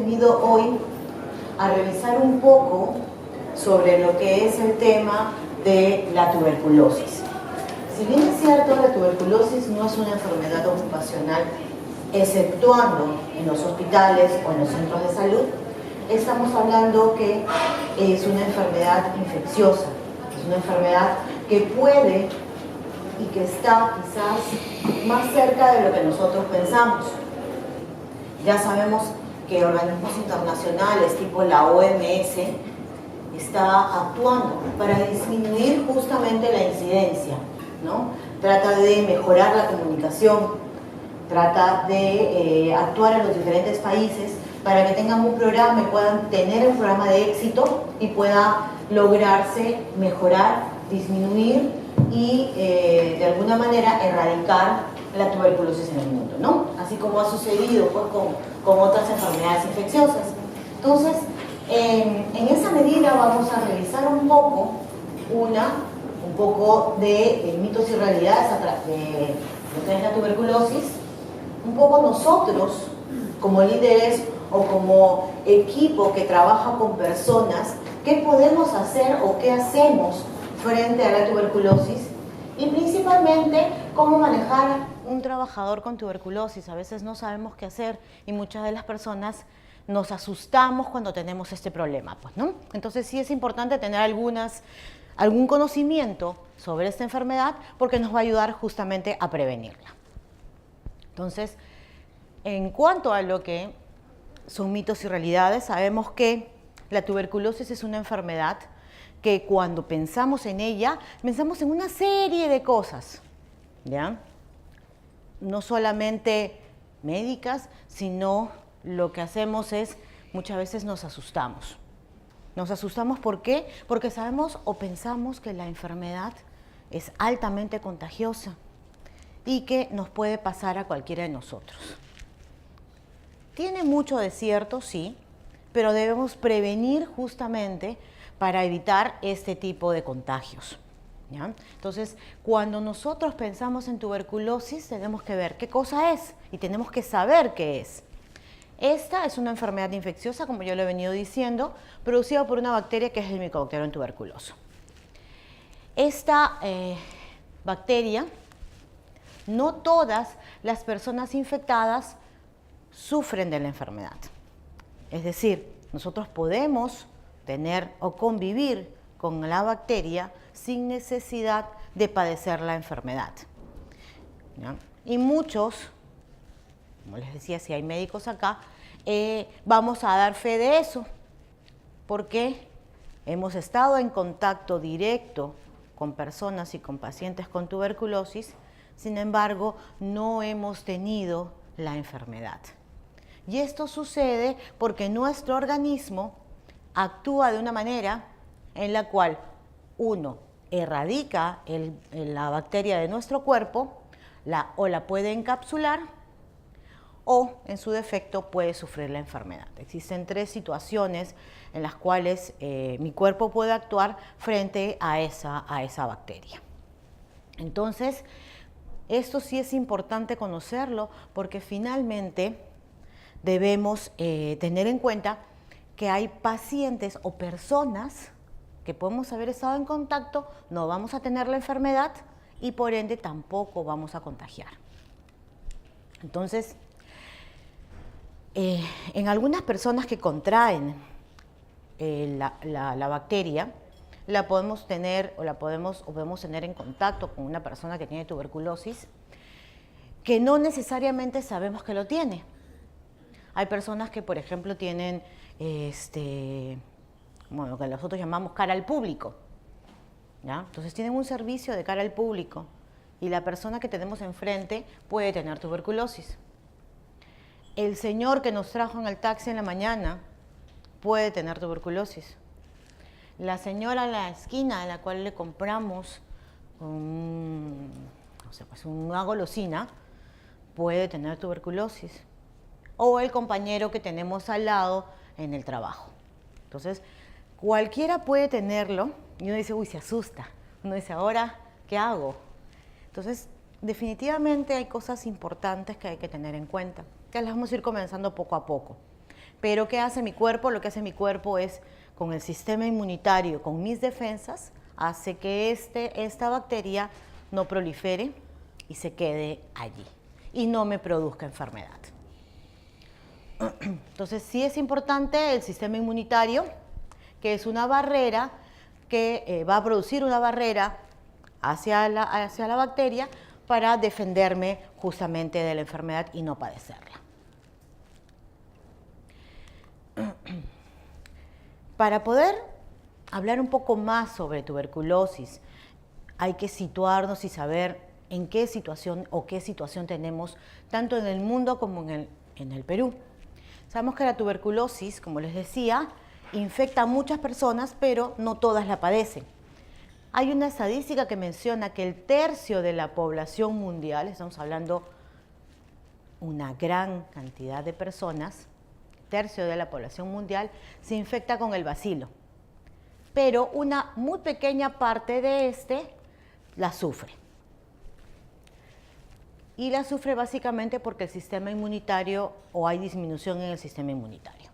venido hoy a revisar un poco sobre lo que es el tema de la tuberculosis. Si bien es cierto, la tuberculosis no es una enfermedad ocupacional, exceptuando en los hospitales o en los centros de salud, estamos hablando que es una enfermedad infecciosa, es una enfermedad que puede y que está quizás más cerca de lo que nosotros pensamos. Ya sabemos que organismos internacionales tipo la OMS está actuando para disminuir justamente la incidencia, ¿no? Trata de mejorar la comunicación, trata de actuar en los diferentes países para que tengan un programa y puedan tener un programa de éxito y pueda lograrse mejorar, disminuir y de alguna manera erradicar la tuberculosis en el mundo, ¿no? Así como ha sucedido pues, con otras enfermedades infecciosas. Entonces, en esa medida vamos a revisar un poco de mitos y realidades de lo que es la tuberculosis, un poco nosotros como líderes o como equipo que trabaja con personas, qué podemos hacer o qué hacemos frente a la tuberculosis y principalmente cómo manejar un trabajador con tuberculosis. A veces no sabemos qué hacer y muchas de las personas nos asustamos cuando tenemos este problema, pues, ¿no? Entonces sí es importante tener algún conocimiento sobre esta enfermedad porque nos va a ayudar justamente a prevenirla. Entonces, en cuanto a lo que son mitos y realidades, sabemos que la tuberculosis es una enfermedad que cuando pensamos en ella, pensamos en una serie de cosas, ¿ya? No solamente médicas, sino lo que hacemos es, muchas veces nos asustamos. Nos asustamos, ¿por qué? Porque sabemos o pensamos que la enfermedad es altamente contagiosa y que nos puede pasar a cualquiera de nosotros. Tiene mucho de cierto, sí, pero debemos prevenir justamente para evitar este tipo de contagios, ¿ya? Entonces, cuando nosotros pensamos en tuberculosis, tenemos que ver qué cosa es y tenemos que saber qué es. Esta es una enfermedad infecciosa, como yo lo he venido diciendo, producida por una bacteria que es el Mycobacterium tuberculoso. Esta bacteria, no todas las personas infectadas sufren de la enfermedad. Es decir, nosotros podemos tener o convivir con la bacteria sin necesidad de padecer la enfermedad, ¿ya? Y muchos, como les decía, si hay médicos acá, vamos a dar fe de eso, porque hemos estado en contacto directo con personas y con pacientes con tuberculosis, sin embargo, no hemos tenido la enfermedad. Y esto sucede porque nuestro organismo actúa de una manera en la cual uno erradica la bacteria de nuestro cuerpo, o la puede encapsular, o en su defecto puede sufrir la enfermedad. Existen 3 situaciones en las cuales mi cuerpo puede actuar frente a esa bacteria. Entonces, esto sí es importante conocerlo porque finalmente debemos tener en cuenta que hay pacientes o personas que podemos haber estado en contacto, no vamos a tener la enfermedad y por ende tampoco vamos a contagiar. Entonces, en algunas personas que contraen la bacteria, la podemos tener o podemos tener en contacto con una persona que tiene tuberculosis, que no necesariamente sabemos que lo tiene. Hay personas que, por ejemplo, tienen lo que nosotros llamamos cara al público, ¿ya? Entonces tienen un servicio de cara al público y la persona que tenemos enfrente puede tener tuberculosis. El señor que nos trajo en el taxi en la mañana puede tener tuberculosis. La señora en la esquina a la cual le compramos una golosina puede tener tuberculosis. O el compañero que tenemos al lado en el trabajo. Entonces, cualquiera puede tenerlo y uno dice, uy, se asusta. Uno dice, ¿ahora qué hago? Entonces, definitivamente hay cosas importantes que hay que tener en cuenta, que las vamos a ir comenzando poco a poco. Pero ¿qué hace mi cuerpo? Lo que hace mi cuerpo es, con el sistema inmunitario, con mis defensas, hace que esta bacteria no prolifere y se quede allí y no me produzca enfermedad. Entonces sí es importante el sistema inmunitario, que es una barrera que va a producir una barrera hacia la bacteria para defenderme justamente de la enfermedad y no padecerla. Para poder hablar un poco más sobre tuberculosis, hay que situarnos y saber en qué situación tenemos tanto en el mundo como en el Perú. Sabemos que la tuberculosis, como les decía, infecta a muchas personas, pero no todas la padecen. Hay una estadística que menciona que el tercio de la población mundial, estamos hablando una gran cantidad de personas, tercio de la población mundial, se infecta con el bacilo. Pero una muy pequeña parte de la sufre. Y la sufre básicamente porque el sistema inmunitario, o hay disminución en el sistema inmunitario.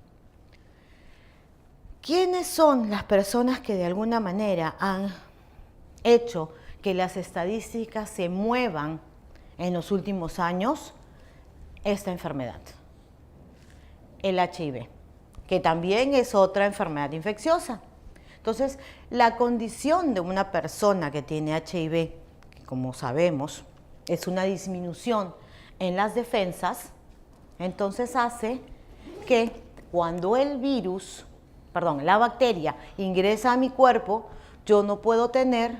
¿Quiénes son las personas que de alguna manera han hecho que las estadísticas se muevan en los últimos años? Esta enfermedad, el HIV, que también es otra enfermedad infecciosa. Entonces, la condición de una persona que tiene HIV, que como sabemos, es una disminución en las defensas, entonces hace que cuando la bacteria ingresa a mi cuerpo, yo no puedo tener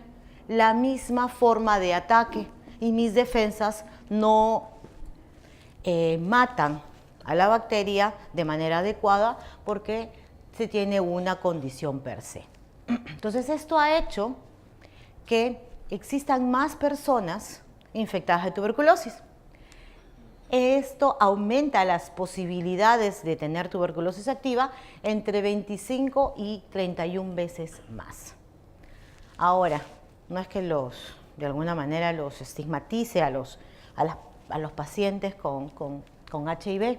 la misma forma de ataque y mis defensas no matan a la bacteria de manera adecuada porque se tiene una condición per se. Entonces esto ha hecho que existan más personas infectadas de tuberculosis. Esto aumenta las posibilidades de tener tuberculosis activa entre 25 y 31 veces más. Ahora, no es que de alguna manera los estigmatice a los pacientes con HIV,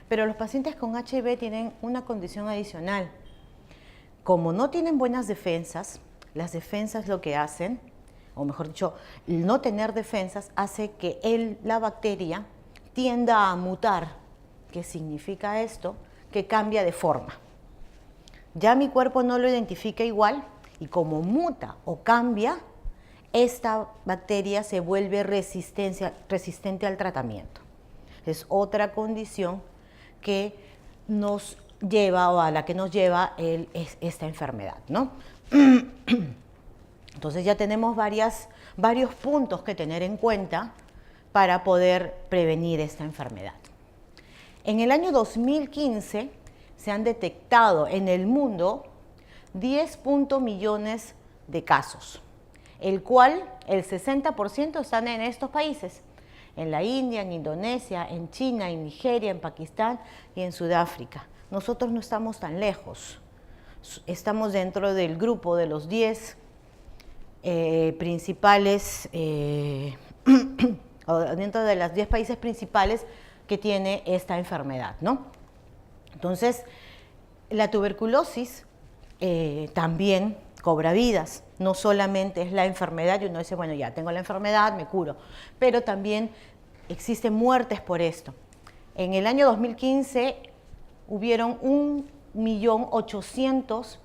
pero los pacientes con HIV tienen una condición adicional. Como no tienen buenas defensas, las defensas lo que hacen, o mejor dicho, el no tener defensas hace que la bacteria tienda a mutar. ¿Qué significa esto? Que cambia de forma. Ya mi cuerpo no lo identifica igual y como muta o cambia, esta bacteria se vuelve resistente al tratamiento. Es otra condición que nos lleva o a la que nos lleva esta enfermedad, ¿no? Entonces ya tenemos varios puntos que tener en cuenta para poder prevenir esta enfermedad. En el año 2015 se han detectado en el mundo 10 millones de casos, el cual el 60% están en estos países, en la India, en Indonesia, en China, en Nigeria, en Pakistán y en Sudáfrica. Nosotros no estamos tan lejos, estamos dentro del grupo de los 10 principales, o dentro de los 10 países principales que tiene esta enfermedad, ¿no? Entonces, la tuberculosis también cobra vidas. No solamente es la enfermedad y uno dice, bueno, ya tengo la enfermedad, me curo, pero también existen muertes por esto. En el año 2015 hubieron 1.800.000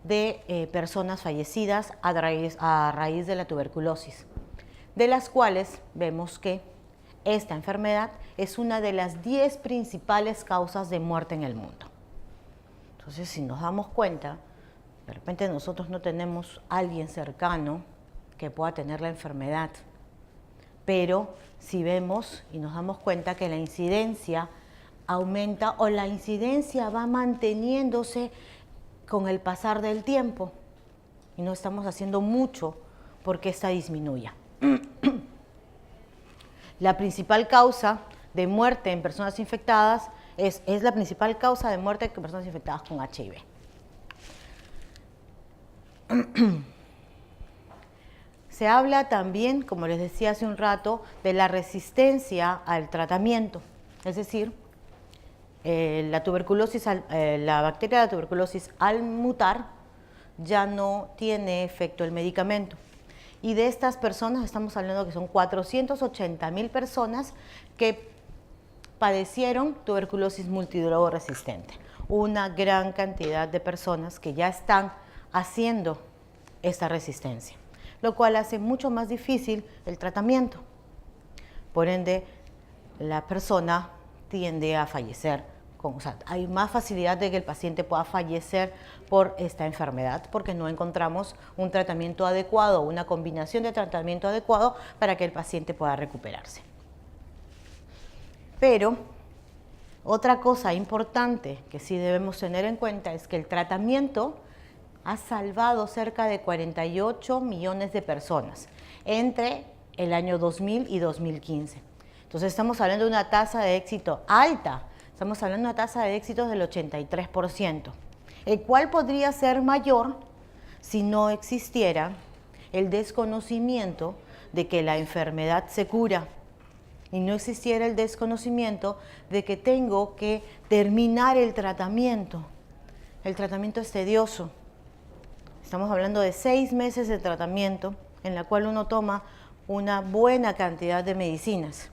de personas fallecidas a raíz de la tuberculosis, de las cuales vemos que esta enfermedad es una de las 10 principales causas de muerte en el mundo. Entonces, si nos damos cuenta, de repente nosotros no tenemos a alguien cercano que pueda tener la enfermedad, pero si vemos y nos damos cuenta que la incidencia aumenta o la incidencia va manteniéndose con el pasar del tiempo y no estamos haciendo mucho porque esta disminuya. La principal causa de muerte en personas infectadas es la principal causa de muerte en personas infectadas con HIV. Se habla también, como les decía hace un rato, de la resistencia al tratamiento. Es decir, la tuberculosis, la bacteria de la tuberculosis al mutar ya no tiene efecto el medicamento. Y de estas personas estamos hablando que son 480.000 personas que padecieron tuberculosis multidrogo resistente. Una gran cantidad de personas que ya están haciendo esta resistencia, lo cual hace mucho más difícil el tratamiento. Por ende, la persona tiende a fallecer. O sea, hay más facilidad de que el paciente pueda fallecer por esta enfermedad porque no encontramos un tratamiento adecuado, una combinación de tratamiento adecuado para que el paciente pueda recuperarse. Pero otra cosa importante que sí debemos tener en cuenta es que el tratamiento ha salvado cerca de 48 millones de personas entre el año 2000 y 2015. Entonces estamos hablando de una tasa de éxito alta, estamos hablando de una tasa de éxito del 83%, el cual podría ser mayor si no existiera el desconocimiento de que la enfermedad se cura y no existiera el desconocimiento de que tengo que terminar el tratamiento. El tratamiento es tedioso. Estamos hablando de 6 meses de tratamiento en la cual uno toma una buena cantidad de medicinas.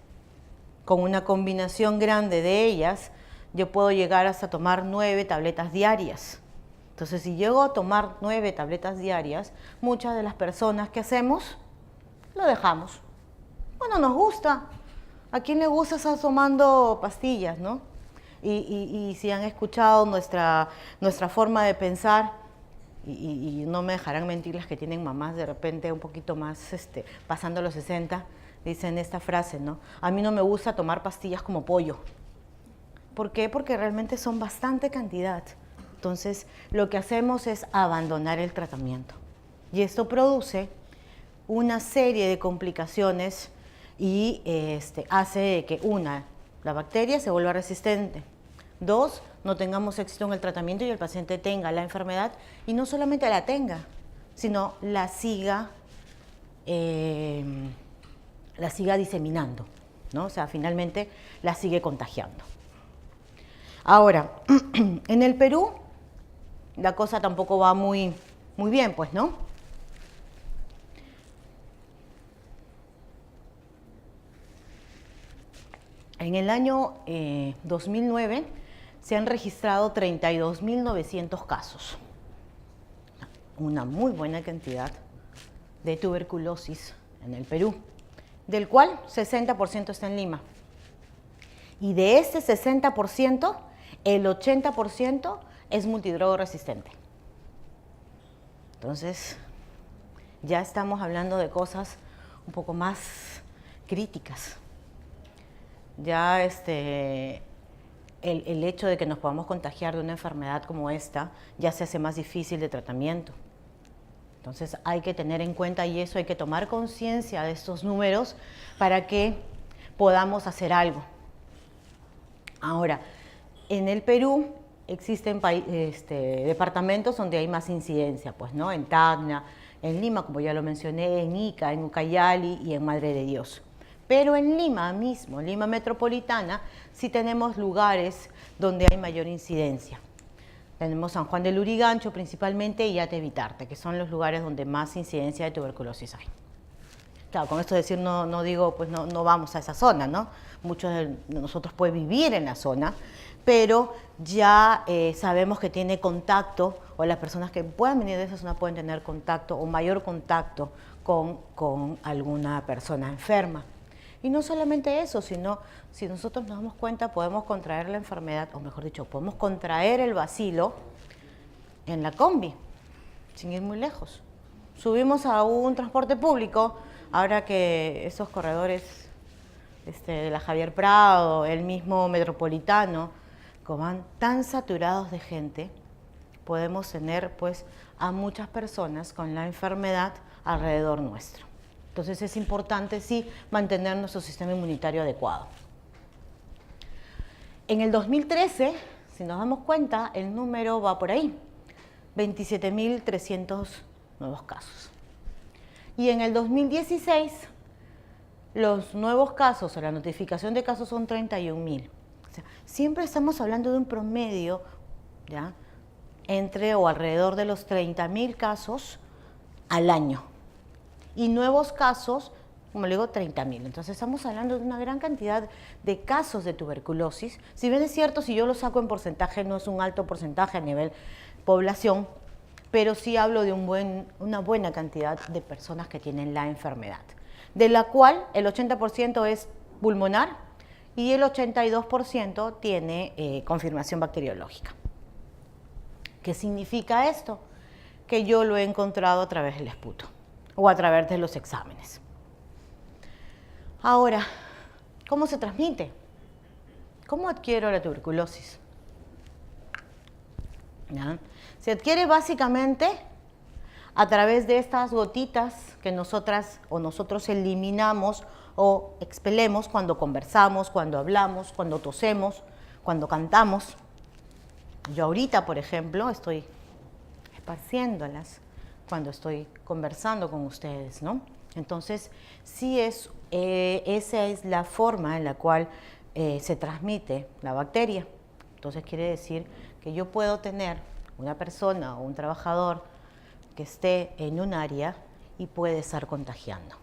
Con una combinación grande de ellas, yo puedo llegar hasta tomar 9 tabletas diarias. Entonces, si llego a tomar 9 tabletas diarias, muchas de las personas que hacemos, lo dejamos. Bueno, nos gusta. ¿A quién le gusta estar tomando pastillas, no? Y si han escuchado nuestra forma de pensar, y no me dejarán mentir las que tienen mamás de repente un poquito más pasando los 60, dicen esta frase, ¿no? A mí no me gusta tomar pastillas como pollo. ¿Por qué? Porque realmente son bastante cantidad. Entonces, lo que hacemos es abandonar el tratamiento. Y esto produce una serie de complicaciones y hace que, la bacteria se vuelva resistente. 2, no tengamos éxito en el tratamiento y el paciente tenga la enfermedad y no solamente la tenga, sino la siga diseminando, ¿no? O sea, finalmente la sigue contagiando. Ahora, en el Perú la cosa tampoco va muy bien, pues, ¿no? En el año 2009 se han registrado 32.900 casos, una muy buena cantidad de tuberculosis en el Perú, del cual 60% está en Lima. Y de ese 60%, el 80% es multidrogo resistente. Entonces, ya estamos hablando de cosas un poco más críticas. Ya el hecho de que nos podamos contagiar de una enfermedad como esta ya se hace más difícil de tratamiento. Entonces hay que tener en cuenta y eso, hay que tomar conciencia de estos números para que podamos hacer algo. Ahora, en el Perú existen departamentos donde hay más incidencia, pues, ¿no? En Tacna, en Lima, como ya lo mencioné, en Ica, en Ucayali y en Madre de Dios. Pero en Lima mismo, Lima metropolitana, sí tenemos lugares donde hay mayor incidencia. Tenemos San Juan del Lurigancho principalmente y Ate Vitarte, que son los lugares donde más incidencia de tuberculosis hay. Claro, con esto decir no digo, pues no vamos a esa zona, ¿no? Muchos de nosotros pueden vivir en la zona, pero ya sabemos que tiene contacto, o las personas que puedan venir de esa zona pueden tener contacto o mayor contacto con alguna persona enferma. Y no solamente eso, sino si nosotros nos damos cuenta podemos contraer la enfermedad, o mejor dicho, podemos contraer el bacilo en la combi, sin ir muy lejos. Subimos a un transporte público, ahora que esos corredores de la Javier Prado, el mismo metropolitano, como van tan saturados de gente, podemos tener pues a muchas personas con la enfermedad alrededor nuestro. Entonces es importante, sí, mantener nuestro sistema inmunitario adecuado. En el 2013, si nos damos cuenta, el número va por ahí, 27.300 nuevos casos. Y en el 2016, los nuevos casos o la notificación de casos son 31.000. O sea, siempre estamos hablando de un promedio, ¿ya?, entre o alrededor de los 30.000 casos al año. Y nuevos casos, como le digo, 30.000. Entonces estamos hablando de una gran cantidad de casos de tuberculosis. Si bien es cierto, si yo lo saco en porcentaje, no es un alto porcentaje a nivel población, pero sí hablo de una buena cantidad de personas que tienen la enfermedad, de la cual el 80% es pulmonar y el 82% tiene confirmación bacteriológica. ¿Qué significa esto? Que yo lo he encontrado a través del esputo o a través de los exámenes. Ahora, ¿cómo se transmite? ¿Cómo adquiero la tuberculosis? ¿Ya? Se adquiere básicamente a través de estas gotitas que nosotras o nosotros eliminamos o expelemos cuando conversamos, cuando hablamos, cuando tosemos, cuando cantamos. Yo ahorita, por ejemplo, estoy esparciéndolas cuando estoy conversando con ustedes, ¿no? Entonces, sí esa es la forma en la cual se transmite la bacteria. Entonces, quiere decir que yo puedo tener una persona o un trabajador que esté en un área y puede estar contagiando.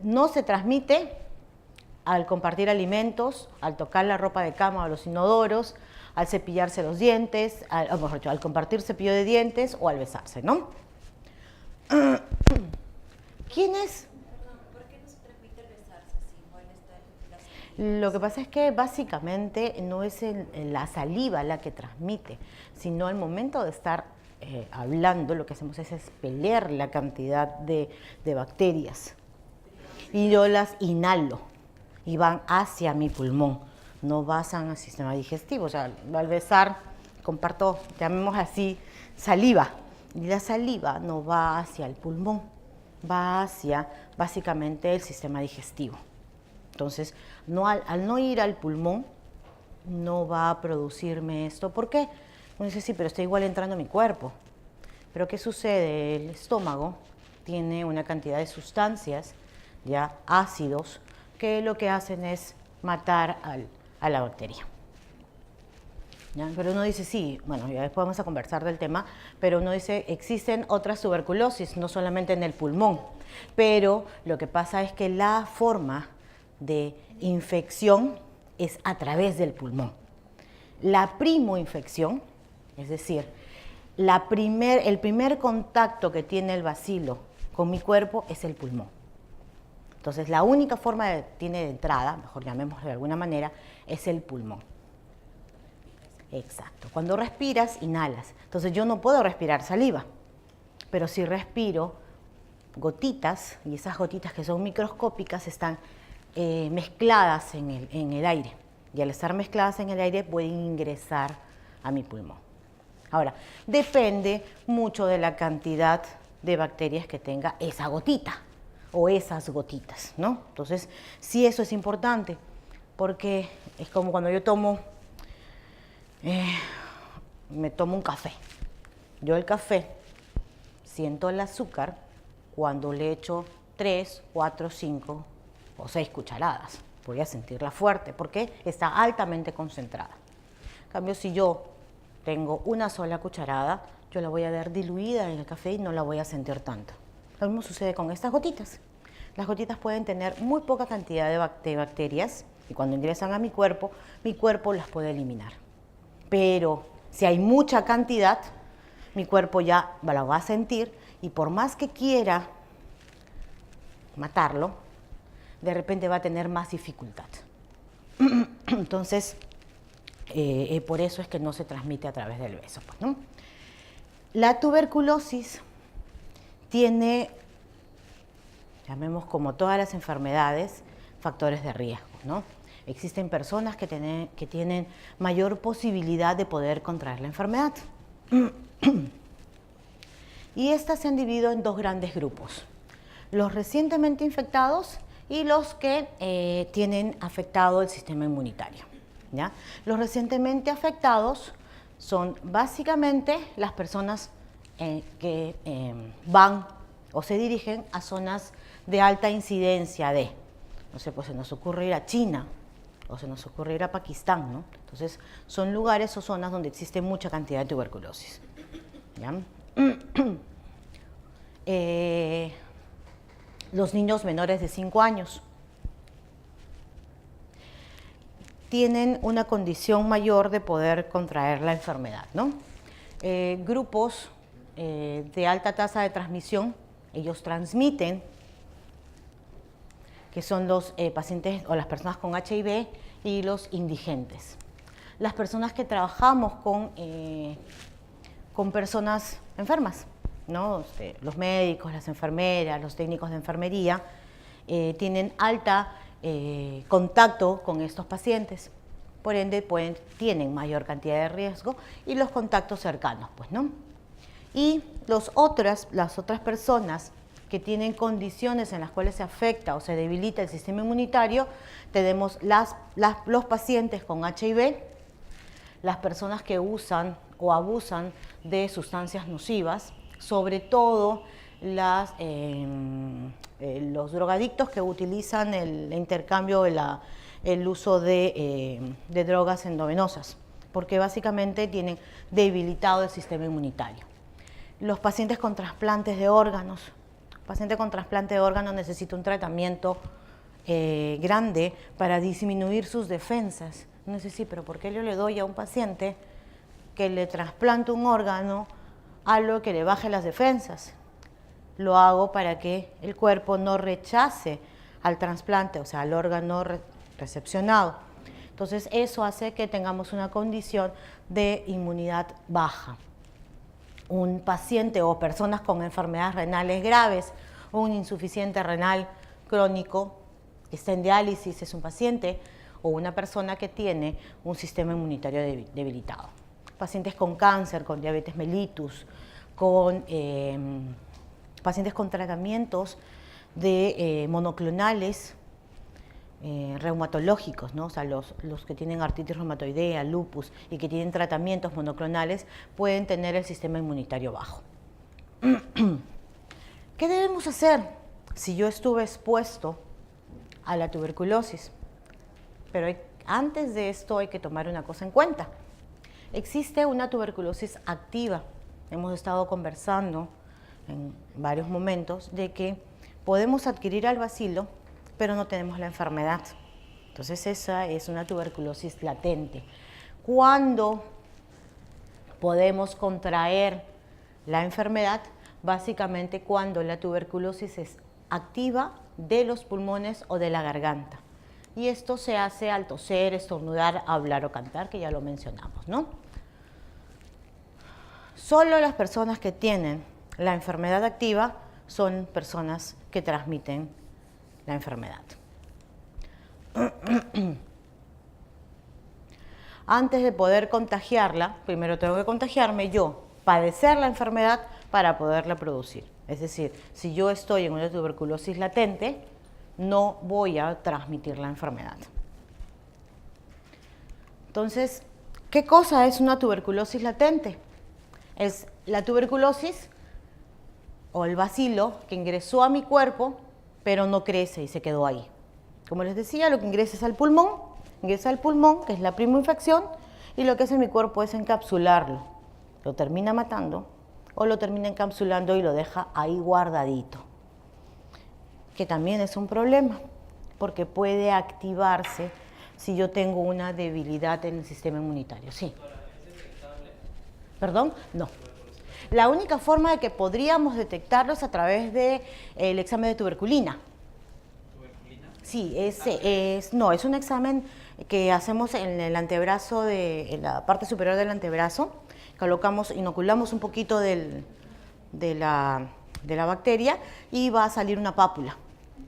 No se transmite al compartir alimentos, al tocar la ropa de cama o los inodoros, al cepillarse los dientes, al compartir cepillo de dientes o al besarse, ¿no? ¿Quiénes? Perdón, ¿por qué no se transmite el besarse si igual está la saliva? Lo que pasa es que básicamente no es la saliva la que transmite, sino al momento de estar hablando, lo que hacemos es expeler la cantidad de bacterias. Y yo las inhalo y van hacia mi pulmón, no pasan al sistema digestivo. O sea, al besar, comparto, llamemos así, saliva. Y la saliva no va hacia el pulmón, va hacia básicamente el sistema digestivo. Entonces, al no ir al pulmón, no va a producirme esto. ¿Por qué? Uno dice, sí, pero está igual entrando a mi cuerpo. Pero ¿qué sucede? El estómago tiene una cantidad de sustancias, ya ácidos, que lo que hacen es matar a la bacteria. ¿Ya? Pero uno dice, sí, bueno, ya después vamos a conversar del tema, pero uno dice, existen otras tuberculosis, no solamente en el pulmón, pero lo que pasa es que la forma de infección es a través del pulmón. La primoinfección, es decir, el primer contacto que tiene el bacilo con mi cuerpo es el pulmón. Entonces, la única forma que tiene de entrada, mejor llamémoslo de alguna manera, es el pulmón. Exacto. Cuando respiras, inhalas. Entonces, yo no puedo respirar saliva, pero si respiro gotitas, y esas gotitas que son microscópicas están mezcladas en el aire. Y al estar mezcladas en el aire pueden ingresar a mi pulmón. Ahora, depende mucho de la cantidad de bacterias que tenga esa gotita o esas gotitas, ¿no? Entonces, sí, eso es importante, porque es como cuando yo me tomo un café. Yo el café siento el azúcar cuando le echo 3, 4, 5 o 6 cucharadas. Voy a sentirla fuerte porque está altamente concentrada. En cambio, si yo tengo una sola cucharada, yo la voy a ver diluida en el café y no la voy a sentir tanto. Lo mismo sucede con estas gotitas. Las gotitas pueden tener muy poca cantidad de bacterias y cuando ingresan a mi cuerpo las puede eliminar. Pero si hay mucha cantidad, mi cuerpo ya la va a sentir y por más que quiera matarlo, de repente va a tener más dificultad. Entonces, por eso es que no se transmite a través del beso, pues, ¿no? La tuberculosis tiene, llamemos como todas las enfermedades, factores de riesgo, ¿no? Existen personas que tienen mayor posibilidad de poder contraer la enfermedad. Y estas se han dividido en dos grandes grupos. Los recientemente infectados y los que tienen afectado el sistema inmunitario, ¿ya? Los recientemente afectados son básicamente las personas que van o se dirigen a zonas de alta incidencia no sé, pues se nos ocurre ir a China o se nos ocurre ir a Pakistán, ¿no? Entonces, son lugares o zonas donde existe mucha cantidad de tuberculosis. ¿Ya? Los niños menores de 5 años tienen una condición mayor de poder contraer la enfermedad, ¿no? Grupos de alta tasa de transmisión, ellos transmiten, que son los pacientes o las personas con HIV y los indigentes. Las personas que trabajamos con personas enfermas, ¿no? Los médicos, las enfermeras, los técnicos de enfermería, tienen alta contacto con estos pacientes, por ende tienen mayor cantidad de riesgo y los contactos cercanos, pues, ¿no? Y las otras personas que tienen condiciones en las cuales se afecta o se debilita el sistema inmunitario, tenemos los pacientes con HIV, las personas que usan o abusan de sustancias nocivas, sobre todo los drogadictos que utilizan el intercambio, el uso de drogas endovenosas, porque básicamente tienen debilitado el sistema inmunitario. Los pacientes con trasplantes de órganos. El paciente con trasplante de órganos necesita un tratamiento grande para disminuir sus defensas. No sé si, pero ¿por qué yo le doy a un paciente que le trasplante un órgano algo que le baje las defensas? Lo hago para que el cuerpo no rechace al trasplante, o sea, al órgano recepcionado. Entonces, eso hace que tengamos una condición de inmunidad baja. Un paciente o personas con enfermedades renales graves, un insuficiente renal crónico, que está en diálisis, es un paciente, o una persona que tiene un sistema inmunitario debilitado. Pacientes con cáncer, con diabetes mellitus, con pacientes con tratamientos de monoclonales reumatológicos, ¿no? O sea, los que tienen artritis reumatoidea, lupus y que tienen tratamientos monoclonales pueden tener el sistema inmunitario bajo. ¿Qué debemos hacer si yo estuve expuesto a la tuberculosis? Pero antes de esto hay que tomar una cosa en cuenta. Existe una tuberculosis activa. Hemos estado conversando en varios momentos de que podemos adquirir al bacilo, pero no tenemos la enfermedad. Entonces esa es una tuberculosis latente. ¿Cuándo podemos contraer la enfermedad? Básicamente cuando la tuberculosis es activa de los pulmones o de la garganta. Y esto se hace al toser, estornudar, hablar o cantar, que ya lo mencionamos, ¿no? Solo las personas que tienen la enfermedad activa son personas que transmiten la enfermedad. Antes de poder contagiarla, primero tengo que contagiarme yo, padecer la enfermedad para poderla producir. Es decir, si yo estoy en una tuberculosis latente, no voy a transmitir la enfermedad. Entonces, ¿qué cosa es una tuberculosis latente? Es la tuberculosis o el bacilo que ingresó a mi cuerpo, pero no crece y se quedó ahí. Como les decía, lo que ingresa es al pulmón, ingresa al pulmón, que es la primoinfección, y lo que hace mi cuerpo es encapsularlo. Lo termina matando o lo termina encapsulando y lo deja ahí guardadito. Que también es un problema, porque puede activarse si yo tengo una debilidad en el sistema inmunitario. Sí. ¿Es detectable? ¿Perdón? No. La única forma de que podríamos detectarlo es a través del examen de tuberculina. ¿Tuberculina? Sí, es un examen que hacemos en el antebrazo, en la parte superior del antebrazo. Inoculamos un poquito de la bacteria y va a salir una pápula.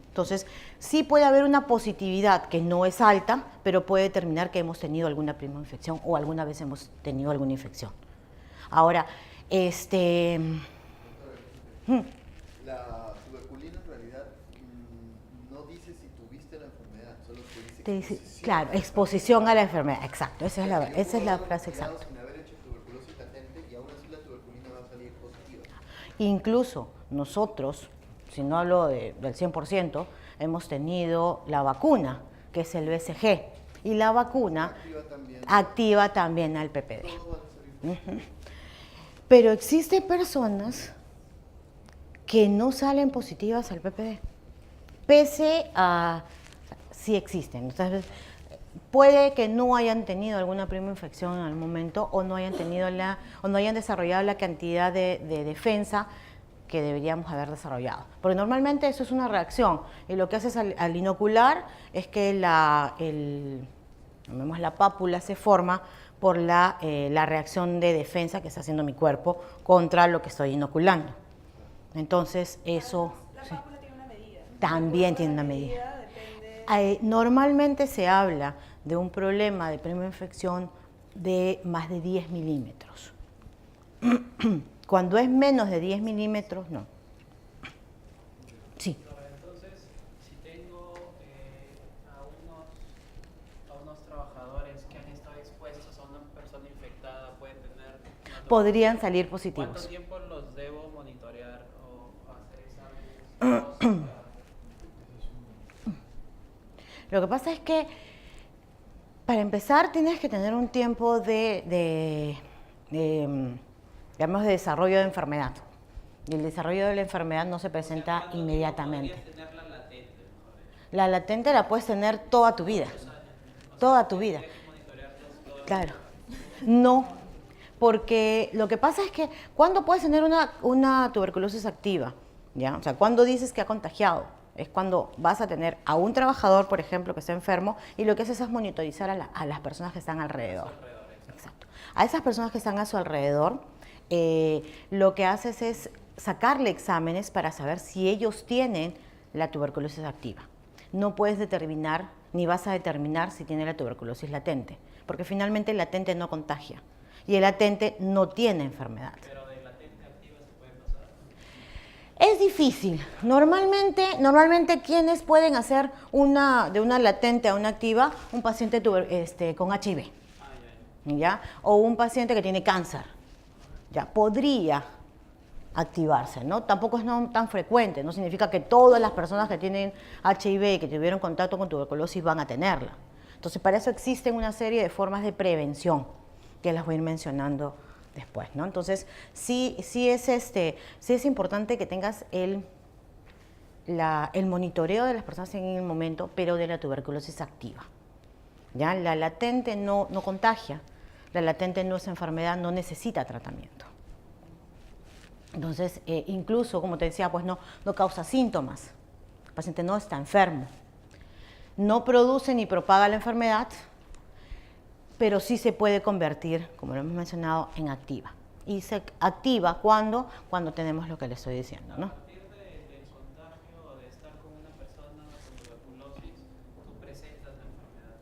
Entonces, sí puede haber una positividad que no es alta, pero puede determinar que hemos tenido alguna prima infección o alguna vez hemos tenido alguna infección. Ahora, La tuberculina en realidad no dice si tuviste la enfermedad, solo te dice exposición. Claro, exposición a la enfermedad, exacto, esa es la frase exacta. Sin haber hecho tuberculosis latente y aún así la tuberculina va a salir positiva. Incluso nosotros, si no hablo del 100%, hemos tenido la vacuna, que es el BCG, y la vacuna activa también al PPD. Pero existen personas que no salen positivas al PPD, pese a, sí existen. Entonces, puede que no hayan tenido alguna prima infección en el momento o no hayan tenido o no hayan desarrollado la cantidad de defensa que deberíamos haber desarrollado. Porque normalmente eso es una reacción y lo que haces al inocular es que la pápula se forma por la reacción de defensa que está haciendo mi cuerpo contra lo que estoy inoculando. Entonces eso... La sí. pápula tiene una medida. También tiene una medida. Normalmente se habla de un problema de prima infección de más de 10 milímetros. Cuando es menos de 10 milímetros, no. Sí. Entonces, si tengo a unos trabajadores que han estado expuestos a una persona infectada, pueden tener... Podrían salir positivos. ¿Cuánto tiempo los debo monitorear o hacer exámenes? Lo que pasa es que, para empezar, tienes que tener un tiempo digamos, de desarrollo de enfermedad. Y el desarrollo de la enfermedad no se presenta inmediatamente. ¿Podrías tener la latente? La latente la puedes tener toda tu vida. Toda tu vida. Claro. No, porque lo que pasa es que, ¿cuándo puedes tener una tuberculosis activa? ¿Ya? O sea, ¿cuándo dices que ha contagiado? Es cuando vas a tener a un trabajador, por ejemplo, que está enfermo, y lo que haces es monitorizar a las personas que están alrededor. Exacto. A esas personas que están a su alrededor, lo que haces es sacarle exámenes para saber si ellos tienen la tuberculosis activa. No puedes determinar, ni vas a determinar si tiene la tuberculosis latente, porque finalmente el latente no contagia, y el latente no tiene enfermedad. Pero de latente a activa se puede pasar. Es difícil. Normalmente quienes pueden hacer de una latente a una activa, un paciente con HIV, ¿ya? O un paciente que tiene cáncer, ya podría activarse, ¿no? Tampoco es tan frecuente, no significa que todas las personas que tienen HIV y que tuvieron contacto con tuberculosis van a tenerla. Entonces, para eso existen una serie de formas de prevención que las voy a ir mencionando después, ¿no? Entonces, sí es importante que tengas el monitoreo de las personas en el momento, pero de la tuberculosis activa. ¿Ya? La latente no contagia, la latente no es enfermedad, no necesita tratamiento. Entonces, incluso, como te decía, pues no causa síntomas. El paciente no está enfermo. No produce ni propaga la enfermedad, pero sí se puede convertir, como lo hemos mencionado, en activa. Y se activa cuando tenemos lo que le estoy diciendo, ¿no? A partir del contagio o de estar con una persona con tuberculosis, tú presentas la enfermedad.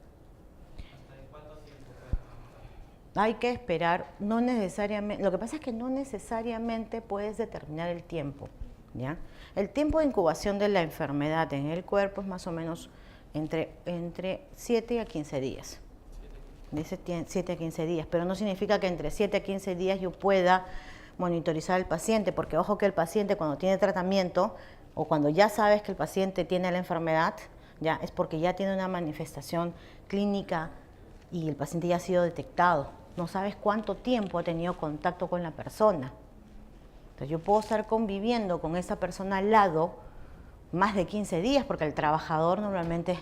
¿Hasta cuánto tiempo puedes presentar? Hay que esperar, no necesariamente, lo que pasa es que no necesariamente puedes determinar el tiempo, ¿ya? El tiempo de incubación de la enfermedad en el cuerpo es más o menos entre 7 a 15 días. Dice 7 a 15 días, pero no significa que entre 7 a 15 días yo pueda monitorizar al paciente, porque ojo que el paciente cuando tiene tratamiento o cuando ya sabes que el paciente tiene la enfermedad, ya es porque ya tiene una manifestación clínica y el paciente ya ha sido detectado. No sabes cuánto tiempo ha tenido contacto con la persona. Entonces yo puedo estar conviviendo con esa persona al lado más de 15 días, porque el trabajador normalmente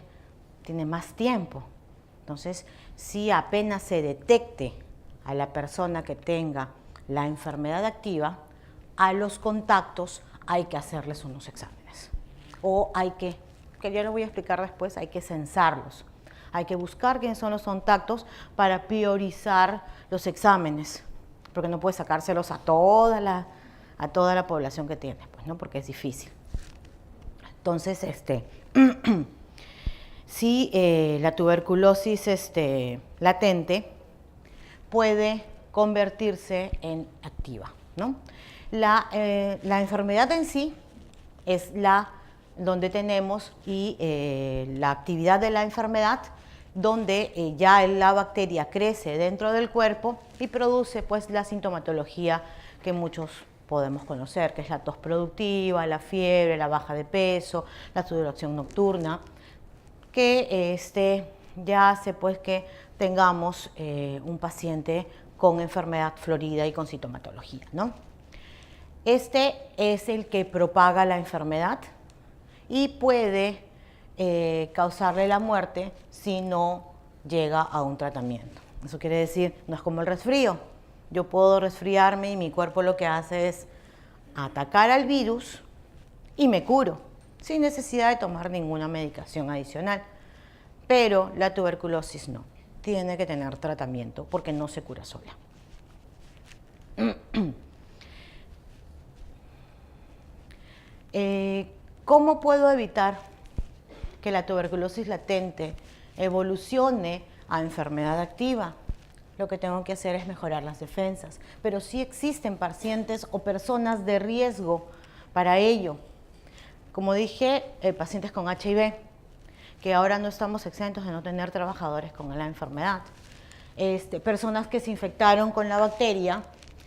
tiene más tiempo. Entonces, si apenas se detecte a la persona que tenga la enfermedad activa, a los contactos hay que hacerles unos exámenes. O que ya lo voy a explicar después, hay que censarlos. Hay que buscar quiénes son los contactos para priorizar los exámenes, porque no puedes sacárselos a toda la población que tienes, pues, ¿no? Porque es difícil. Entonces, sí, la tuberculosis latente puede convertirse en activa, ¿no? La enfermedad en sí es donde tenemos la actividad de la enfermedad, donde ya la bacteria crece dentro del cuerpo y produce pues la sintomatología que muchos podemos conocer, que es la tos productiva, la fiebre, la baja de peso, la sudoración nocturna, que ya hace pues que tengamos un paciente con enfermedad florida y con sintomatología, ¿no? Este es el que propaga la enfermedad y puede causarle la muerte si no llega a un tratamiento. Eso quiere decir, no es como el resfrío. Yo puedo resfriarme y mi cuerpo lo que hace es atacar al virus y me curo, sin necesidad de tomar ninguna medicación adicional. Pero la tuberculosis no, tiene que tener tratamiento porque no se cura sola. ¿Cómo puedo evitar que la tuberculosis latente evolucione a enfermedad activa? Lo que tengo que hacer es mejorar las defensas, pero sí existen pacientes o personas de riesgo para ello. Como dije, pacientes con HIV, que ahora no estamos exentos de no tener trabajadores con la enfermedad. Personas que se infectaron con la bacteria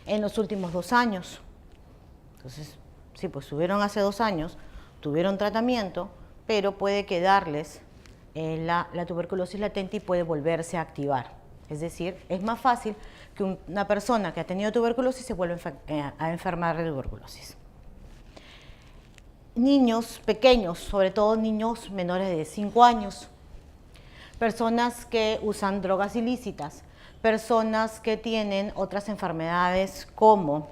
en los últimos 2 años. Entonces, sí, pues tuvieron hace 2 años, tuvieron tratamiento, pero puede quedarles la tuberculosis latente y puede volverse a activar. Es decir, es más fácil que una persona que ha tenido tuberculosis se vuelva a enfermar de tuberculosis. Niños pequeños, sobre todo niños menores de 5 años, personas que usan drogas ilícitas, personas que tienen otras enfermedades como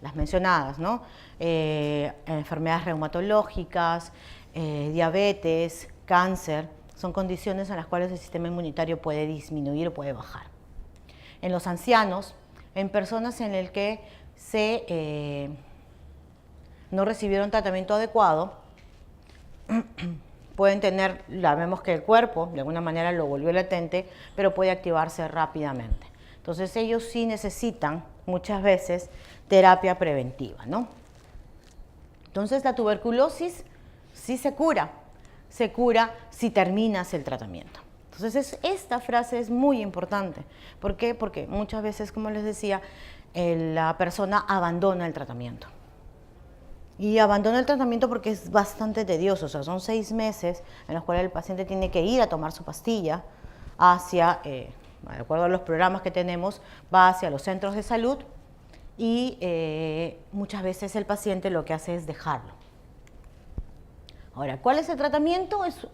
las mencionadas, ¿no? Enfermedades reumatológicas, diabetes, cáncer, son condiciones en las cuales el sistema inmunitario puede disminuir o puede bajar. En los ancianos, en personas en las que no recibieron tratamiento adecuado, pueden tener, vemos que el cuerpo de alguna manera lo volvió latente, pero puede activarse rápidamente. Entonces ellos sí necesitan muchas veces terapia preventiva, ¿no? Entonces la tuberculosis sí se cura si terminas el tratamiento. Entonces esta frase es muy importante. ¿Por qué? Porque muchas veces, como les decía, la persona abandona el tratamiento. Y abandona el tratamiento porque es bastante tedioso, o sea, son 6 meses en los cuales el paciente tiene que ir a tomar su pastilla hacia, de acuerdo a los programas que tenemos, va hacia los centros de salud y muchas veces el paciente lo que hace es dejarlo. Ahora, ¿cuál es el tratamiento? Es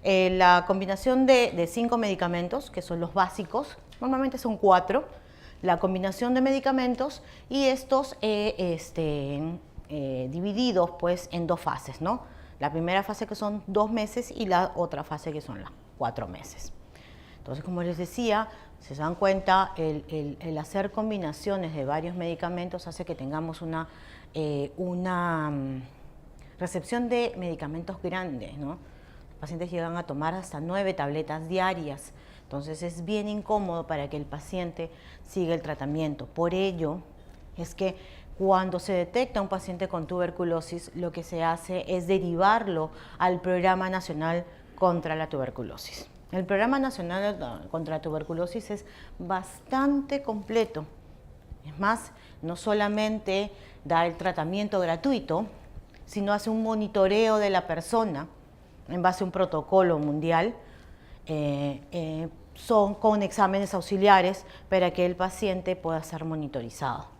la combinación de 5 medicamentos, que son los básicos, normalmente son 4, la combinación de medicamentos y estos divididos pues en 2 fases, ¿no? La primera fase que son 2 meses y la otra fase que son las 4 meses. Entonces, como les decía, si se dan cuenta, el hacer combinaciones de varios medicamentos hace que tengamos una recepción de medicamentos grandes, ¿no? Los pacientes llegan a tomar hasta 9 tabletas diarias, entonces es bien incómodo para que el paciente siga el tratamiento. Por ello es que cuando se detecta un paciente con tuberculosis, lo que se hace es derivarlo al Programa Nacional contra la Tuberculosis. El Programa Nacional contra la Tuberculosis es bastante completo. Es más, no solamente da el tratamiento gratuito, sino hace un monitoreo de la persona en base a un protocolo mundial, son con exámenes auxiliares para que el paciente pueda ser monitorizado.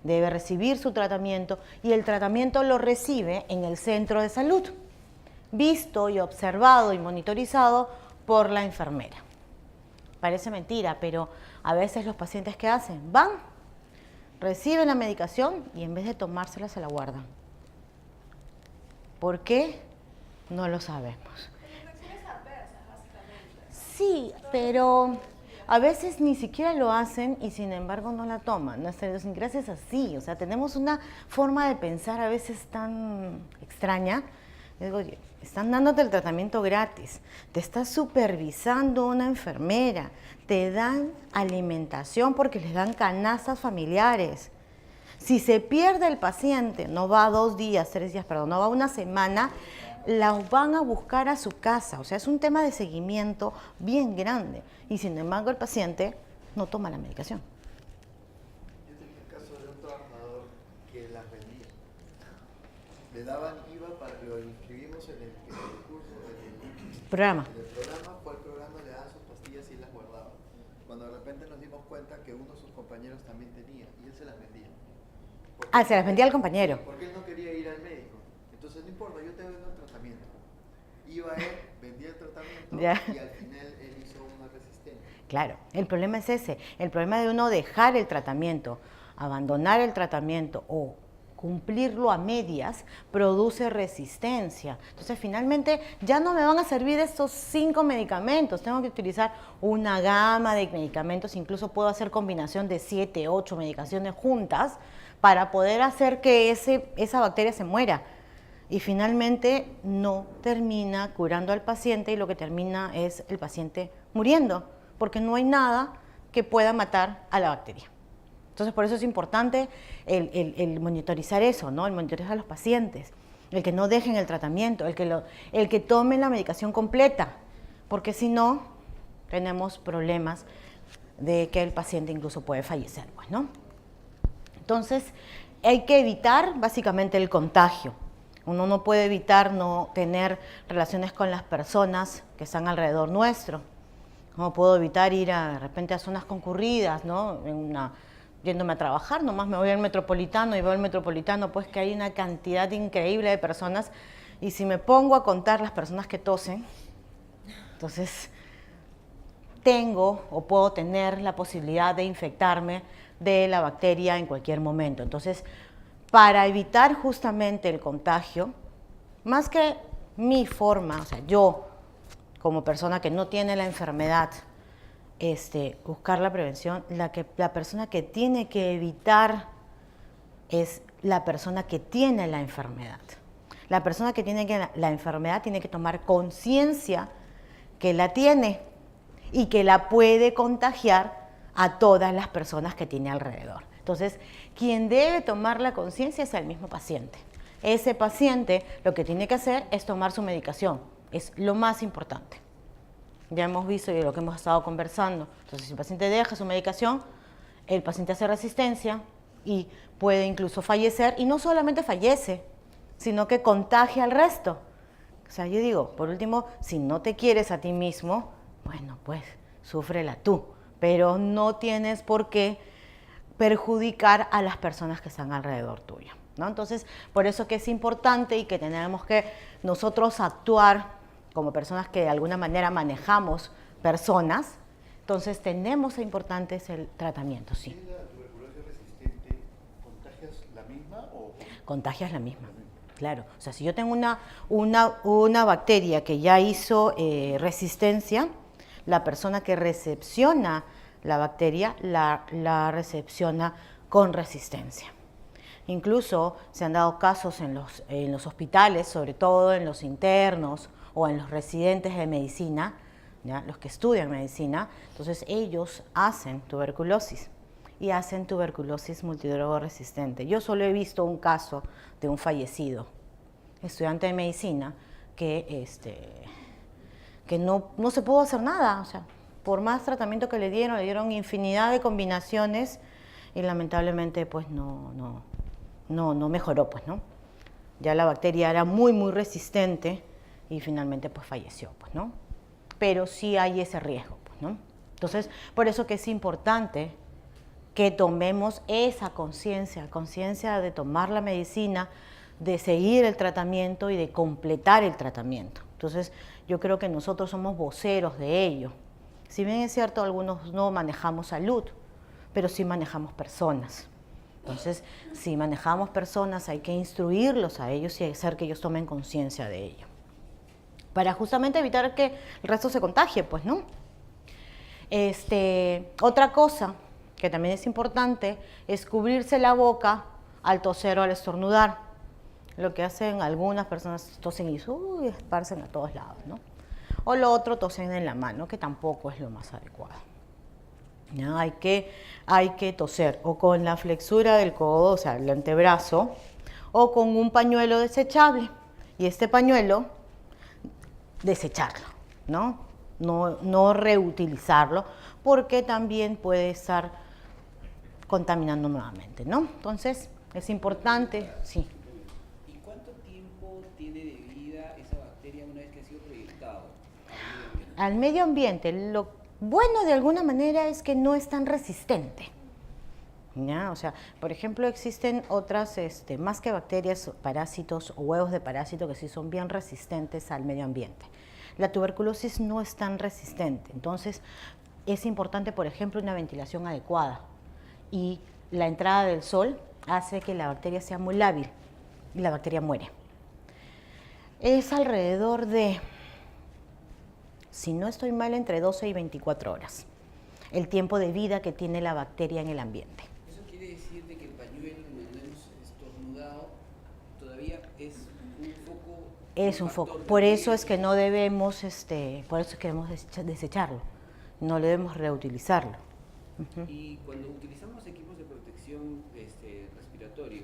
Debe recibir su tratamiento y el tratamiento lo recibe en el centro de salud, visto y observado y monitorizado por la enfermera. Parece mentira, pero a veces los pacientes, ¿qué hacen? Van, reciben la medicación y en vez de tomársela se la guardan. ¿Por qué? No lo sabemos. Infecciones adversas, básicamente. Sí, pero a veces ni siquiera lo hacen y sin embargo no la toman. Nuestra idiosincrasia es así, o sea, tenemos una forma de pensar a veces tan extraña. Digo, oye, están dándote el tratamiento gratis, te está supervisando una enfermera, te dan alimentación porque les dan canastas familiares. Si se pierde el paciente, no va 2 días, 3 días, perdón, no va 1 semana, los van a buscar a su casa. O sea, es un tema de seguimiento bien grande. Y sin embargo, el paciente no toma la medicación. Yo tenía el caso de un trabajador que las vendía. Le daban IVA para lo inscribimos en el curso, Programa. en el programa, fue el programa, cuando de repente nos dimos cuenta que uno de sus compañeros también tenía y él se las vendía. Ah, se las vendía al compañero. Porque él no quería ir al médico. Entonces, no importa, yo te vendo el tratamiento. Iba él, vendía el tratamiento Ya. y al final él hizo una resistencia. Claro, el problema es ese, el problema de uno dejar el tratamiento, abandonar el tratamiento o cumplirlo a medias, produce resistencia. Entonces, finalmente, ya no me van a servir estos 5 medicamentos, tengo que utilizar una gama de medicamentos, incluso puedo hacer combinación de 7, 8 medicaciones juntas para poder hacer que esa bacteria se muera. Y finalmente no termina curando al paciente y lo que termina es el paciente muriendo, porque no hay nada que pueda matar a la bacteria. Entonces, por eso es importante el monitorizar eso, ¿no? El monitorizar a los pacientes, el que no dejen el tratamiento, el que tomen la medicación completa, porque si no, tenemos problemas de que el paciente incluso puede fallecer, pues, ¿no? Entonces, hay que evitar básicamente el contagio. Uno no puede evitar no tener relaciones con las personas que están alrededor nuestro. No puedo evitar ir de repente a zonas concurridas, ¿no? Yéndome a trabajar, nomás me voy al Metropolitano y veo el Metropolitano, pues que hay una cantidad increíble de personas y si me pongo a contar las personas que tosen, entonces tengo o puedo tener la posibilidad de infectarme de la bacteria en cualquier momento. Entonces, para evitar justamente el contagio, más que mi forma, o sea, yo como persona que no tiene la enfermedad, buscar la prevención, la persona que tiene que evitar es la persona que tiene la enfermedad. La persona que tiene la enfermedad tiene que tomar conciencia que la tiene y que la puede contagiar a todas las personas que tiene alrededor. Entonces, quien debe tomar la conciencia es el mismo paciente. Ese paciente lo que tiene que hacer es tomar su medicación, es lo más importante. Ya hemos visto y lo que hemos estado conversando. Entonces, si el paciente deja su medicación, el paciente hace resistencia y puede incluso fallecer. Y no solamente fallece, sino que contagia al resto. O sea, yo digo, por último, si no te quieres a ti mismo, bueno, pues súfrela tú. Pero no tienes por qué perjudicar a las personas que están alrededor tuyo, ¿no? Entonces, por eso que es importante y que tenemos que nosotros actuar como personas que de alguna manera manejamos personas, entonces tenemos importante es el tratamiento, sí. ¿Y la tuberculosis resistente contagias la misma o...? Contagias la misma, claro. O sea, si yo tengo una bacteria que ya hizo resistencia, la persona que recepciona la bacteria la recepciona con resistencia. Incluso se han dado casos en los hospitales, sobre todo en los internos o en los residentes de medicina, ¿ya? Los que estudian medicina, entonces ellos hacen tuberculosis y hacen tuberculosis multidroga resistente. Yo solo he visto un caso de un fallecido estudiante de medicina que no se pudo hacer nada, o sea, por más tratamiento que le dieron infinidad de combinaciones y lamentablemente pues no mejoró, pues, ¿no? Ya la bacteria era muy, muy resistente y finalmente pues falleció, pues, ¿no? Pero sí hay ese riesgo, pues, ¿no? Entonces, por eso que es importante que tomemos esa conciencia de tomar la medicina, de seguir el tratamiento y de completar el tratamiento. Entonces, yo creo que nosotros somos voceros de ello. Si bien es cierto, algunos no manejamos salud, pero sí manejamos personas. Entonces, si manejamos personas, hay que instruirlos a ellos y hacer que ellos tomen conciencia de ello. Para justamente evitar que el resto se contagie, pues, ¿no? Otra cosa que también es importante es cubrirse la boca al toser o al estornudar. Lo que hacen algunas personas, tosen y esparcen a todos lados, ¿no? O lo otro, tosen en la mano, que tampoco es lo más adecuado. ¿No? Hay que toser o con la flexura del codo, o sea, el antebrazo, o con un pañuelo desechable. Y este pañuelo, desecharlo, ¿no? No reutilizarlo, porque también puede estar contaminando nuevamente, ¿no? Entonces, es importante, sí. ¿Y cuánto tiempo tiene de vida esa bacteria una vez que ha sido proyectado Al medio ambiente, Bueno, de alguna manera es que no es tan resistente. ¿Ya? O sea, por ejemplo, existen otras, más que bacterias, parásitos o huevos de parásito que sí son bien resistentes al medio ambiente. La tuberculosis no es tan resistente, entonces es importante, por ejemplo, una ventilación adecuada y la entrada del sol hace que la bacteria sea muy lábil y la bacteria muere. Es alrededor de, si no estoy mal, entre 12 y 24 horas, el tiempo de vida que tiene la bacteria en el ambiente. Eso quiere decir de que el pañuelo donde hemos estornudado todavía es un foco. Es un foco. Por eso es que no debemos, por eso es que debemos desecharlo. No debemos reutilizarlo. Y cuando utilizamos equipos de protección respiratorio,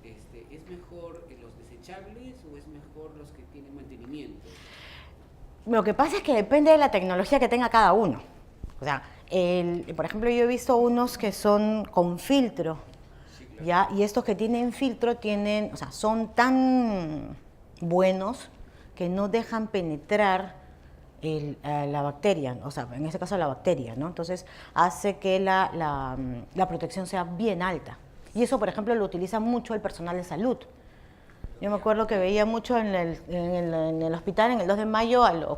¿es mejor los desechables o es mejor los que tienen mantenimiento? Lo que pasa es que depende de la tecnología que tenga cada uno. O sea, por ejemplo, yo he visto unos que son con filtro, Sí, claro. ¿ya? Y estos que tienen filtro tienen, o sea, son tan buenos que no dejan penetrar la bacteria, o sea, en este caso la bacteria, ¿no? Entonces hace que la protección sea bien alta. Y eso, por ejemplo, lo utiliza mucho el personal de salud. Yo me acuerdo que veía mucho en el hospital, en el 2 de mayo, a los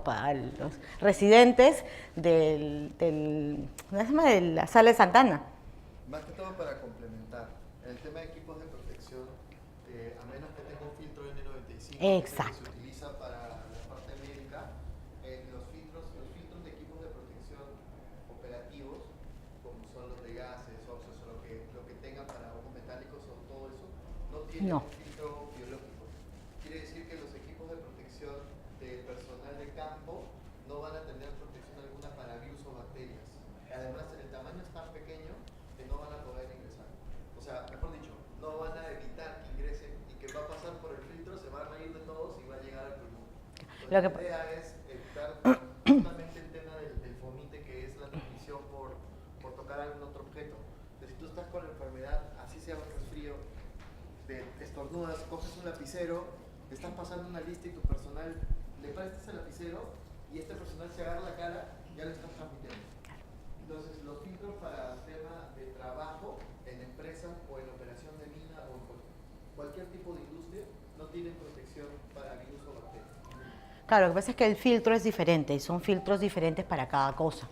residentes ¿cómo se llama? De la sala de Santana. Más que todo para complementar, en el tema de equipos de protección, a menos que tenga un filtro N95 Exacto. que se utiliza para la parte médica, los filtros de equipos de protección operativos, como son los de gases, óxidos, o lo que tengan para ojos metálicos o todo eso, no tienen No. un filtro biológico. Quiere decir que los equipos de protección de personal de campo no van a tener protección alguna para virus o bacterias. Además, el tamaño es tan pequeño que no van a poder ingresar. O sea, mejor dicho, no van a evitar que ingresen y que va a pasar por el filtro, se van a ir de todos y va a llegar al pulmón. Entonces, la idea es evitar justamente el tema del fomite, que es la transmisión por tocar algún otro objeto. Entonces, si tú estás con la enfermedad, así sea un resfrío, te estornudas, coges un lapicero, te estás pasando una lista y tu personal le prestas el lapicero y este personal se agarra la cara, ya le estás transmitiendo. Entonces, los filtros para tema de trabajo en empresas o en operación de mina o en cualquier tipo de industria no tienen protección para virus o bacterias. Claro, lo que pasa es que el filtro es diferente y son filtros diferentes para cada cosa.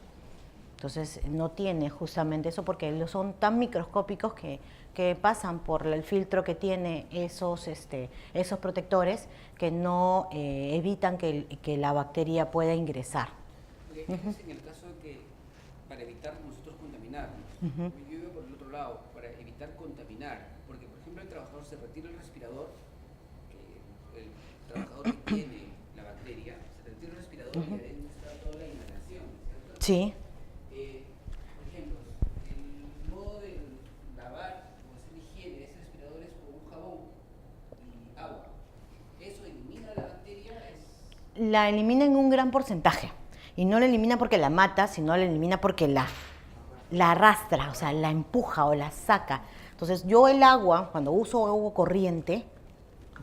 Entonces no tiene justamente eso porque son tan microscópicos que pasan por el filtro que tiene esos protectores que no evitan que la bacteria pueda ingresar. Porque es en el caso de que, para evitar nosotros contaminarnos, yo veo por el otro lado, para evitar contaminar, porque por ejemplo el trabajador se retira el respirador, que el trabajador que tiene la bacteria, se retira el respirador y adentro está toda la inhalación, ¿cierto? Sí. Por ejemplo, el modo de lavar o hacer higiene de ese respirador es con un jabón y agua. ¿Eso elimina la bacteria? La elimina en un gran porcentaje. Y no la elimina porque la mata, sino la elimina porque la arrastra, o sea, la empuja o la saca. Entonces, yo el agua, cuando uso agua corriente,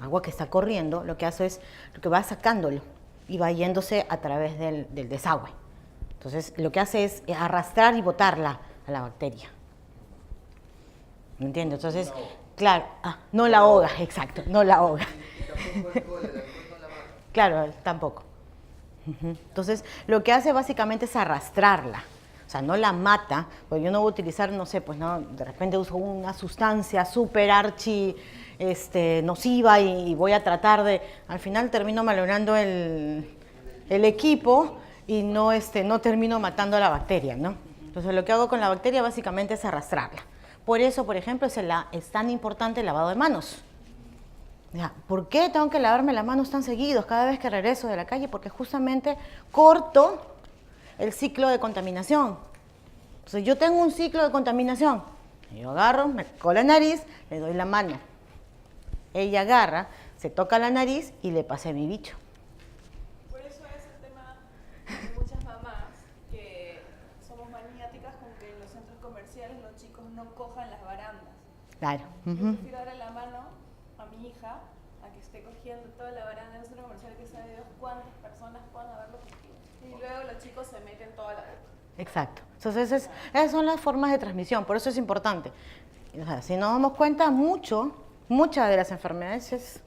agua que está corriendo, lo que hace es, lo que va sacándolo y va yéndose a través del desagüe. Entonces, lo que hace es arrastrar y botarla a la bacteria. ¿Me entiendes? Entonces, claro, no la ahoga, exacto, no la ahoga. Y tampoco el alcohol no la mata. Claro, tampoco. Entonces, lo que hace básicamente es arrastrarla. O sea, no la mata, porque yo no voy a utilizar, no sé, pues no, de repente uso una sustancia súper nociva y voy a tratar de, al final termino malogrando el equipo y no termino matando a la bacteria, ¿no? Entonces, lo que hago con la bacteria básicamente es arrastrarla. Por eso, por ejemplo, es tan importante el lavado de manos. ¿Por qué tengo que lavarme las manos tan seguidos cada vez que regreso de la calle? Porque justamente corto el ciclo de contaminación. Entonces yo tengo un ciclo de contaminación. Yo agarro, me toco la nariz, le doy la mano. Ella agarra, se toca la nariz y le pasé mi bicho. Por eso es el tema de muchas mamás que somos maniáticas con que en los centros comerciales los chicos no cojan las barandas. Claro. Yo prefiero darle la mano a mi hija a que esté cogiendo toda la baranda del centro comercial, que sabe Dios cuántas personas puedan haberlo cogido. Y luego los chicos se meten toda la boca. Exacto. Entonces, esas son las formas de transmisión, por eso es importante. O sea, si nos damos cuenta, muchas de las enfermedades es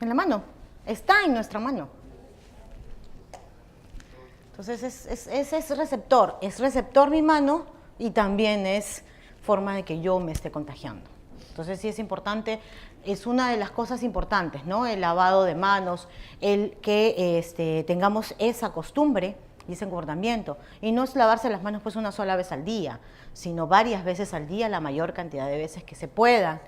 en la mano, está en nuestra mano. Entonces, es receptor mi mano y también es forma de que yo me esté contagiando. Entonces, sí es importante, es una de las cosas importantes, ¿no? El lavado de manos, el que tengamos esa costumbre y ese comportamiento. Y no es lavarse las manos pues una sola vez al día, sino varias veces al día, la mayor cantidad de veces que se pueda.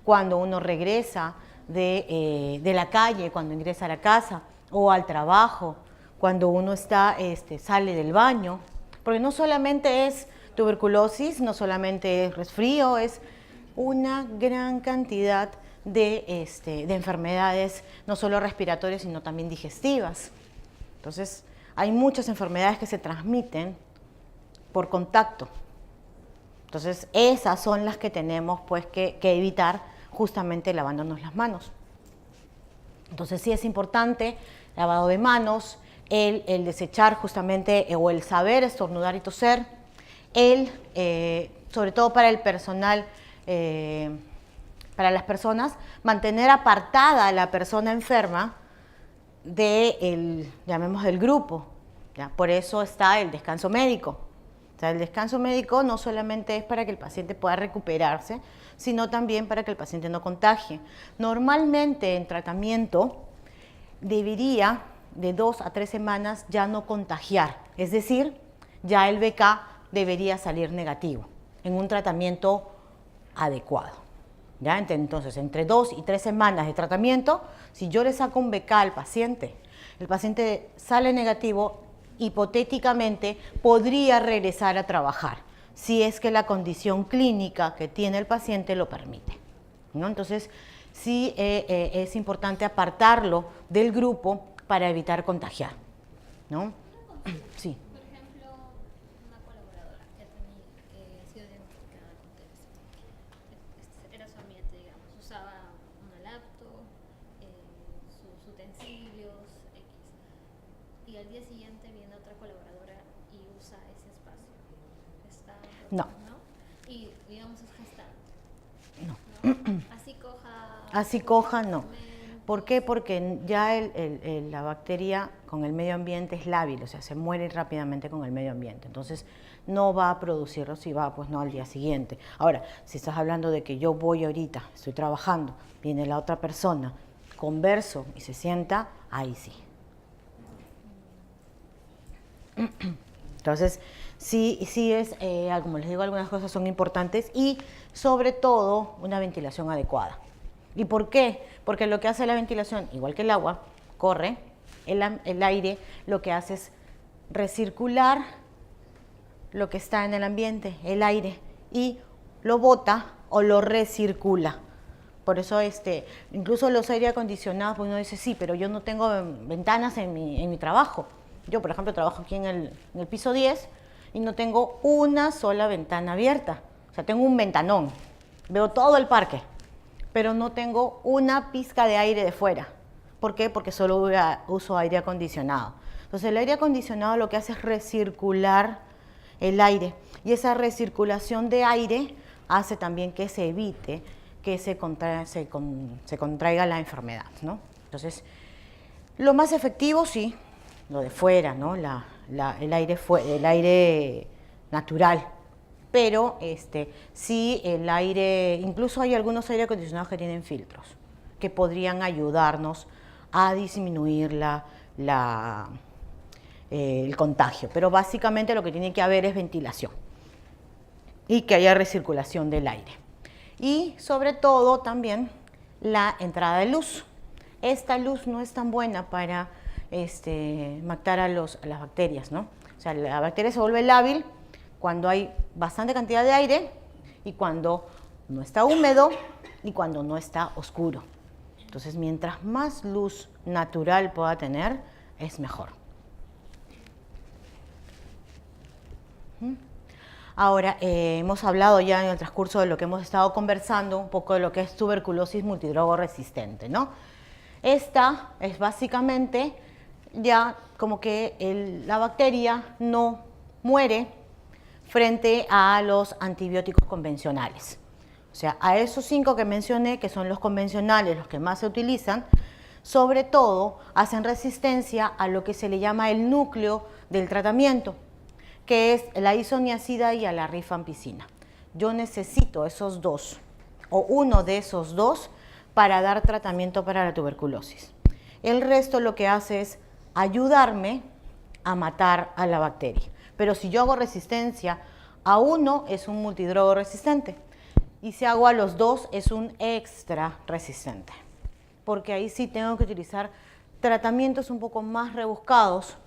Cuando uno regresa de la calle, cuando ingresa a la casa o al trabajo, cuando uno sale del baño, porque no solamente es tuberculosis, no solamente es resfrío, es una gran cantidad de enfermedades, no solo respiratorias, sino también digestivas. Entonces, hay muchas enfermedades que se transmiten por contacto. Entonces, esas son las que tenemos pues, que evitar justamente lavándonos las manos. Entonces, sí es importante lavado de manos, el desechar justamente o el saber estornudar y toser, sobre todo para el personal, para las personas, mantener apartada a la persona enferma del grupo, ¿ya? Por eso está el descanso médico. O sea, el descanso médico no solamente es para que el paciente pueda recuperarse, sino también para que el paciente no contagie. Normalmente en tratamiento debería de 2 a 3 semanas ya no contagiar, es decir, ya el BK debería salir negativo en un tratamiento adecuado. ¿Ya? Entonces, entre 2 y 3 semanas de tratamiento, si yo le saco un BK al paciente, el paciente sale negativo, hipotéticamente podría regresar a trabajar, si es que la condición clínica que tiene el paciente lo permite, ¿no? Entonces, sí es importante apartarlo del grupo para evitar contagiar, ¿no? Sí. Por ejemplo, una colaboradora que ha sido diagnosticada con TBC. Era su ambiente, digamos, usaba una laptop, sus utensilios, X. Y al día siguiente viene otra colaboradora y usa ese espacio. No. Y, digamos, es gestante. No. Así coja, no. ¿Por qué? Porque ya la bacteria con el medio ambiente es lábil, o sea, se muere rápidamente con el medio ambiente. Entonces, no va a producirlo si va, pues no al día siguiente. Ahora, si estás hablando de que yo voy ahorita, estoy trabajando, viene la otra persona, converso y se sienta, ahí sí. Entonces, sí es, como les digo, algunas cosas son importantes y sobre todo una ventilación adecuada. ¿Y por qué? Porque lo que hace la ventilación, igual que el agua, corre, el aire lo que hace es recircular lo que está en el ambiente, el aire, y lo bota o lo recircula. Por eso incluso los aire acondicionados, pues uno dice, sí, pero yo no tengo ventanas en mi trabajo. Yo, por ejemplo, trabajo aquí en el piso 10 y no tengo una sola ventana abierta. O sea, tengo un ventanón, veo todo el parque, pero no tengo una pizca de aire de fuera. ¿Por qué? Porque solo uso aire acondicionado. Entonces, el aire acondicionado lo que hace es recircular el aire. Y esa recirculación de aire hace también que se evite que se contraiga la enfermedad, ¿no? Entonces, lo más efectivo, sí, lo de fuera, ¿no? El aire natural. Pero sí el aire, incluso hay algunos aire acondicionados que tienen filtros que podrían ayudarnos a disminuir el contagio. Pero básicamente lo que tiene que haber es ventilación y que haya recirculación del aire. Y sobre todo también la entrada de luz. Esta luz no es tan buena para matar a las bacterias, ¿no? O sea, la bacteria se vuelve lábil cuando hay bastante cantidad de aire y cuando no está húmedo y cuando no está oscuro. Entonces, mientras más luz natural pueda tener, es mejor. Ahora, hemos hablado ya en el transcurso de lo que hemos estado conversando, un poco de lo que es tuberculosis multidrogo resistente, ¿no? Esta es básicamente ya como que la bacteria no muere frente a los antibióticos convencionales. O sea, a esos 5 que mencioné, que son los convencionales, los que más se utilizan, sobre todo hacen resistencia a lo que se le llama el núcleo del tratamiento, que es la isoniazida y a la rifampicina. Yo necesito esos 2 o uno de esos 2 para dar tratamiento para la tuberculosis. El resto lo que hace es ayudarme a matar a la bacteria. Pero si yo hago resistencia a uno, es un multidrogo resistente. Y si hago a los 2, es un extra resistente. Porque ahí sí tengo que utilizar tratamientos un poco más rebuscados,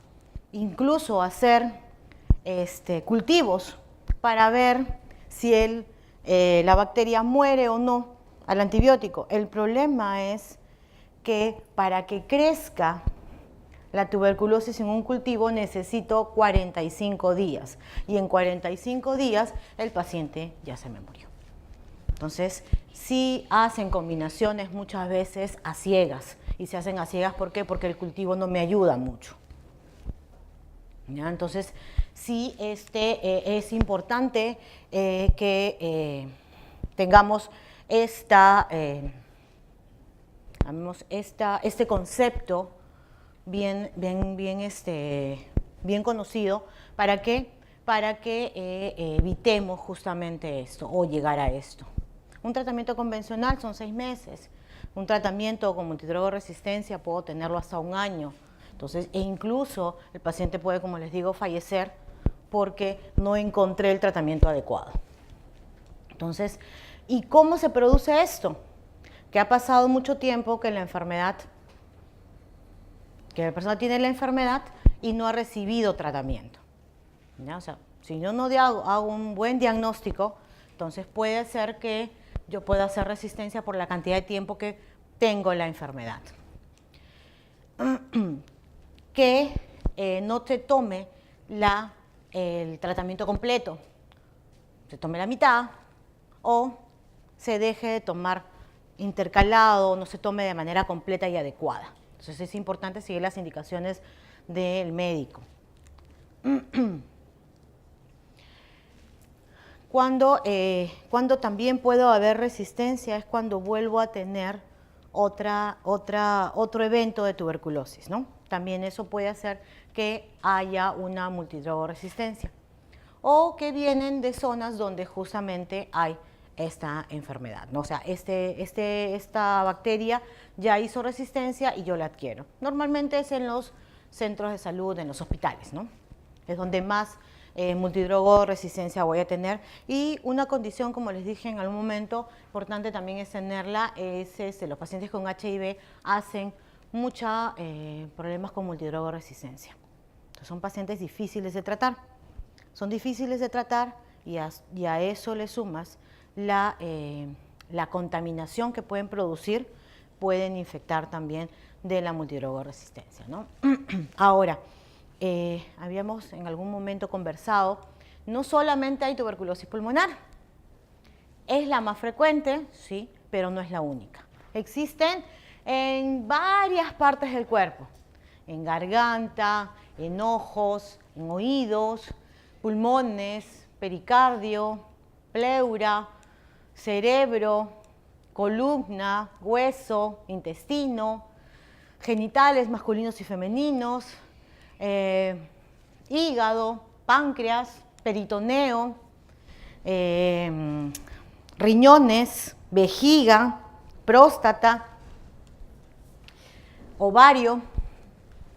incluso hacer cultivos para ver si la bacteria muere o no al antibiótico. El problema es que para que crezca la tuberculosis en un cultivo necesito 45 días y en 45 días el paciente ya se me murió. Entonces, sí hacen combinaciones muchas veces a ciegas. Y se hacen a ciegas, ¿por qué? Porque el cultivo no me ayuda mucho. ¿Ya? Entonces, sí es importante que tengamos este concepto bien conocido para que evitemos justamente esto o llegar a esto. Un tratamiento convencional son 6 meses. Un tratamiento con multidrogo resistencia puedo tenerlo hasta 1 año. Entonces, e incluso el paciente puede, como les digo, fallecer porque no encontré el tratamiento adecuado. Entonces, ¿y cómo se produce esto? Que ha pasado mucho tiempo que la persona tiene la enfermedad y no ha recibido tratamiento. ¿Ya? O sea, si yo no hago un buen diagnóstico, entonces puede ser que yo pueda hacer resistencia por la cantidad de tiempo que tengo la enfermedad. Que no se tome el tratamiento completo, se tome la mitad o se deje de tomar intercalado, no se tome de manera completa y adecuada. Entonces es importante seguir las indicaciones del médico. Cuando también puedo haber resistencia es cuando vuelvo a tener otro evento de tuberculosis, ¿no? También eso puede hacer que haya una multidrogo resistencia o que vienen de zonas donde justamente hay esta enfermedad, ¿no? O sea, esta bacteria ya hizo resistencia y yo la adquiero. Normalmente es en los centros de salud, en los hospitales, ¿no? Es donde más multidrogo resistencia voy a tener. Y una condición, como les dije en algún momento, importante también es tenerla, los pacientes con HIV hacen muchos problemas con multidrogo resistencia. Entonces, son pacientes difíciles de tratar. Son difíciles de tratar y a eso le sumas la contaminación que pueden producir, pueden infectar también de la multidrogo resistencia, ¿no? Ahora, habíamos en algún momento conversado, no solamente hay tuberculosis pulmonar, es la más frecuente, sí, pero no es la única. Existen en varias partes del cuerpo, en garganta, en ojos, en oídos, pulmones, pericardio, pleura, cerebro, columna, hueso, intestino, genitales masculinos y femeninos, hígado, páncreas, peritoneo, riñones, vejiga, próstata, ovario,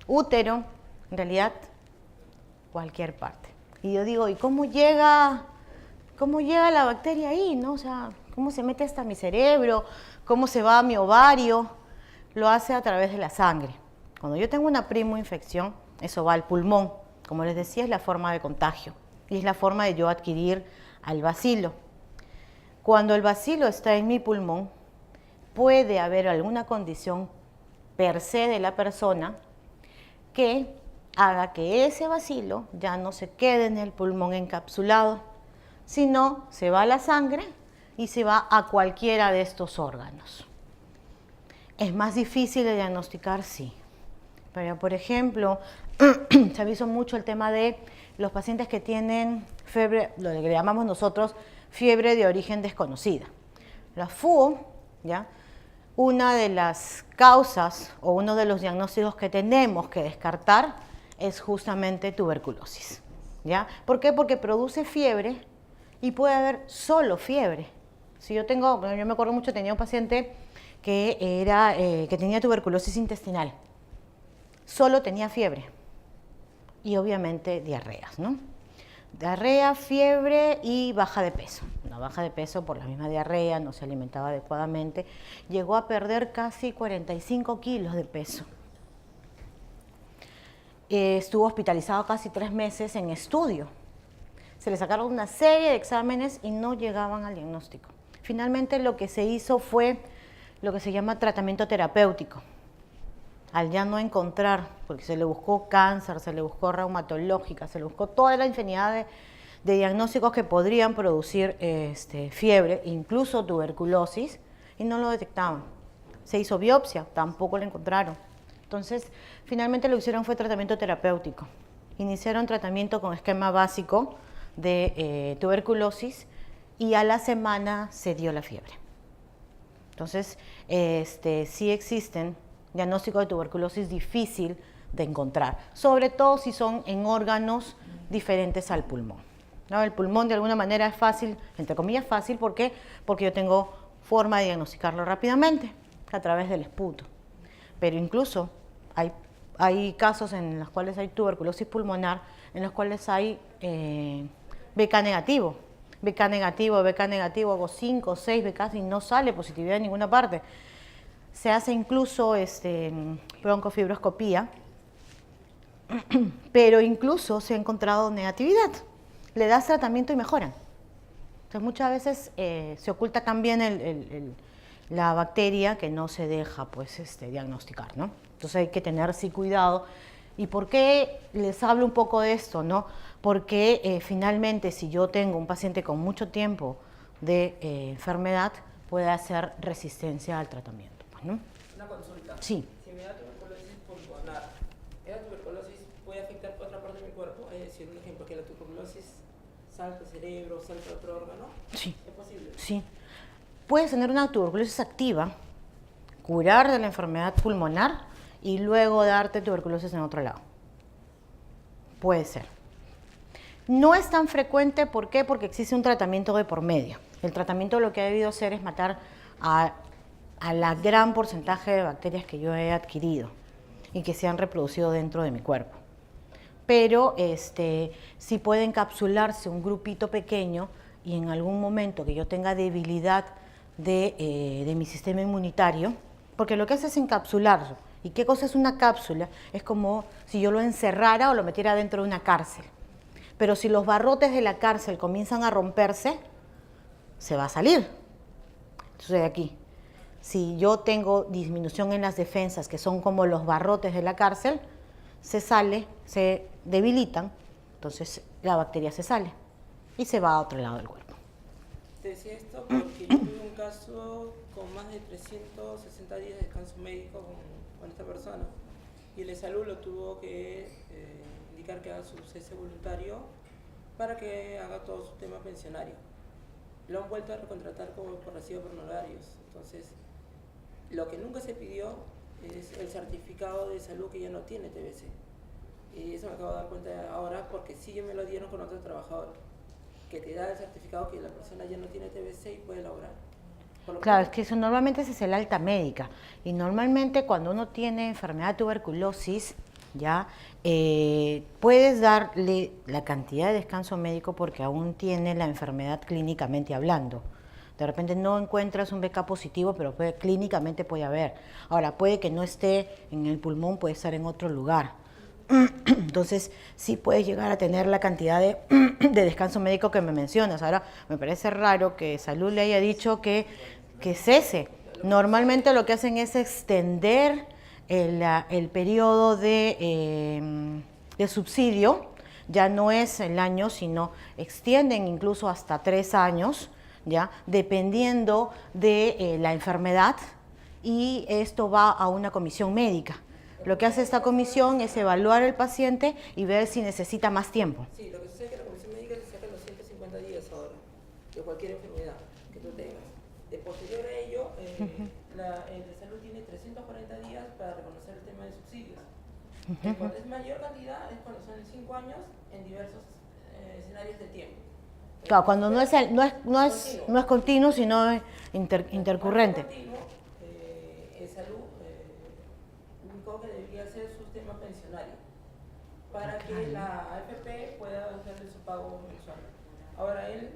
útero, en realidad cualquier parte. Y yo digo, ¿y cómo llega la bacteria ahí, no? O sea, ¿cómo se mete hasta mi cerebro? ¿Cómo se va a mi ovario? Lo hace a través de la sangre. Cuando yo tengo una primoinfección, eso va al pulmón. Como les decía, es la forma de contagio y es la forma de yo adquirir al bacilo. Cuando el bacilo está en mi pulmón, puede haber alguna condición per se de la persona que haga que ese bacilo ya no se quede en el pulmón encapsulado, sino se va a la sangre y se va a cualquiera de estos órganos. ¿Es más difícil de diagnosticar? Sí, Pero, por ejemplo, se ha visto mucho el tema de los pacientes que tienen fiebre, lo que le llamamos nosotros fiebre de origen desconocida. La FUO, ¿ya? Una de las causas o uno de los diagnósticos que tenemos que descartar es justamente tuberculosis, ¿ya? ¿Por qué? Porque produce fiebre y puede haber solo fiebre. Si yo me acuerdo mucho, tenía un paciente que tenía tuberculosis intestinal, solo tenía fiebre y obviamente diarreas, ¿no? Diarrea, fiebre y baja de peso. Una baja de peso por la misma diarrea, no se alimentaba adecuadamente, llegó a perder casi 45 kilos de peso. Estuvo hospitalizado casi 3 meses en estudio. Se le sacaron una serie de exámenes y no llegaban al diagnóstico. Finalmente lo que se hizo fue lo que se llama tratamiento terapéutico. Al ya no encontrar, porque se le buscó cáncer, se le buscó reumatológica, se le buscó toda la infinidad de diagnósticos que podrían producir fiebre, incluso tuberculosis, y no lo detectaban. Se hizo biopsia, tampoco lo encontraron. Entonces, finalmente lo que hicieron fue tratamiento terapéutico. Iniciaron tratamiento con esquema básico de tuberculosis y a la semana se dio la fiebre. Entonces, sí existen diagnósticos de tuberculosis difícil de encontrar, sobre todo si son en órganos diferentes al pulmón, ¿no? El pulmón de alguna manera es fácil, entre comillas fácil, ¿por qué? Porque yo tengo forma de diagnosticarlo rápidamente a través del esputo. Pero incluso hay casos en los cuales hay tuberculosis pulmonar, en los cuales hay BK negativo, hago 5 o 6 BKs y no sale positividad en ninguna parte. Se hace incluso broncofibroscopía, pero incluso se ha encontrado negatividad. Le das tratamiento y mejoran. Entonces muchas veces se oculta también la bacteria que no se deja diagnosticar, ¿no? Entonces hay que tener sí cuidado. ¿Y por qué les hablo un poco de esto, no? Porque finalmente si yo tengo un paciente con mucho tiempo de enfermedad, puede hacer resistencia al tratamiento, ¿no? Una consulta. Sí. Si me da tuberculosis pulmonar, ¿esa tuberculosis puede afectar otra parte de mi cuerpo? Es decir, un ejemplo, que la tuberculosis salta al cerebro, salta a otro órgano. Sí. ¿Es posible? Sí. Puedes tener una tuberculosis activa, curar de la enfermedad pulmonar y luego darte tuberculosis en otro lado. Puede ser. No es tan frecuente, ¿por qué? Porque existe un tratamiento de por medio. El tratamiento lo que ha debido hacer es matar a la gran porcentaje de bacterias que yo he adquirido y que se han reproducido dentro de mi cuerpo. Pero sí puede encapsularse un grupito pequeño y en algún momento que yo tenga debilidad de mi sistema inmunitario, porque lo que hace es encapsularlo. ¿Y qué cosa es una cápsula? Es como si yo lo encerrara o lo metiera dentro de una cárcel. Pero si los barrotes de la cárcel comienzan a romperse, se va a salir. Entonces aquí, si yo tengo disminución en las defensas, que son como los barrotes de la cárcel, se sale, se debilitan, entonces la bacteria se sale y se va a otro lado del cuerpo. Te decía esto porque yo tuve un caso con más de 360 días de descanso médico con esta persona y el de salud lo tuvo que indicar que haga su cese voluntario para que haga todo su tema pensionario. Lo han vuelto a recontratar por recibo por honorarios. Entonces, lo que nunca se pidió es el certificado de salud que ya no tiene TBC. Y eso me acabo de dar cuenta ahora porque sí me lo dieron con otro trabajador, que te da el certificado que la persona ya no tiene TBC y puede laborar. Claro, es que eso normalmente ese es el alta médica. Y normalmente cuando uno tiene enfermedad de tuberculosis, ya puedes darle la cantidad de descanso médico porque aún tiene la enfermedad clínicamente hablando. De repente no encuentras un BK positivo, pero clínicamente puede haber. Ahora, puede que no esté en el pulmón, puede estar en otro lugar. Entonces, sí puedes llegar a tener la cantidad de descanso médico que me mencionas. Ahora, me parece raro que Salud le haya dicho que cese. Normalmente lo que hacen es extender el periodo de subsidio. Ya no es el año, sino extienden incluso hasta 3 años, ¿ya? Dependiendo de la enfermedad, y esto va a una comisión médica. Lo que hace esta comisión es evaluar al paciente y ver si necesita más tiempo. Sí, lo que sucede es que la comisión médica le saca los 150 días ahora de cualquier enfermedad que tú tengas. De posterior a ello, el de salud tiene 340 días para reconocer el tema de subsidios. Cuando es mayor cantidad es cuando son 5 años en diversos escenarios de tiempo. Claro, cuando no es continuo, sino intercurrente. El salud único que debería ser su tema pensionario para que la AFP pueda hacerle su pago mensual. Ahora él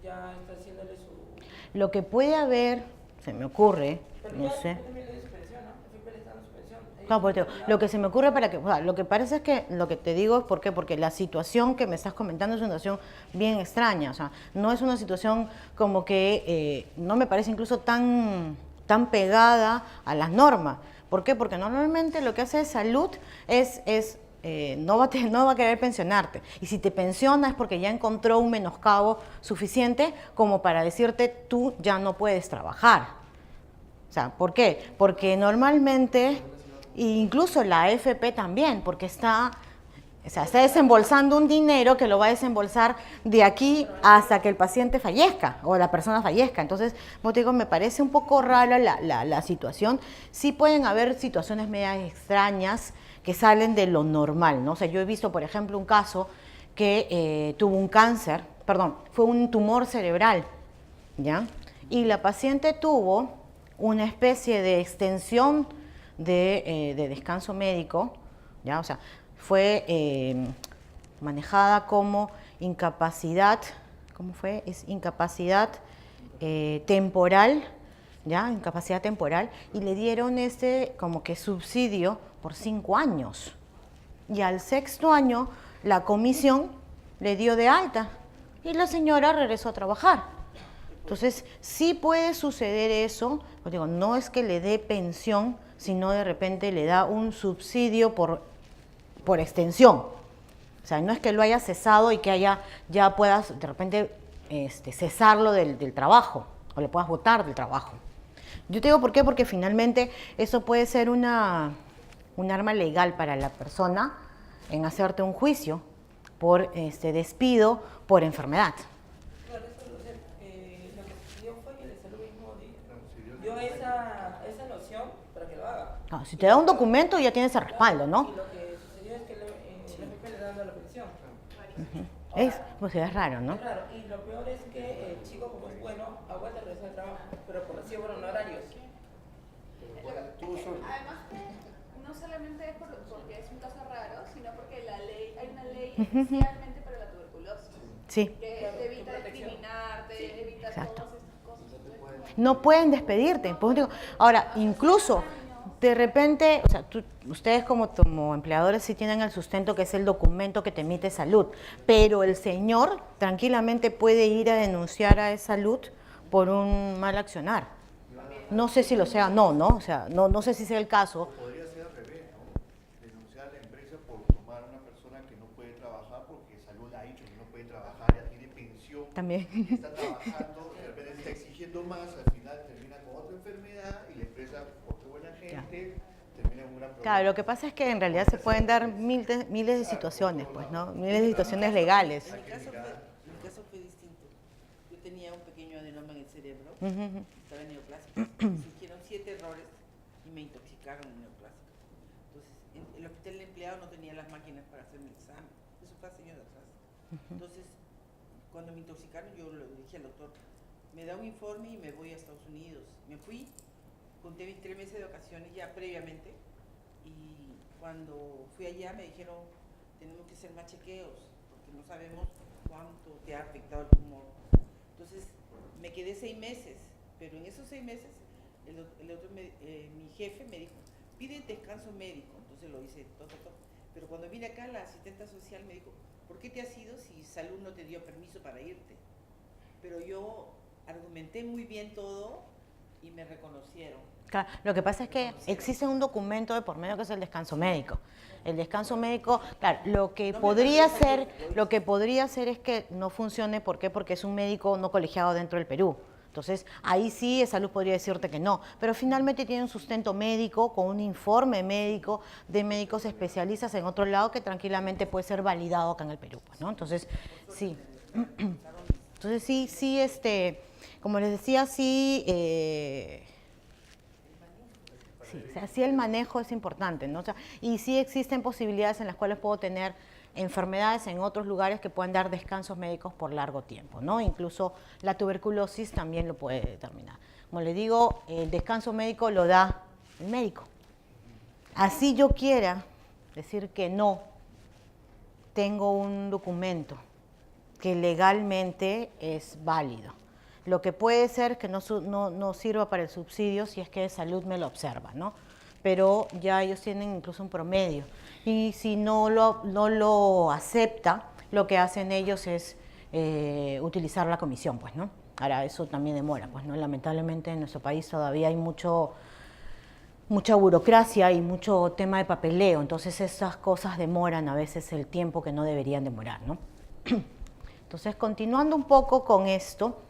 ya está haciéndole su... Lo que puede haber, se me ocurre, pero no ya sé. también le dio su pensión, ¿no? La AFP le está dando su pensión. Claro, porque lo que se me ocurre para que, o sea, lo que parece es que, lo que te digo es ¿por qué? Porque la situación que me estás comentando es una situación bien extraña, o sea, no es una situación como que no me parece incluso tan pegada a las normas. ¿Por qué? Porque normalmente lo que hace salud no va a querer pensionarte. Y si te pensiona es porque ya encontró un menoscabo suficiente como para decirte tú ya no puedes trabajar. O sea, ¿por qué? Porque normalmente, incluso la AFP también, porque está desembolsando un dinero que lo va a desembolsar de aquí hasta que el paciente fallezca o la persona fallezca. Entonces, como te digo, me parece un poco rara la situación. Sí pueden haber situaciones medias extrañas que salen de lo normal, ¿no? O sea, yo he visto, por ejemplo, un caso que tuvo un cáncer, fue un tumor cerebral, ¿ya? Y la paciente tuvo una especie de extensión de descanso médico, ¿ya? O sea, fue manejada como incapacidad, ¿cómo fue? Es incapacidad temporal, ¿ya? Incapacidad temporal, y le dieron como que subsidio por 5 años. Y al 6º año, la comisión le dio de alta y la señora regresó a trabajar. Entonces, sí puede suceder eso, pues digo, no es que le dé pensión, sino de repente le da un subsidio por extensión. O sea, no es que lo haya cesado y que ya puedas de repente cesarlo del trabajo o le puedas botar del trabajo. Yo te digo por qué, porque finalmente eso puede ser un arma legal para la persona en hacerte un juicio por despido por enfermedad. Claro, eso lo que sucedió fue que el salud mismo dio esa noción para que lo haga. No, si te da un documento ya tienes el respaldo, ¿no? Y lo que sucedió es que la AFP le dando la pensión. Pues es raro, ¿no? Es raro, y lo peor es que el chico, como es bueno, ha vuelto a regresar al trabajo, pero por así por honorarios. Además, no solamente es porque es un caso raro, sino porque hay una ley especialmente para la tuberculosis. Sí. Que te evita discriminar, te evita Exacto. todas estas cosas. No pueden despedirte. Pues digo, ahora, incluso, de repente, o sea, ustedes como empleadores sí tienen el sustento que es el documento que te emite salud, pero el señor tranquilamente puede ir a denunciar a salud por un mal accionar. No sé si lo sea, no, o sea, no sé si sea el caso. Podría ser al revés, ¿no? Denunciar a la empresa por tomar a una persona que no puede trabajar porque salud ha dicho que no puede trabajar, ya tiene pensión, También. está trabajando, de repente está exigiendo más, al final termina con otra enfermedad y la empresa, porque buena gente, termina con una problema. Claro, lo que pasa es que en realidad se pueden dar miles de situaciones, pues, ¿no? Miles de situaciones legales. Mi caso fue distinto. Yo tenía un pequeño adenoma en el cerebro, estaba en neoplásica. Se hicieron 7 errores y me intoxicaron en neoplásica. Entonces, el hospital de empleado no tenía las máquinas para hacerme el examen. Eso fue hace años atrás. Entonces, cuando me intoxicaron, yo le dije al doctor, me da un informe y me voy a Estados Unidos. Me fui, conté mis 3 meses de vacaciones ya previamente, y cuando fui allá me dijeron, tenemos que hacer más chequeos, porque no sabemos cuánto te ha afectado el tumor. Entonces, me quedé 6 meses, pero en esos 6 meses, mi jefe me dijo, pide descanso médico. Entonces lo hice todo. Pero cuando vine acá, la asistenta social me dijo, ¿por qué te has ido si salud no te dio permiso para irte? Pero yo argumenté muy bien todo y me reconocieron. Claro, lo que pasa es que existe un documento de por medio que es el descanso médico. El descanso médico, claro, lo que podría ser es que no funcione, ¿por qué? Porque es un médico no colegiado dentro del Perú. Entonces, ahí sí Salud podría decirte que no, pero finalmente tiene un sustento médico con un informe médico de médicos especialistas en otro lado que tranquilamente puede ser validado acá en el Perú, ¿no? Entonces, sí. Entonces, sí, como les decía, sí, sí, o sea, sí el manejo es importante, ¿no? O sea, y sí existen posibilidades en las cuales puedo tener enfermedades en otros lugares que puedan dar descansos médicos por largo tiempo, ¿no? Incluso la tuberculosis también lo puede determinar. Como le digo, el descanso médico lo da el médico. Así yo quiera decir que no, tengo un documento que legalmente es válido. Lo que puede ser que no sirva para el subsidio si es que Salud me lo observa, ¿no? Pero ya ellos tienen incluso un promedio. Y si no lo acepta, lo que hacen ellos es utilizar la comisión, pues, ¿no? Ahora, eso también demora, pues, ¿no? Lamentablemente en nuestro país todavía hay mucha burocracia y mucho tema de papeleo, entonces esas cosas demoran a veces el tiempo que no deberían demorar, ¿no? Entonces, continuando un poco con esto,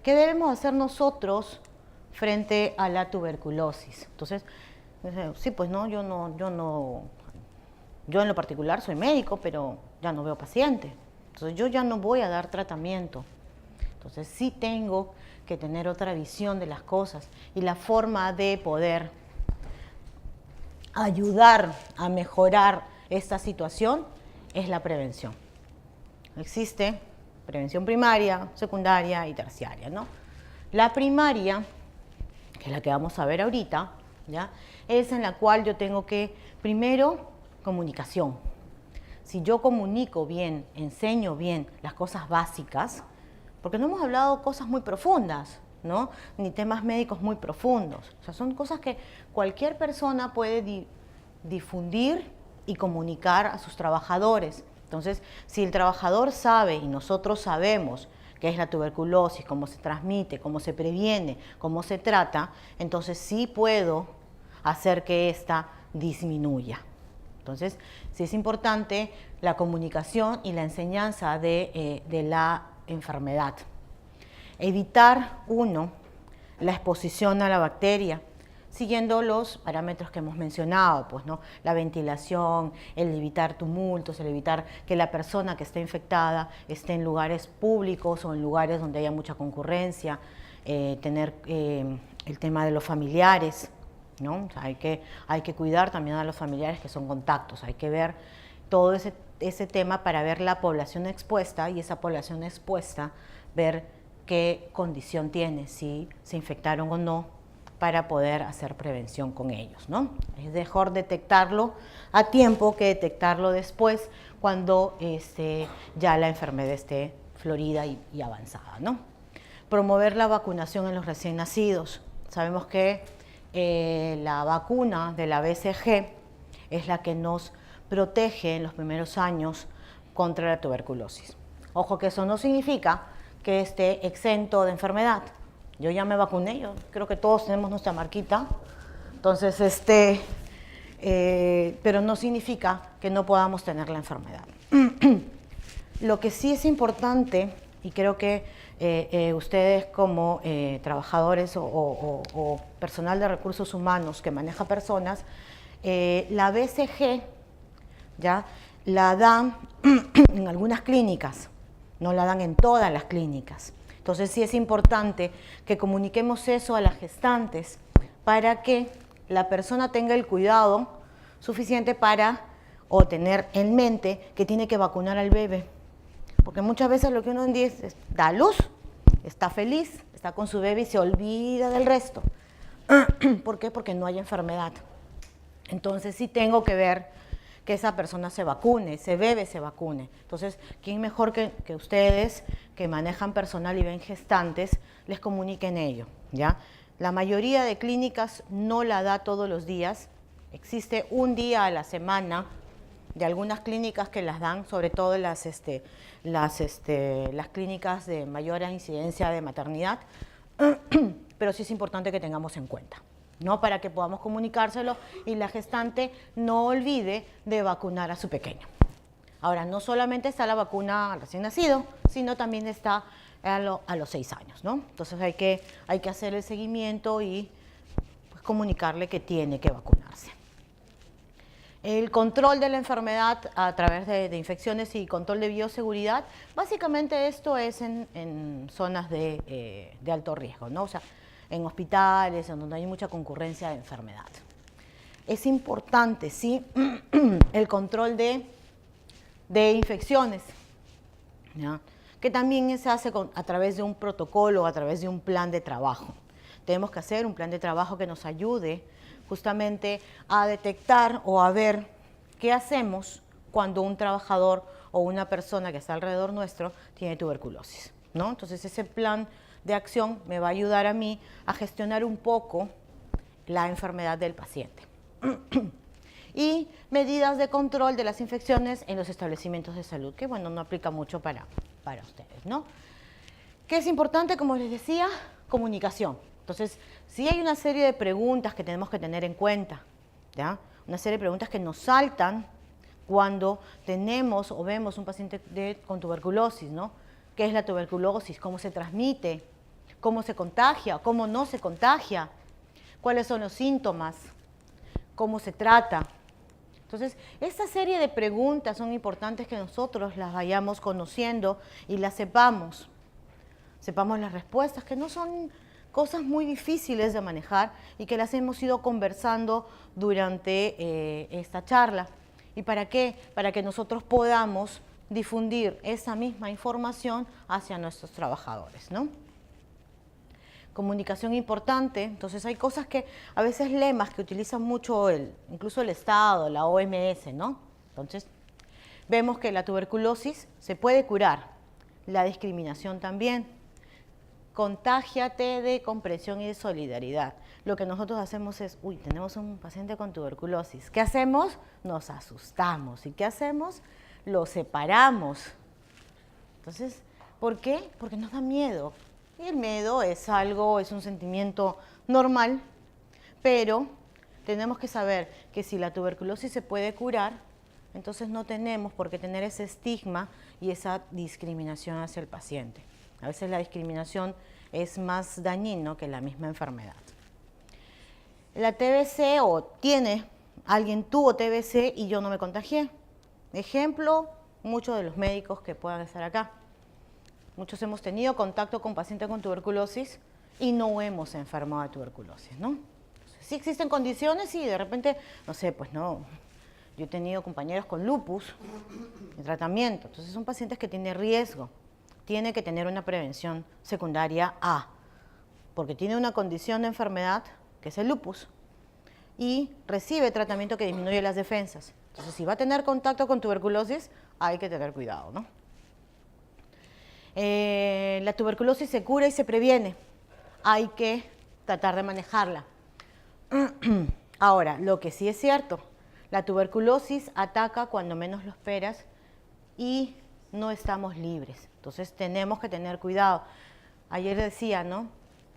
¿qué debemos hacer nosotros frente a la tuberculosis? Entonces, sí, pues no, yo en lo particular soy médico, pero ya no veo pacientes. Entonces, yo ya no voy a dar tratamiento. Entonces, sí tengo que tener otra visión de las cosas y la forma de poder ayudar a mejorar esta situación es la prevención. Existe prevención primaria, secundaria y terciaria, ¿no? La primaria, que es la que vamos a ver ahorita, ¿ya? Es en la cual yo tengo que, primero, comunicación. Si yo comunico bien, enseño bien las cosas básicas, porque no hemos hablado de cosas muy profundas, ¿no? Ni temas médicos muy profundos. O sea, son cosas que cualquier persona puede difundir y comunicar a sus trabajadores. Entonces, si el trabajador sabe y nosotros sabemos qué es la tuberculosis, cómo se transmite, cómo se previene, cómo se trata, entonces sí puedo hacer que ésta disminuya. Entonces, sí es importante la comunicación y la enseñanza de la enfermedad. Evitar, la exposición a la bacteria, siguiendo los parámetros que hemos mencionado, pues, ¿no? La ventilación, el evitar tumultos, el evitar que la persona que esté infectada esté en lugares públicos o en lugares donde haya mucha concurrencia, tener el tema de los familiares, ¿no? O sea, hay que cuidar también a los familiares que son contactos, hay que ver todo ese tema para ver la población expuesta y esa población expuesta, ver qué condición tiene, si se infectaron o no, para poder hacer prevención con ellos, ¿no? Es mejor detectarlo a tiempo que detectarlo después cuando ya la enfermedad esté florida y avanzada, ¿no? Promover la vacunación en los recién nacidos. Sabemos que la vacuna de la BCG es la que nos protege en los primeros años contra la tuberculosis. Ojo que eso no significa que esté exento de enfermedad. Yo ya me vacuné, yo creo que todos tenemos nuestra marquita, entonces, pero no significa que no podamos tener la enfermedad. Lo que sí es importante, y creo que ustedes como trabajadores o personal de recursos humanos que maneja personas, la BCG ya la dan en algunas clínicas, no la dan en todas las clínicas. Entonces sí es importante que comuniquemos eso a las gestantes para que la persona tenga el cuidado suficiente para o tener en mente que tiene que vacunar al bebé. Porque muchas veces lo que uno dice es, da luz, está feliz, está con su bebé y se olvida del resto. ¿Por qué? Porque no hay enfermedad. Entonces sí tengo que ver que esa persona se vacune, ese bebé se vacune. Entonces, ¿quién mejor que ustedes, que manejan personal y ven gestantes, les comuniquen ello, ¿ya? La mayoría de clínicas no la da todos los días. Existe un día a la semana de algunas clínicas que las dan, sobre todo las clínicas de mayor incidencia de maternidad, pero sí es importante que tengamos en cuenta, ¿no? Para que podamos comunicárselo y la gestante no olvide de vacunar a su pequeño. Ahora, no solamente está la vacuna al recién nacido, sino también está a los 6 años, ¿no? Entonces hay que hacer el seguimiento y pues, comunicarle que tiene que vacunarse. El control de la enfermedad a través de infecciones y control de bioseguridad, básicamente esto es en zonas de alto riesgo, ¿no? O sea, en hospitales, en donde hay mucha concurrencia de enfermedad. Es importante, sí, el control de infecciones, ¿ya? Que también se hace a través de un protocolo, a través de un plan de trabajo. Tenemos que hacer un plan de trabajo que nos ayude justamente a detectar o a ver qué hacemos cuando un trabajador o una persona que está alrededor nuestro tiene tuberculosis, ¿no? Entonces ese plan de acción me va a ayudar a mí a gestionar un poco la enfermedad del paciente. Y medidas de control de las infecciones en los establecimientos de salud, que bueno, no aplica mucho para ustedes, ¿no? ¿Qué es importante? Como les decía, comunicación. Entonces, sí hay una serie de preguntas que tenemos que tener en cuenta, ¿ya? Una serie de preguntas que nos saltan cuando tenemos o vemos un paciente con tuberculosis, ¿no? ¿Qué es la tuberculosis? ¿Cómo se transmite? ¿Cómo se contagia? ¿Cómo no se contagia? ¿Cuáles son los síntomas? ¿Cómo se trata? Entonces, esta serie de preguntas son importantes que nosotros las vayamos conociendo y las sepamos. Sepamos las respuestas, que no son cosas muy difíciles de manejar y que las hemos ido conversando durante esta charla. ¿Y para qué? Para que nosotros podamos difundir esa misma información hacia nuestros trabajadores, ¿no? Comunicación importante, entonces hay cosas que, a veces lemas que utilizan mucho incluso el Estado, la OMS, ¿no? Entonces, vemos que la tuberculosis se puede curar, la discriminación también. Contágiate de comprensión y de solidaridad. Lo que nosotros hacemos es, uy, tenemos un paciente con tuberculosis. ¿Qué hacemos? Nos asustamos. ¿Y qué hacemos? Lo separamos. Entonces, ¿por qué? Porque nos da miedo. Y el miedo es un sentimiento normal, pero tenemos que saber que si la tuberculosis se puede curar, entonces no tenemos por qué tener ese estigma y esa discriminación hacia el paciente. A veces la discriminación es más dañino que la misma enfermedad. La TBC alguien tuvo TBC y yo no me contagié. Ejemplo, muchos de los médicos que puedan estar acá. Muchos hemos tenido contacto con pacientes con tuberculosis y no hemos enfermado de tuberculosis, ¿no? Sí existen condiciones y de repente, no sé, pues no. Yo he tenido compañeros con lupus en tratamiento, entonces son pacientes que tienen riesgo. Tiene que tener una prevención secundaria A, porque tiene una condición de enfermedad, que es el lupus, y recibe tratamiento que disminuye las defensas. Entonces, si va a tener contacto con tuberculosis, hay que tener cuidado, ¿no? La tuberculosis se cura y se previene. Hay que tratar de manejarla. Ahora, lo que sí es cierto, la tuberculosis ataca cuando menos lo esperas y no estamos libres. Entonces tenemos que tener cuidado. Ayer decía, ¿no?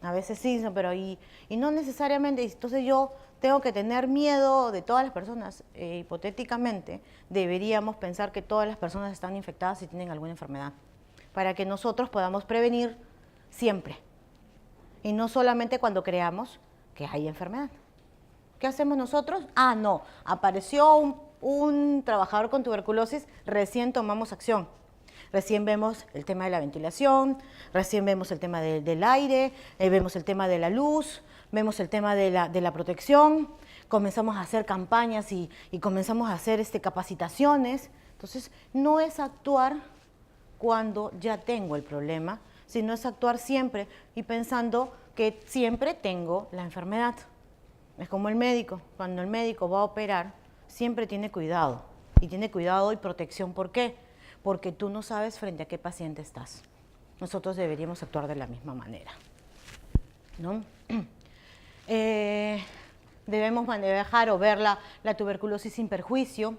A veces sí, pero y no necesariamente. Entonces yo tengo que tener miedo de todas las personas. Hipotéticamente, deberíamos pensar que todas las personas están infectadas y tienen alguna enfermedad, para que nosotros podamos prevenir siempre. Y no solamente cuando creamos que hay enfermedad. ¿Qué hacemos nosotros? Ah, no, apareció un trabajador con tuberculosis, recién tomamos acción. Recién vemos el tema de la ventilación, recién vemos el tema del aire, vemos el tema de la luz, vemos el tema de la protección, comenzamos a hacer campañas y comenzamos a hacer capacitaciones. Entonces, no es actuar cuando ya tengo el problema, sino es actuar siempre y pensando que siempre tengo la enfermedad. Es como el médico, cuando el médico va a operar, siempre tiene cuidado, y tiene cuidado y protección. ¿Por qué? Porque tú no sabes frente a qué paciente estás. Nosotros deberíamos actuar de la misma manera, ¿no? Debemos manejar o ver la tuberculosis sin perjuicio.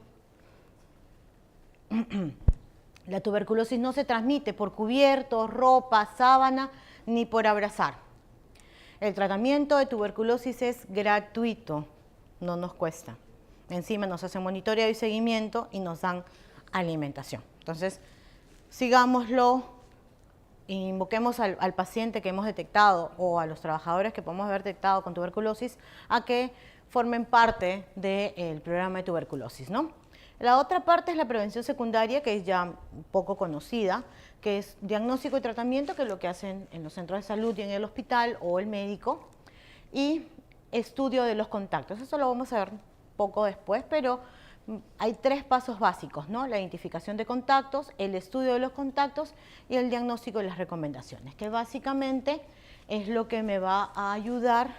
La tuberculosis no se transmite por cubiertos, ropa, sábana, ni por abrazar. El tratamiento de tuberculosis es gratuito, no nos cuesta. Encima nos hacen monitoreo y seguimiento y nos dan alimentación. Entonces, sigámoslo invoquemos al paciente que hemos detectado o a los trabajadores que podemos haber detectado con tuberculosis a que formen parte del programa de tuberculosis, ¿no? La otra parte es la prevención secundaria, que es ya un poco conocida, que es diagnóstico y tratamiento, que es lo que hacen en los centros de salud y en el hospital o el médico, y estudio de los contactos. Eso lo vamos a ver poco después, pero hay 3 pasos básicos, ¿no? La identificación de contactos, el estudio de los contactos y el diagnóstico y las recomendaciones, que básicamente es lo que me va a ayudar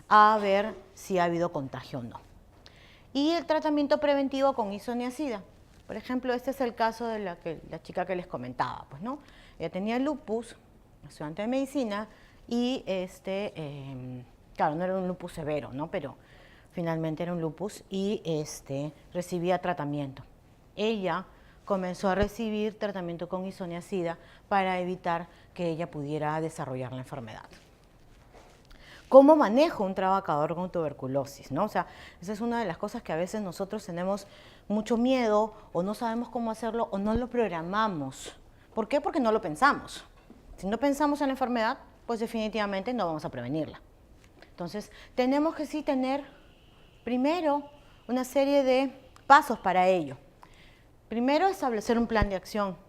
a ver si ha habido contagio o no. Y el tratamiento preventivo con isoniazida. Por ejemplo, este es el caso de la chica que les comentaba, pues, ¿no? Ella tenía lupus, estudiante de medicina, y claro, no era un lupus severo, ¿no? Pero finalmente era un lupus y recibía tratamiento. Ella comenzó a recibir tratamiento con isoniazida para evitar que ella pudiera desarrollar la enfermedad. ¿Cómo manejo un trabajador con tuberculosis, ¿no? O sea, esa es una de las cosas que a veces nosotros tenemos mucho miedo o no sabemos cómo hacerlo o no lo programamos. ¿Por qué? Porque no lo pensamos. Si no pensamos en la enfermedad, pues definitivamente no vamos a prevenirla. Entonces, tenemos que sí tener primero una serie de pasos para ello. Primero, establecer un plan de acción.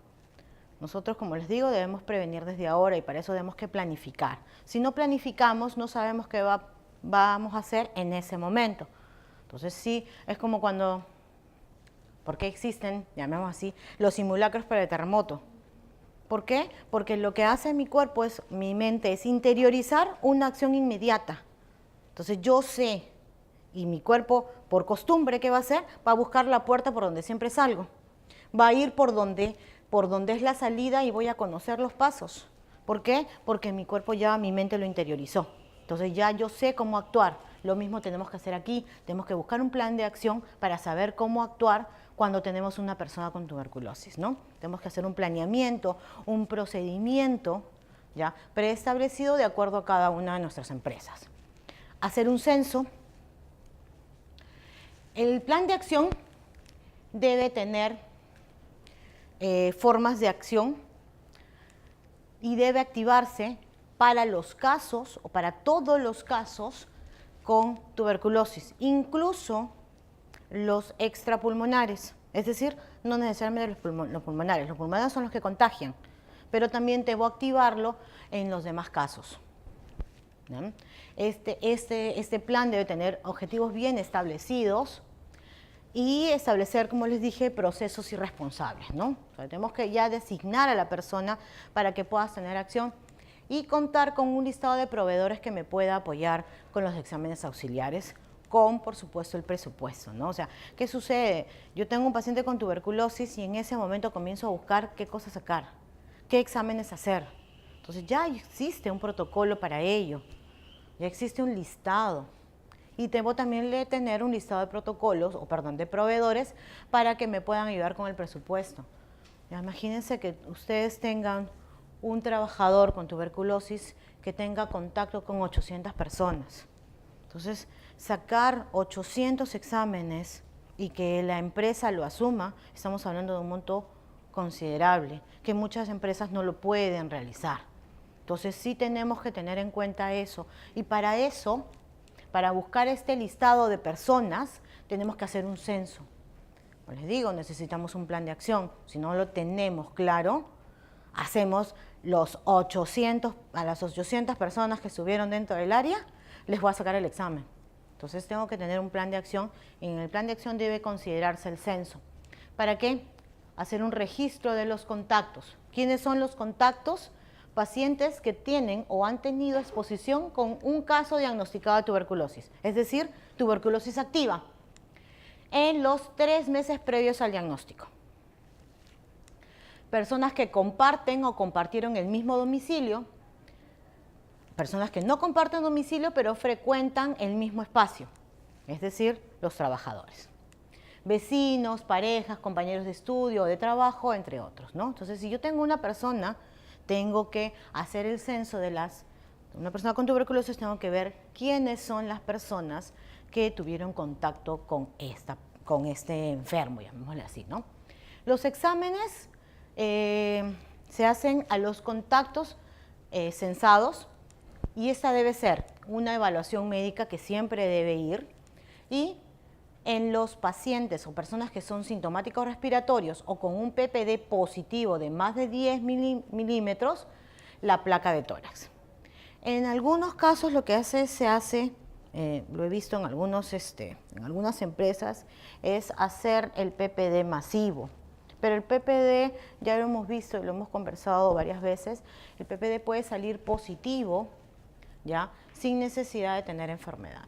Nosotros, como les digo, debemos prevenir desde ahora y para eso debemos que planificar. Si no planificamos, no sabemos qué vamos a hacer en ese momento. Entonces sí, es como cuando, ¿por qué existen, llamemos así, los simulacros para el terremoto? ¿Por qué? Porque lo que hace mi cuerpo, mi mente, es interiorizar una acción inmediata. Entonces yo sé, y mi cuerpo, por costumbre, ¿qué va a hacer? Va a buscar la puerta por donde siempre salgo. Va a ir por donde es la salida y voy a conocer los pasos. ¿Por qué? Porque mi cuerpo ya, mi mente lo interiorizó. Entonces ya yo sé cómo actuar. Lo mismo tenemos que hacer aquí. Tenemos que buscar un plan de acción para saber cómo actuar cuando tenemos una persona con tuberculosis, ¿no? Tenemos que hacer un planeamiento, un procedimiento, ¿ya? Preestablecido de acuerdo a cada una de nuestras empresas. Hacer un censo. El plan de acción debe tener formas de acción y debe activarse para los casos o para todos los casos con tuberculosis, incluso los extrapulmonares, es decir, no necesariamente los pulmonares son los que contagian, pero también debo activarlo en los demás casos. ¿No? Este plan debe tener objetivos bien establecidos y establecer, como les dije, procesos irresponsables, ¿no? O sea, tenemos que ya designar a la persona para que pueda tener acción y contar con un listado de proveedores que me pueda apoyar con los exámenes auxiliares, con, por supuesto, el presupuesto, ¿no? O sea, ¿qué sucede? Yo tengo un paciente con tuberculosis y en ese momento comienzo a buscar qué cosas sacar, qué exámenes hacer. Entonces ya existe un protocolo para ello, ya existe un listado. Y debo también tener un listado de protocolos, de proveedores, para que me puedan ayudar con el presupuesto. Ya, imagínense que ustedes tengan un trabajador con tuberculosis que tenga contacto con 800 personas. Entonces, sacar 800 exámenes y que la empresa lo asuma, estamos hablando de un monto considerable, que muchas empresas no lo pueden realizar. Entonces, sí tenemos que tener en cuenta eso. Y para eso, para buscar este listado de personas, tenemos que hacer un censo. Como les digo, necesitamos un plan de acción. Si no lo tenemos claro, hacemos a las 800 personas que estuvieron dentro del área, les voy a sacar el examen. Entonces tengo que tener un plan de acción y en el plan de acción debe considerarse el censo. ¿Para qué? Hacer un registro de los contactos. ¿Quiénes son los contactos? Pacientes que tienen o han tenido exposición con un caso diagnosticado de tuberculosis, es decir, tuberculosis activa, en los 3 meses previos al diagnóstico. Personas que comparten o compartieron el mismo domicilio, personas que no comparten domicilio pero frecuentan el mismo espacio, es decir, los trabajadores. Vecinos, parejas, compañeros de estudio, de trabajo, entre otros, ¿no? Entonces, si yo tengo una persona, tengo que hacer el censo de una persona con tuberculosis, tengo que ver quiénes son las personas que tuvieron contacto con este enfermo, llamémosle así, ¿no? Los exámenes se hacen a los contactos censados, y esta debe ser una evaluación médica que siempre debe ir, y en los pacientes o personas que son sintomáticos respiratorios o con un PPD positivo de más de 10 milímetros, la placa de tórax. En algunos casos lo que se hace, lo he visto en algunas empresas, es hacer el PPD masivo. Pero el PPD, ya lo hemos visto y lo hemos conversado varias veces, el PPD puede salir positivo, ¿ya?, sin necesidad de tener enfermedad,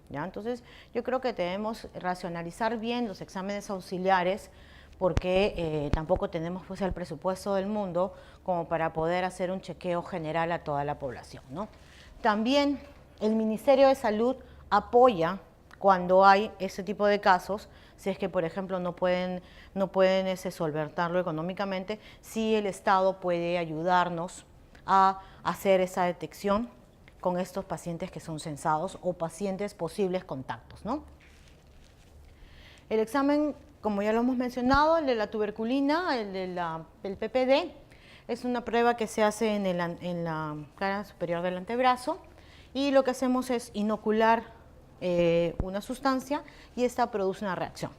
¿ya? Entonces, yo creo que debemos racionalizar bien los exámenes auxiliares, porque tampoco tenemos pues el presupuesto del mundo como para poder hacer un chequeo general a toda la población, ¿no? También el Ministerio de Salud apoya cuando hay ese tipo de casos, si es que, por ejemplo, no pueden solventarlo económicamente, si el Estado puede ayudarnos a hacer esa detección con estos pacientes que son censados o pacientes posibles contactos, ¿no? El examen, como ya lo hemos mencionado, el de la tuberculina, el PPD, es una prueba que se hace en la cara superior del antebrazo, y lo que hacemos es inocular una sustancia y esta produce una reacción.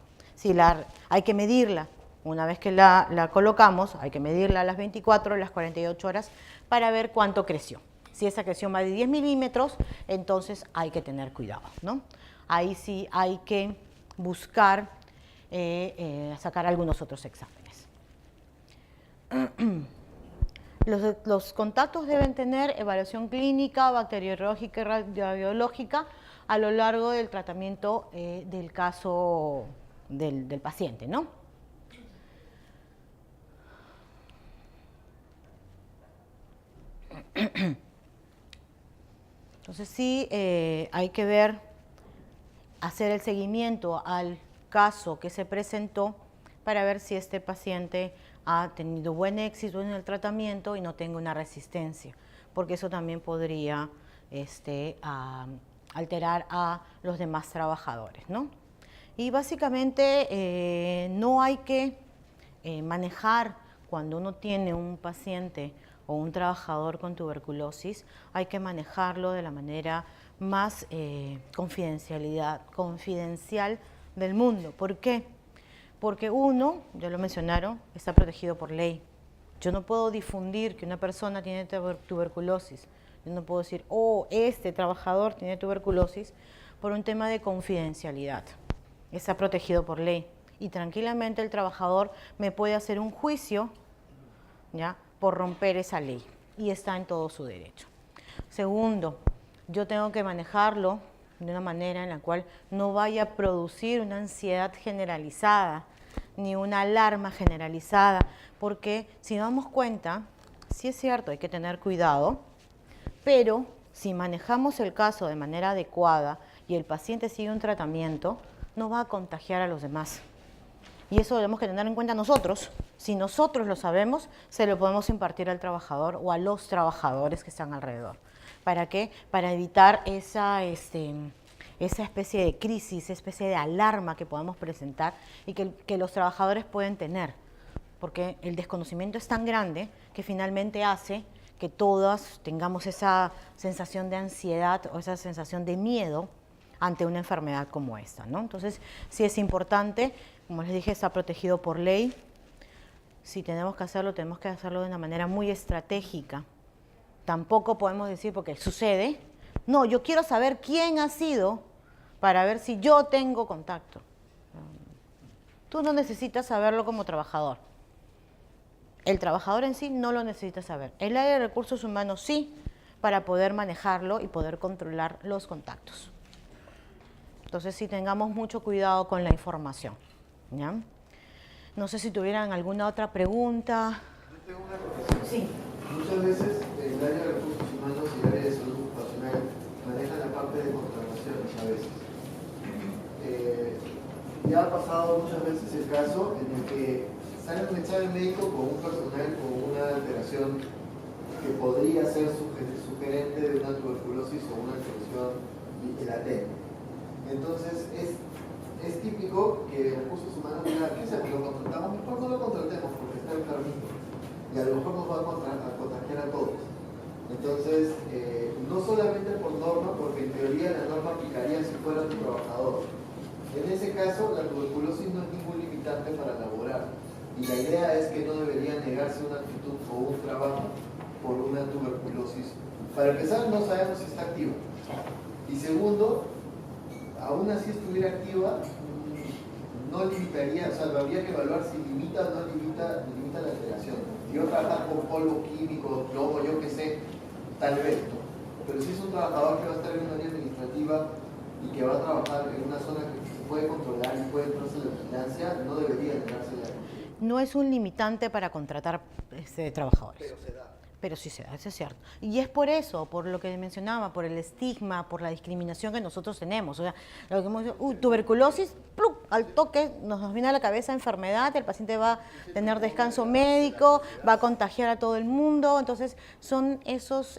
Hay que medirla, una vez que la colocamos, hay que medirla a las 24 o las 48 horas para ver cuánto creció. Si esa creció más de 10 milímetros, entonces hay que tener cuidado, ¿no? Ahí sí hay que buscar sacar algunos otros exámenes. Los contactos deben tener evaluación clínica, bacteriológica y radiológica a lo largo del tratamiento del caso del paciente, ¿no? Entonces sí, hay que ver, hacer el seguimiento al caso que se presentó para ver si este paciente ha tenido buen éxito en el tratamiento y no tenga una resistencia, porque eso también podría alterar a los demás trabajadores, ¿no? Y básicamente no hay que manejar, cuando uno tiene un paciente o un trabajador con tuberculosis, hay que manejarlo de la manera más confidencial del mundo. ¿Por qué? Porque uno, ya lo mencionaron, está protegido por ley. Yo no puedo difundir que una persona tiene tuberculosis. Yo no puedo decir, oh, este trabajador tiene tuberculosis, por un tema de confidencialidad. Está protegido por ley. Y tranquilamente el trabajador me puede hacer un juicio, ¿ya?, por romper esa ley, y está en todo su derecho. Segundo, yo tengo que manejarlo de una manera en la cual no vaya a producir una ansiedad generalizada ni una alarma generalizada, porque si nos damos cuenta, sí es cierto, hay que tener cuidado, pero si manejamos el caso de manera adecuada y el paciente sigue un tratamiento, no va a contagiar a los demás. Y eso debemos que tener en cuenta nosotros. Si nosotros lo sabemos, se lo podemos impartir al trabajador o a los trabajadores que están alrededor. ¿Para qué? Para evitar esa especie de crisis, esa especie de alarma que podemos presentar y que los trabajadores pueden tener. Porque el desconocimiento es tan grande que finalmente hace que todos tengamos esa sensación de ansiedad o esa sensación de miedo ante una enfermedad como esta, ¿no? Entonces, sí es importante, como les dije, está protegido por ley. Si tenemos que hacerlo de una manera muy estratégica. Tampoco podemos decir, porque sucede, no, yo quiero saber quién ha sido para ver si yo tengo contacto. Tú no necesitas saberlo como trabajador. El trabajador en sí no lo necesita saber. El área de recursos humanos sí, para poder manejarlo y poder controlar los contactos. Entonces sí tengamos mucho cuidado con la información, ¿ya? No sé si tuvieran alguna otra pregunta. Yo tengo una profesión. Sí. Muchas veces el área de recursos humanos y el área de salud ocupacional manejan la parte de contrataciones a veces. Ya ha pasado muchas veces el caso en el que sale un examen médico con un personal con una alteración que podría ser sugerente de una tuberculosis o una infección latente. Entonces es típico que recursos humanos digan, ¿qué hacemos? ¿Lo contratamos? Mejor no lo contratemos porque está enfermito. y a lo mejor nos va a contagiar a todos. Entonces, no solamente por norma, porque en teoría la norma aplicaría si fuera tu trabajador. En ese caso, la tuberculosis no es ningún limitante para laborar. Y la idea es que no debería negarse una actitud o un trabajo por una tuberculosis. Para empezar, no sabemos si está activa. Y segundo, aún así estuviera activa, no limitaría, o sea, habría que evaluar si limita o no limita la alteración. Si yo trabajo con polvo químico, plomo, yo qué sé, tal vez, ¿no? Pero si es un trabajador que va a estar en una área administrativa y que va a trabajar en una zona que se puede controlar y puede entrarse la vigilancia, no debería negarse la... No es un limitante para contratar trabajadores. Pero se da. Pero sí se da, eso es cierto. Y es por eso, por lo que mencionaba, por el estigma, por la discriminación que nosotros tenemos. O sea, lo que hemos dicho, tuberculosis, ¡plup! Al toque nos viene a la cabeza enfermedad, el paciente va a tener descanso médico, va a contagiar a todo el mundo. Entonces, son esos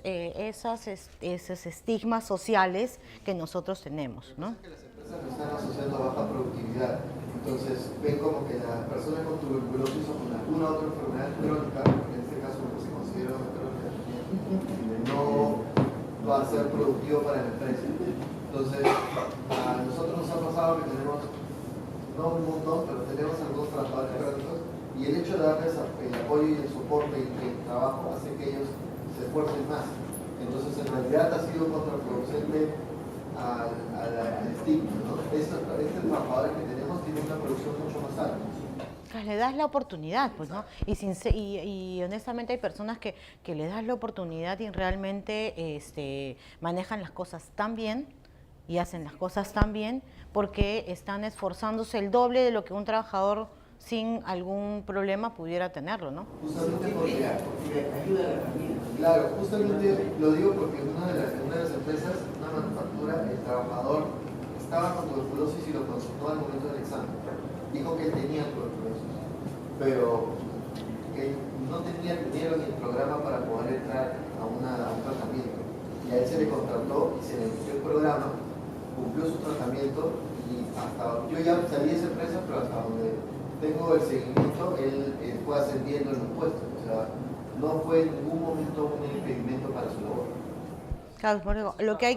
estigmas sociales que nosotros tenemos, ¿no? Que las empresas lo están asociando a baja productividad. Entonces, ven como que la persona con tuberculosis o con alguna otra enfermedad crónica, en este caso lo que se considera una crónica, no va a ser productivo para la empresa. Entonces, a nosotros nos ha pasado que tenemos, no un montón, pero tenemos algunos trabajadores crónicos y el hecho de darles el apoyo y el soporte y el trabajo hace que ellos se esfuercen más. Entonces, en realidad ha sido contraproducente al estigma, ¿no? Este trabajador que tenemos tiene una producción mucho más alta. Le das la oportunidad, pues, ¿no? Y honestamente hay personas que le das la oportunidad y realmente manejan las cosas tan bien y hacen las cosas tan bien porque están esforzándose el doble de lo que un trabajador sin algún problema pudiera tenerlo, ¿no? Justamente porque ayuda a la familia. Claro, justamente lo digo porque en una de las empresas, una manufactura, el trabajador estaba con tuberculosis y lo consultó al momento del examen. Dijo que él tenía tuberculosis, pero que no tenía el dinero ni el programa para poder entrar a un tratamiento. Y a él se le contrató y se le inició el programa, cumplió su tratamiento y hasta, yo ya salí de esa empresa, pero hasta donde tengo el seguimiento, él fue ascendiendo en los puestos. O sea, no fue en ningún momento un impedimento para su labor. Claro, lo que hay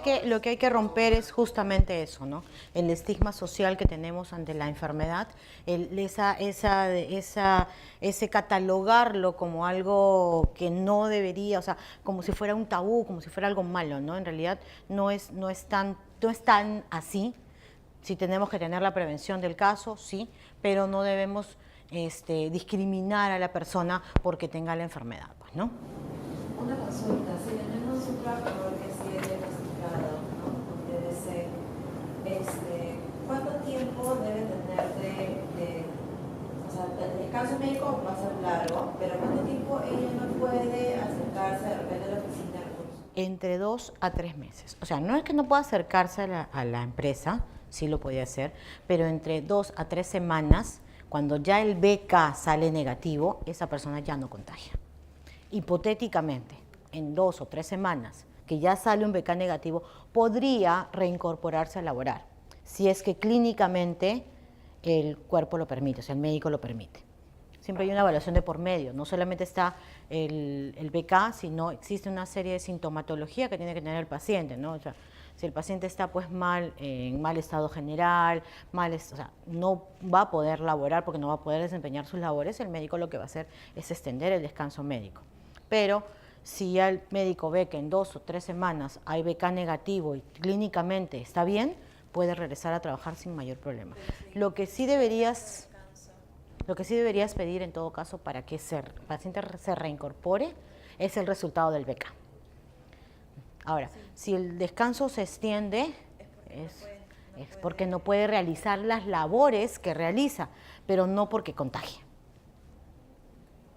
que romper es justamente eso, ¿no? El estigma social que tenemos ante la enfermedad, ese catalogarlo como algo que no debería, o sea, como si fuera un tabú, como si fuera algo malo, ¿no? En realidad no es tan así. Sí tenemos que tener la prevención del caso, sí, pero no debemos discriminar a la persona porque tenga la enfermedad, pues, ¿no? Una consulta, si tenemos un trabajador que sí es diagnosticado, ¿no? Con TBC, ¿cuánto tiempo debe tener o sea, el descanso médico va a ser largo, pero cuánto tiempo ella no puede acercarse de repente a la oficina de recursos? Entre 2 a 3 meses. O sea, no es que no pueda acercarse a la empresa, sí lo podía hacer, pero entre 2 a 3 semanas, cuando ya el BK sale negativo, esa persona ya no contagia. Hipotéticamente, en 2 o 3 semanas, que ya sale un BK negativo, podría reincorporarse a laborar, si es que clínicamente el cuerpo lo permite, o sea, el médico lo permite. Siempre hay una evaluación de por medio, no solamente está el BK, sino existe una serie de sintomatología que tiene que tener el paciente, ¿no? O sea, si el paciente está pues mal, en mal estado general, o sea, no va a poder laborar porque no va a poder desempeñar sus labores, el médico lo que va a hacer es extender el descanso médico. Pero si ya el médico ve que en 2 o 3 semanas hay BK negativo y clínicamente está bien, puede regresar a trabajar sin mayor problema. Lo que sí deberías pedir en todo caso para que el paciente se reincorpore es el resultado del BK. Ahora, si el descanso se extiende, es porque no puede realizar las labores que realiza, pero no porque contagie.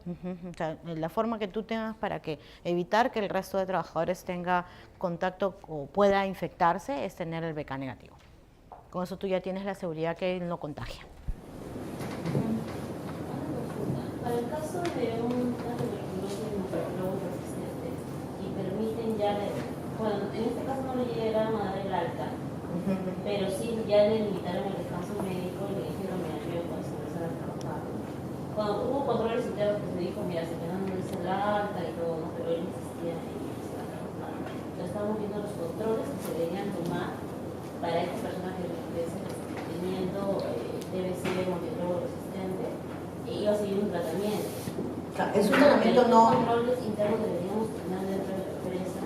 O sea, la forma que tú tengas para evitar que el resto de trabajadores tenga contacto o pueda infectarse es tener el BK negativo. Con eso tú ya tienes la seguridad que él no contagia. Para el caso de una tuberculosis multiploma persistente y permiten ya, bueno, en este caso no le llegaron a dar el alta, pero sí ya le limitaron el descanso médico y le dijeron, mira, yo puedo empezar a trabajar. Cuando hubo controles internos que se dijo, mira, se te dan el otra alta y todo, ¿no? Pero él insistía en estar trabajando. Entonces estábamos viendo los controles que se deberían tomar para esta persona que teniendo TBC, multidrogo resistente, iba a seguir un tratamiento. Es un tratamiento no... ¿Qué controles internos deberíamos tener dentro de la empresa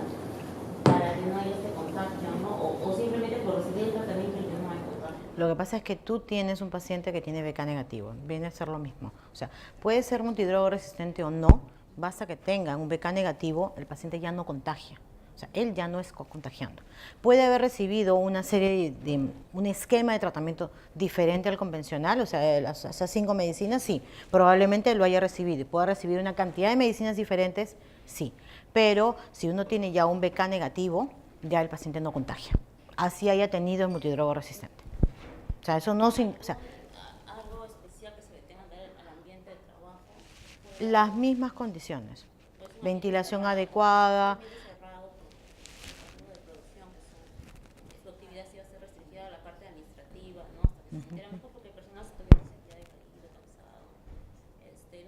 para que no haya este contagio, ¿no? O simplemente por recibir el tratamiento y que no hay contagio? Lo que pasa es que tú tienes un paciente que tiene BK negativo, viene a ser lo mismo. O sea, puede ser multidrogo resistente o no, basta que tenga un BK negativo, el paciente ya no contagia. O sea, él ya no es contagiando. Puede haber recibido una serie de un esquema de tratamiento diferente al convencional, o sea, esas 5 medicinas, sí, probablemente lo haya recibido. Puede recibir una cantidad de medicinas diferentes, sí. Pero si uno tiene ya un BK negativo, ya el paciente no contagia. Así haya tenido el multidrogo resistente. O sea, eso no... O sea, ¿Algo especial que se le tenga que dar al ambiente de trabajo? las mismas condiciones. Ventilación adecuada. Su actividad sí va a ser restringida a la parte administrativa, ¿no? Hasta que se sintiera mejor, porque el personal se sentía decaído, cansado.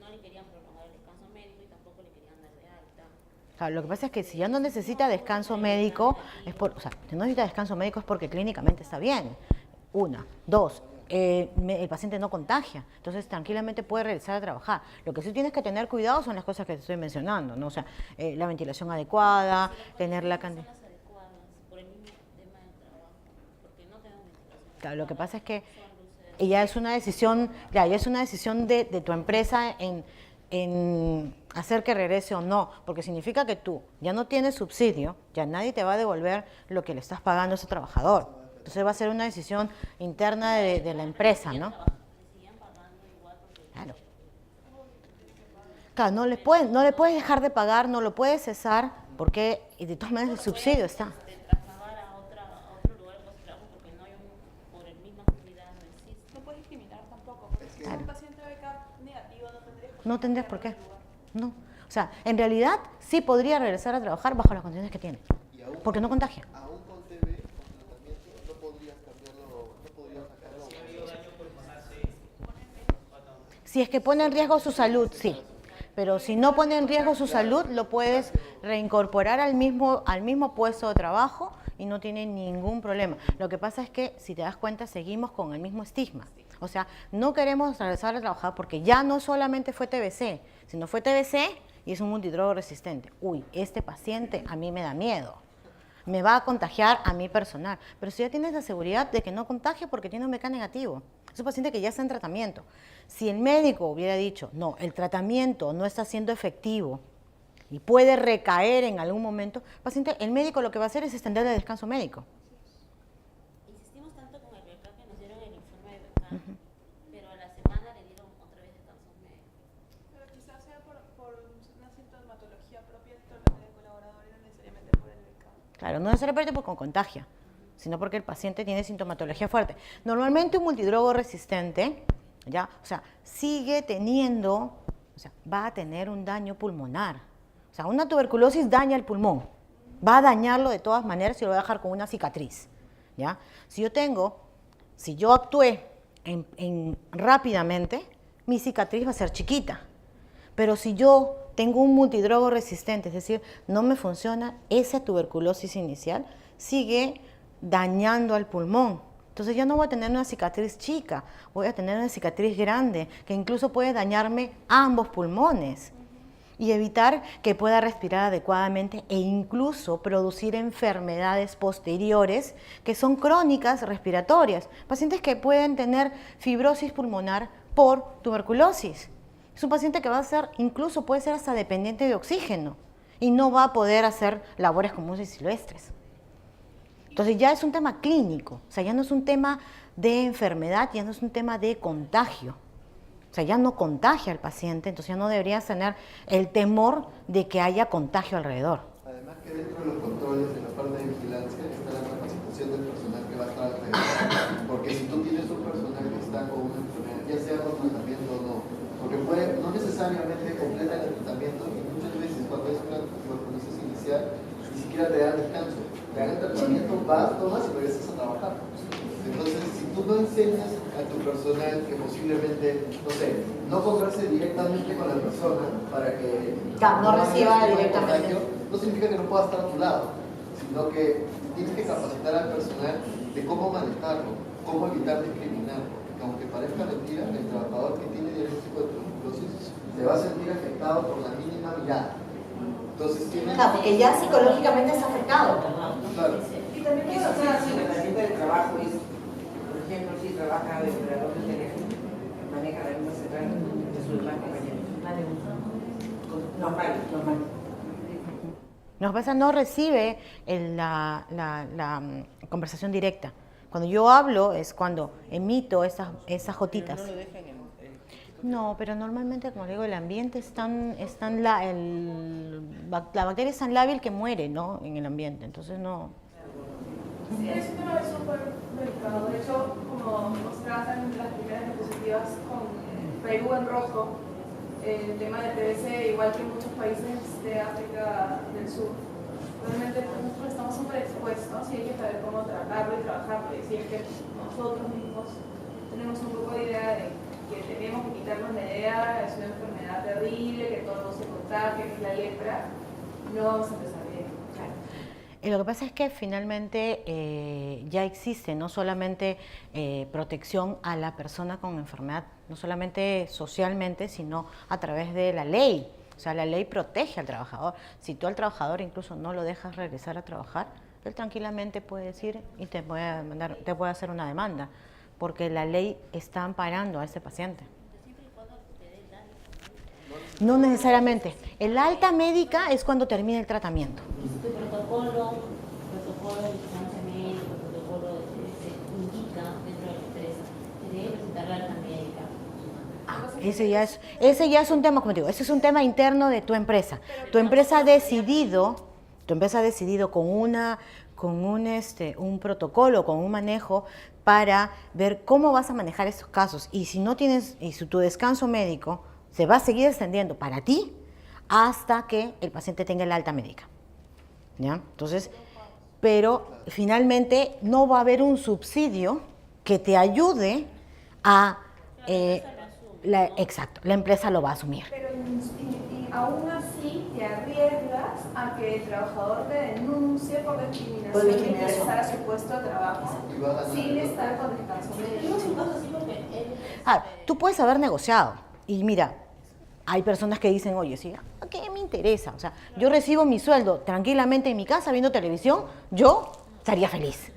No le querían prolongar el descanso médico y tampoco le querían dar de alta. Claro, lo que pasa es que si ya no necesita descanso médico, o sea, si no necesita descanso médico es porque clínicamente está bien. 1, 2, el paciente no contagia, entonces tranquilamente puede regresar a trabajar. Lo que sí tienes que tener cuidado son las cosas que te estoy mencionando, ¿no? O sea, la ventilación adecuada, tener la cantidad. Claro, lo que pasa es que ya es una decisión, de tu empresa en hacer que regrese o no, porque significa que tú ya no tienes subsidio, ya nadie te va a devolver lo que le estás pagando a ese trabajador. Entonces va a ser una decisión interna de la empresa, ¿no? Claro. Claro, no le puedes dejar de pagar, no lo puedes cesar, porque y de todas maneras el subsidio está. No puedes discriminar tampoco, porque si es un paciente BK negativo no tendrías por qué. No. O sea, en realidad sí podría regresar a trabajar bajo las condiciones que tiene, porque no contagia. Aún con TB, con tratamiento, no podrías cambiarlo, no podrías sacarlo. Si ha habido daño pulmonar, Si es que pone en riesgo su salud, sí. Pero si no pone en riesgo su salud, lo puedes reincorporar al mismo puesto de trabajo y no tiene ningún problema. Lo que pasa es que, si te das cuenta, seguimos con el mismo estigma. O sea, no queremos regresar a trabajar porque ya no solamente fue TBC, sino fue TBC y es un multidrogo resistente. Uy, este paciente a mí me da miedo. Me va a contagiar a mí personal. Pero si ya tienes la seguridad de que no contagia porque tiene un BK negativo, es un paciente que ya está en tratamiento. Si el médico hubiera dicho, no, el tratamiento no está siendo efectivo y puede recaer en algún momento, el médico lo que va a hacer es extender el descanso médico. Insistimos tanto con el BK que nos dieron el informe de BK, pero a la semana le dieron otra vez descanso médico. Pero quizás sea por una sintomatología propia del colaborador y no necesariamente por el BK. Claro, no necesariamente porque contagia, sino porque el paciente tiene sintomatología fuerte. Normalmente un multidrogo resistente, ¿ya? O sea, sigue teniendo, o sea, va a tener un daño pulmonar. O sea, una tuberculosis daña el pulmón. Va a dañarlo de todas maneras y lo va a dejar con una cicatriz, ¿ya? Si yo actué rápidamente, mi cicatriz va a ser chiquita. Pero si yo tengo un multidrogo resistente, es decir, no me funciona, esa tuberculosis inicial sigue dañando al pulmón. Entonces ya no voy a tener una cicatriz chica, voy a tener una cicatriz grande, que incluso puede dañarme ambos pulmones y evitar que pueda respirar adecuadamente e incluso producir enfermedades posteriores que son crónicas respiratorias. Pacientes que pueden tener fibrosis pulmonar por tuberculosis. Es un paciente que incluso puede ser hasta dependiente de oxígeno y no va a poder hacer labores comunes y silvestres. Entonces ya es un tema clínico, o sea, ya no es un tema de enfermedad, ya no es un tema de contagio. O sea, ya no contagia al paciente, entonces ya no deberías tener el temor de que haya contagio alrededor. Además que dentro de los controles, en la parte de vigilancia, está la capacitación del personal que va a estar alrededor. Porque si tú tienes un personal que está con una enfermedad, ya sea con tratamiento o no, porque no necesariamente completan el tratamiento y muchas veces cuando es una tuberculosis inicial, ni siquiera te dan descanso. Te dan el tratamiento, vas, tomas y regresas a trabajar. Entonces, si tú no enseñas a a tu personal que posiblemente, no sé, no converse directamente con la persona para que no reciba haya directamente. contagio, no significa que no pueda estar a tu lado, sino que tienes que capacitar al personal de cómo manejarlo, cómo evitar discriminar, porque aunque parezca mentira, el trabajador que tiene diagnóstico de tuberculosis se va a sentir afectado por la mínima mirada. Entonces tiene... Claro, porque ya psicológicamente está afectado. Claro. Y también puede ser así, la herramienta de trabajo es, por ejemplo, si trabaja de operador de teléfono, maneja la misma central de su demás compañeros. Normal. Nos pasa, no recibe la conversación directa. Cuando yo hablo es cuando emito esas jotitas. No lo dejan en No, pero normalmente, como digo, el ambiente la bacteria es tan lábil que muere, ¿no? En el ambiente, entonces no. Sí, es un tema súper delicado. De hecho, como mostraban las primeras diapositivas con Perú en rojo, el tema del TBC, igual que en muchos países de África del Sur, realmente nosotros estamos súper expuestos y hay que saber cómo tratarlo y trabajarlo. Y si es que nosotros mismos tenemos un poco de idea de que tenemos que quitarnos la idea, es una enfermedad terrible, que todo se contagia, que es la lepra, no vamos a empezar bien. Lo que pasa es que finalmente ya existe no solamente protección a la persona con enfermedad, no solamente socialmente, sino a través de la ley. O sea, la ley protege al trabajador. Si tú al trabajador incluso no lo dejas regresar a trabajar, él tranquilamente puede decir y te puede hacer una demanda, porque la ley está amparando a ese paciente. No necesariamente. El alta médica es cuando termina el tratamiento. Tu protocolo de vigilancia médica, protocolo se indica dentro de la empresa que debe presentar la alta médica. Ese ya es un tema, como digo, ese es un tema interno de tu empresa. Tu empresa ha decidido con un protocolo, con un manejo para ver cómo vas a manejar estos casos. Y si no tienes, y si tu descanso médico se va a seguir extendiendo para ti hasta que el paciente tenga el alta médica. ¿Ya? Entonces, pero finalmente no va a haber un subsidio que te ayude a... exacto, la empresa lo va a asumir. Pero aún así te arriesgas a que el trabajador te denuncie por discriminación y ingresar a su puesto de trabajo sin estar con descanso médico. Tú puedes haber negociado y mira, hay personas que dicen, oye, sí, ¿a qué me interesa? O sea, yo recibo mi sueldo tranquilamente en mi casa viendo televisión, yo estaría feliz.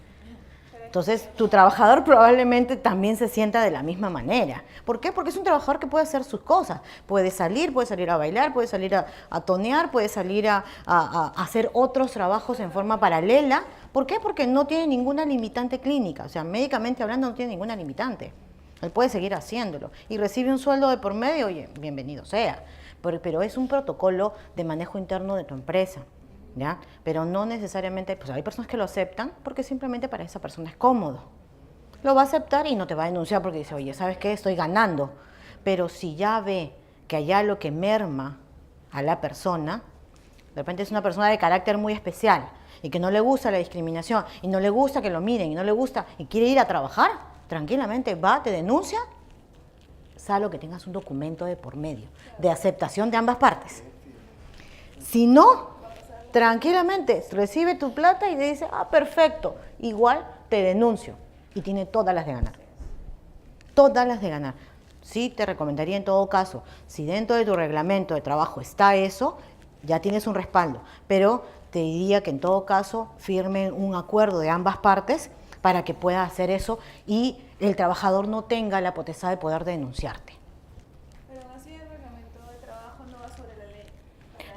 Entonces, tu trabajador probablemente también se sienta de la misma manera. ¿Por qué? Porque es un trabajador que puede hacer sus cosas. Puede salir a bailar, puede salir a tonear, puede salir a hacer otros trabajos en forma paralela. ¿Por qué? Porque no tiene ninguna limitante clínica. O sea, médicamente hablando no tiene ninguna limitante. Él puede seguir haciéndolo y recibe un sueldo de por medio, oye, bienvenido sea. Pero es un protocolo de manejo interno de tu empresa. ¿Ya? Pero no necesariamente, pues hay personas que lo aceptan porque simplemente para esa persona es cómodo. Lo va a aceptar y no te va a denunciar porque dice, oye, ¿sabes qué? Estoy ganando. Pero si ya ve que hay algo que merma a la persona, de repente es una persona de carácter muy especial y que no le gusta la discriminación y no le gusta que lo miren y no le gusta y quiere ir a trabajar, tranquilamente va, te denuncia, salvo que tengas un documento de por medio, de aceptación de ambas partes. Si no, tranquilamente recibe tu plata y te dice, perfecto, igual te denuncio. Y tiene todas las de ganar. Todas las de ganar. Sí, te recomendaría en todo caso, si dentro de tu reglamento de trabajo está eso, ya tienes un respaldo. Pero te diría que en todo caso firmen un acuerdo de ambas partes para que pueda hacer eso y el trabajador no tenga la potestad de poder denunciarte.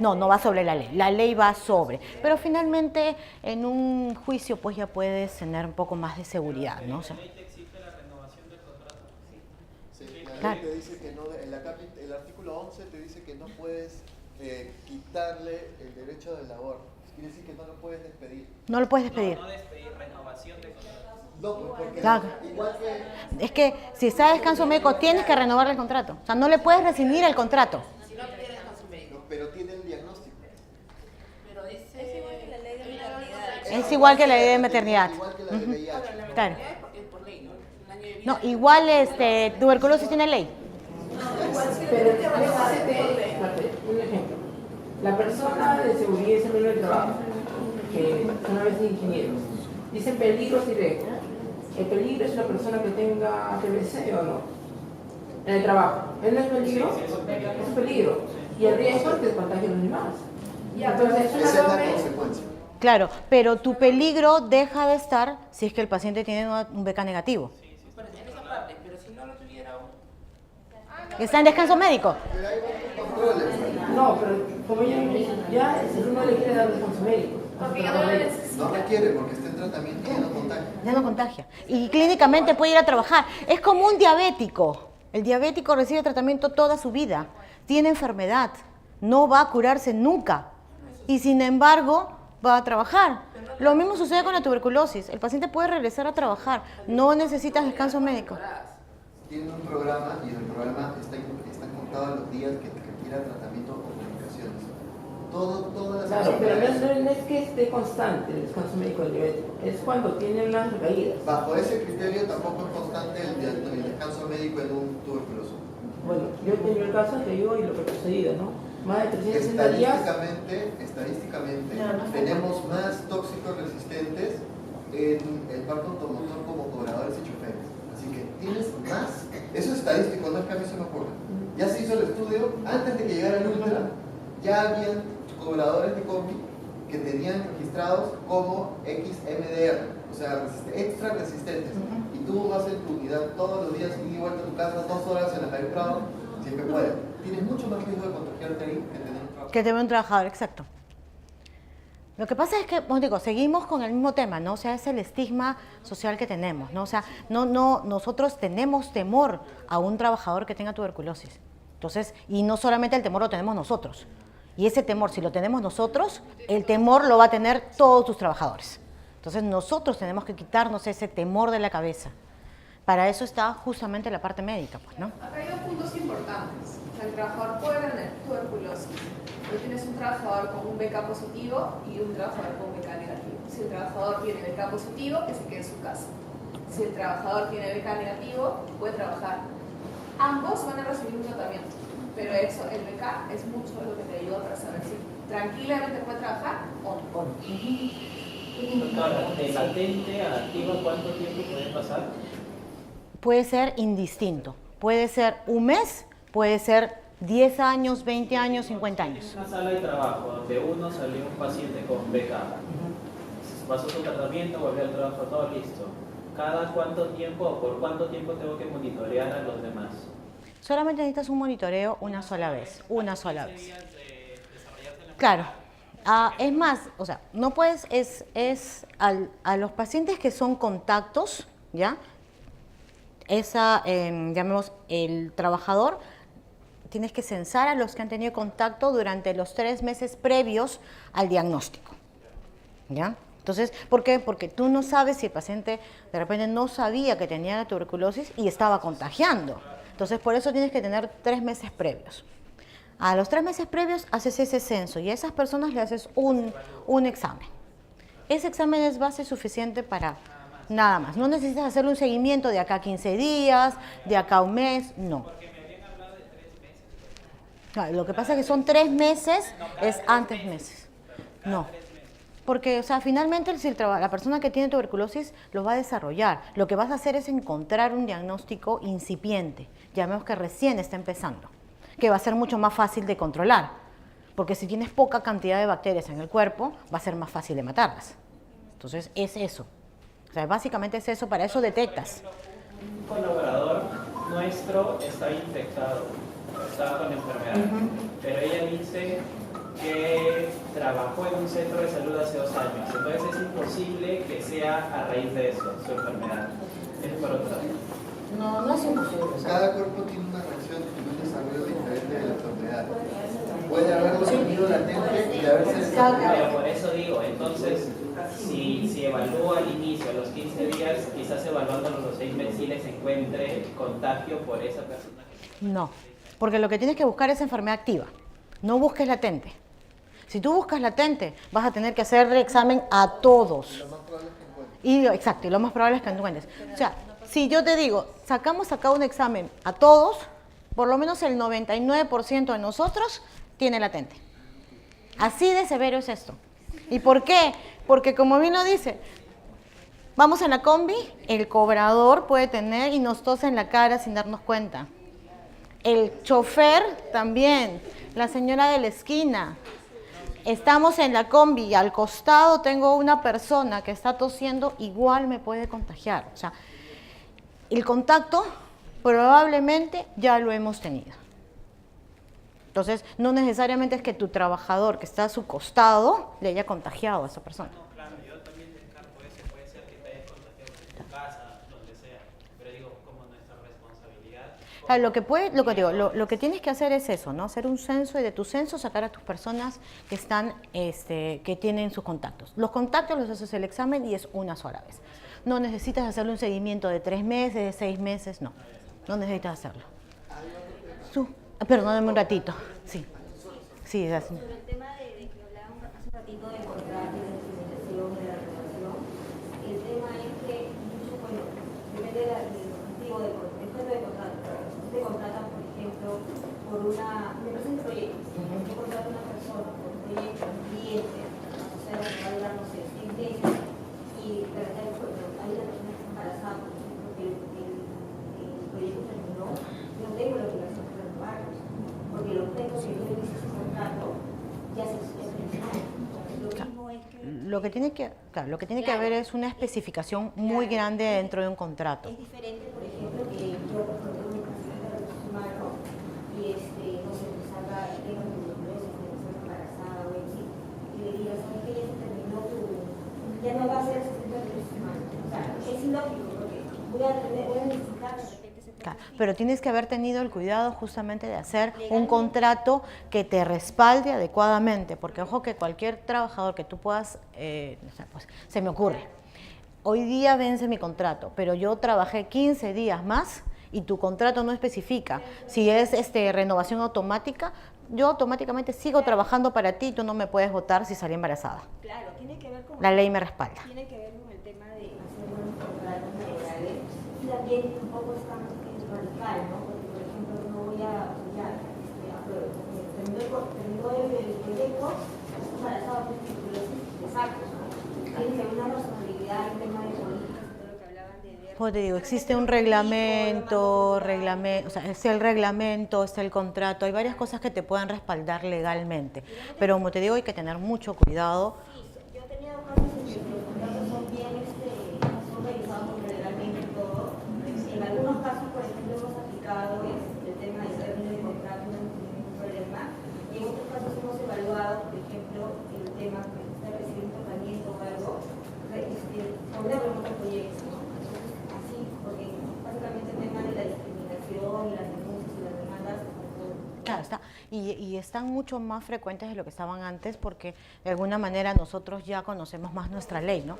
No va sobre la ley va sobre, pero finalmente en un juicio pues ya puedes tener un poco más de seguridad, ¿no? O sea, ¿La ley te exige la renovación del contrato? Sí, la claro. ley te dice que no, el artículo 11 te dice que no puedes quitarle el derecho de labor. Quiere decir que no lo puedes despedir. No lo puedes despedir. No despedir, renovación de contrato. No, pues porque Claro. igual que... Es que si está de descanso médico tienes que renovar el contrato, o sea, no le puedes rescindir el contrato. Pero tiene el diagnóstico. Pero es igual que la ley de maternidad. Es igual que la ley de maternidad. Igual que la de VIH. Claro. Porque es por ley, ¿no? Un año de vida. No, igual tuberculosis tiene ley. Pero un ejemplo. La persona de seguridad y salud del trabajo, que son a veces ingenieros, dicen peligros y riesgos. ¿El peligro es una persona que tenga TBC o no? En el trabajo. ¿Es no es peligro? Sí, Es un peligro. Y el riesgo es que contagie a los demás. Entonces, Esa es la consecuencia. Claro, pero tu peligro deja de estar si es que el paciente tiene un BK negativo. en esa parte, pero si no lo tuviera Está en descanso médico. Pero hay controles. no, pero como ya el uno le quiere dar descanso médico. Porque ya no lo necesita. No requiere porque está en tratamiento y ya no contagia. Ya no contagia. Y clínicamente puede ir a trabajar. Es como un diabético. El diabético recibe tratamiento toda su vida. Tiene enfermedad. No va a curarse nunca. Y sin embargo, va a trabajar. Lo mismo sucede con la tuberculosis. El paciente puede regresar a trabajar. No necesita descanso médico. Tiene un programa y en el programa están contados los días que requiera tratamiento o medicaciones. Todas las Claro, pero enfermedades. no es que esté constante el descanso médico del diabético, es cuando tiene unas recaídas. Bajo ese criterio tampoco es constante el descanso médico en un tuberculoso. Bueno, yo he tenido el caso que yo y lo que he procedido, ¿no? Más de 360 días. Estadísticamente tenemos más tóxicos resistentes en el parque automotor como cobradores y choferes. Así que tienes más. Eso es estadístico, no es que a mí se me ocurra. Ya se hizo el estudio, antes de que llegara el Ultra, ya habían cobradores de combi que tenían registrados como XMDR, o sea, extra resistentes. Y tú vas en tu unidad todos los días y vuelta a tu casa 2 horas en la Javier Prado, siempre puedes. Tienes mucho más riesgo de contagiarte ahí que tener un trabajador. Que tener un trabajador, exacto. Lo que pasa es que, os digo, seguimos con el mismo tema, ¿no? O sea, es el estigma social que tenemos, ¿no? O sea, nosotros tenemos temor a un trabajador que tenga tuberculosis. Entonces, y no solamente el temor lo tenemos nosotros. Y ese temor, si lo tenemos nosotros, el temor lo va a tener todos tus trabajadores. Entonces, nosotros tenemos que quitarnos ese temor de la cabeza. Para eso está justamente la parte médica, pues, ¿no? Acá hay dos puntos importantes. O sea, el trabajador puede tener tuberculosis. Tú tienes un trabajador con un BK positivo y un trabajador con BK negativo. Si el trabajador tiene BK positivo, que se quede en su casa. Si el trabajador tiene BK negativo, puede trabajar. Ambos van a recibir un tratamiento, pero eso, el BK es mucho de lo que te ayuda para saber si tranquilamente puede trabajar o no. Doctora, de latente a activa, ¿cuánto tiempo puede pasar? Puede ser indistinto. Puede ser un mes, puede ser 10 años, 20 años, 50 años. Una sala de trabajo donde uno salió un paciente con BK, pasó su tratamiento, volvió al trabajo, todo listo. ¿Cada cuánto tiempo o por cuánto tiempo tengo que monitorear a los demás? Solamente necesitas un monitoreo una sola vez, una sola vez. Claro. Es más, o sea, no puedes, a los pacientes que son contactos, ¿ya? Llamemos el trabajador, tienes que censar a los que han tenido contacto durante los 3 meses previos al diagnóstico, ¿ya? Entonces, ¿por qué? Porque tú no sabes si el paciente de repente no sabía que tenía la tuberculosis y estaba contagiando. Entonces, por eso tienes que tener 3 meses previos. A los 3 meses previos haces ese censo y a esas personas le haces un examen. Ese examen es base suficiente para nada más. No necesitas hacerle un seguimiento de acá a 15 días, de acá a un mes, no. Lo que pasa es que son 3 meses, es antes meses. No. Porque, o sea, finalmente la persona que tiene tuberculosis lo va a desarrollar. Lo que vas a hacer es encontrar un diagnóstico incipiente, llamemos que recién está empezando, que va a ser mucho más fácil de controlar. Porque si tienes poca cantidad de bacterias en el cuerpo, va a ser más fácil de matarlas. Entonces, es eso. O sea, básicamente es eso, para eso detectas. Un colaborador nuestro está infectado, estaba con enfermedad, pero ella dice que trabajó en un centro de salud hace 2 años, entonces es imposible que sea a raíz de eso, su enfermedad. Es por otro lado. No es imposible. Cada cuerpo tiene una reacción y un desarrollo diferente de la enfermedad. Puede haberlo tenido latente y haberse desarrollado. Pero por eso digo, entonces, si evalúa al inicio, a los 15 días, quizás evaluándolos los 6 meses, se encuentre contagio por esa persona. No, porque lo que tienes que buscar es enfermedad activa. No busques latente. Si tú buscas latente, vas a tener que hacer examen a todos. Lo más probable es que encuentre. Exacto, y lo más probable es que encuentres. O sea, si yo te digo, sacamos acá un examen a todos, por lo menos el 99% de nosotros tiene latente. Así de severo es esto. ¿Y por qué? Porque como bien lo dice, vamos en la combi, el cobrador puede tener y nos tose en la cara sin darnos cuenta. El chofer también, la señora de la esquina. Estamos en la combi y al costado tengo una persona que está tosiendo, igual me puede contagiar. O sea, el contacto probablemente ya lo hemos tenido. Entonces, no necesariamente es que tu trabajador que está a su costado le haya contagiado a esa persona. No, claro, yo también descarto eso. Puede ser que te hayas contagiado en tu casa, donde sea. Pero digo, como nuestra responsabilidad. Claro, lo que tienes que hacer es eso, ¿no? Hacer un censo y de tu censo sacar a tus personas que están, que tienen sus contactos. Los contactos los haces el examen y es una sola vez. No necesitas hacerle un seguimiento de 3 meses, de 6 meses, no. No necesitas hacerlo. Perdóname un ratito. Sí. Sí, gracias. Sobre el tema de que hablábamos hace un ratito del contrato y de la implementación de la renovación, el tema es que mucho, bueno, depende del objetivo del contrato. Si te contratan, por ejemplo, por una empresa de proyectos, yo contrato a una persona por un proyecto, un cliente, o sea, va a durar, no sé, 6 meses, y de repente hay una persona que está embarazada, por ejemplo, que el proyecto terminó, yo no tengo la obligación de renovarlos, porque los textos que yo hice ese contrato ya se terminaron. Lo mismo es que... Lo que tiene que haber es una especificación muy grande dentro de un contrato. Es diferente, por ejemplo, que yo contrato a un presidente de recursos humanos y no sé, me salga, tenga tuberculosis, me salga embarazada o así, y le diga, ¿sabes qué? Ya se terminó ya no va a ser asistente de recursos humanos. O sea, es ilógico, porque voy a necesitar de repente ese Claro, pero tienes que haber tenido el cuidado justamente de hacer un contrato que te respalde adecuadamente, porque ojo que cualquier trabajador que tú puedas, pues, se me ocurre, hoy día vence mi contrato, pero yo trabajé 15 días más y tu contrato no especifica si es renovación automática, yo automáticamente sigo trabajando para ti y tú no me puedes votar si salí embarazada. Claro, tiene que ver con... La ley me respalda. Tiene que ver con el tema de hacer buenos contratos laborales y también un poco está radical, ¿no? Porque, por ejemplo, no voy a terminó el proyecto, está embarazada por tuberculosis, exacto, ¿no? Tiene que haber una razonabilidad en tema de políticas, todo lo que hablaban de... Pues te digo, existe un reglamento, o sea, es el reglamento, es el contrato, hay varias cosas que te puedan respaldar legalmente, pero como te digo, hay que tener mucho cuidado. Sí, yo he tenido casos en que los contratos son bien, son revisados legalmente y todo. En algunos casos, por ejemplo, hemos aplicado el tema del término de contrato, no hemos tenido ningún problema, y en otros casos hemos evaluado, por ejemplo, el tema que usted recibe un tratamiento o algo, ponerlo en otro proyecto, ¿no? Así, porque básicamente el tema de la discriminación y las denuncias y las demandas. Claro, está. Y están mucho más frecuentes de lo que estaban antes porque de alguna manera nosotros ya conocemos más nuestra ley, ¿no?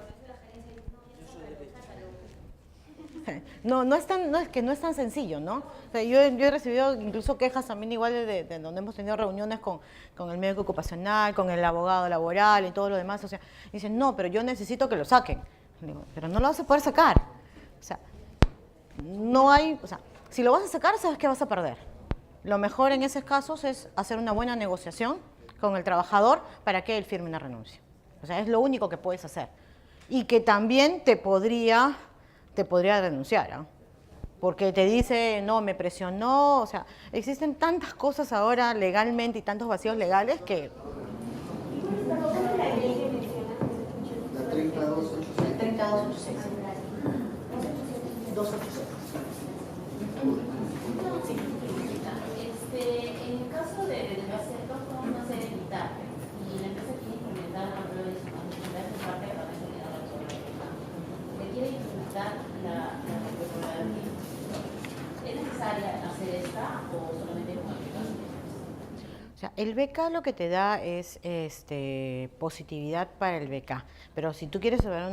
No es tan sencillo, ¿no? O sea, yo he recibido incluso quejas también igual de donde hemos tenido reuniones con el médico ocupacional, con el abogado laboral y todo lo demás. O sea, dicen, no, pero yo necesito que lo saquen. Digo, pero no lo vas a poder sacar. O sea, no hay, o sea, si lo vas a sacar, sabes que vas a perder. Lo mejor en esos casos es hacer una buena negociación con el trabajador para que él firme una renuncia. O sea, es lo único que puedes hacer. Y que también te podría denunciar, ¿eh? Porque te dice, no, me presionó, o sea, existen tantas cosas ahora legalmente y tantos vacíos legales que... La 30286. 30286. 286. En el caso de hacer dos formas de evitar y la empresa quiere implementar una prueba de disponibilidad de parte de la responsabilidad le quiere implementar la responsabilidad. ¿Es necesaria hacer esta o solamente con el caso? O sea, el BK lo que te da es positividad para el BK, pero si tú quieres saber o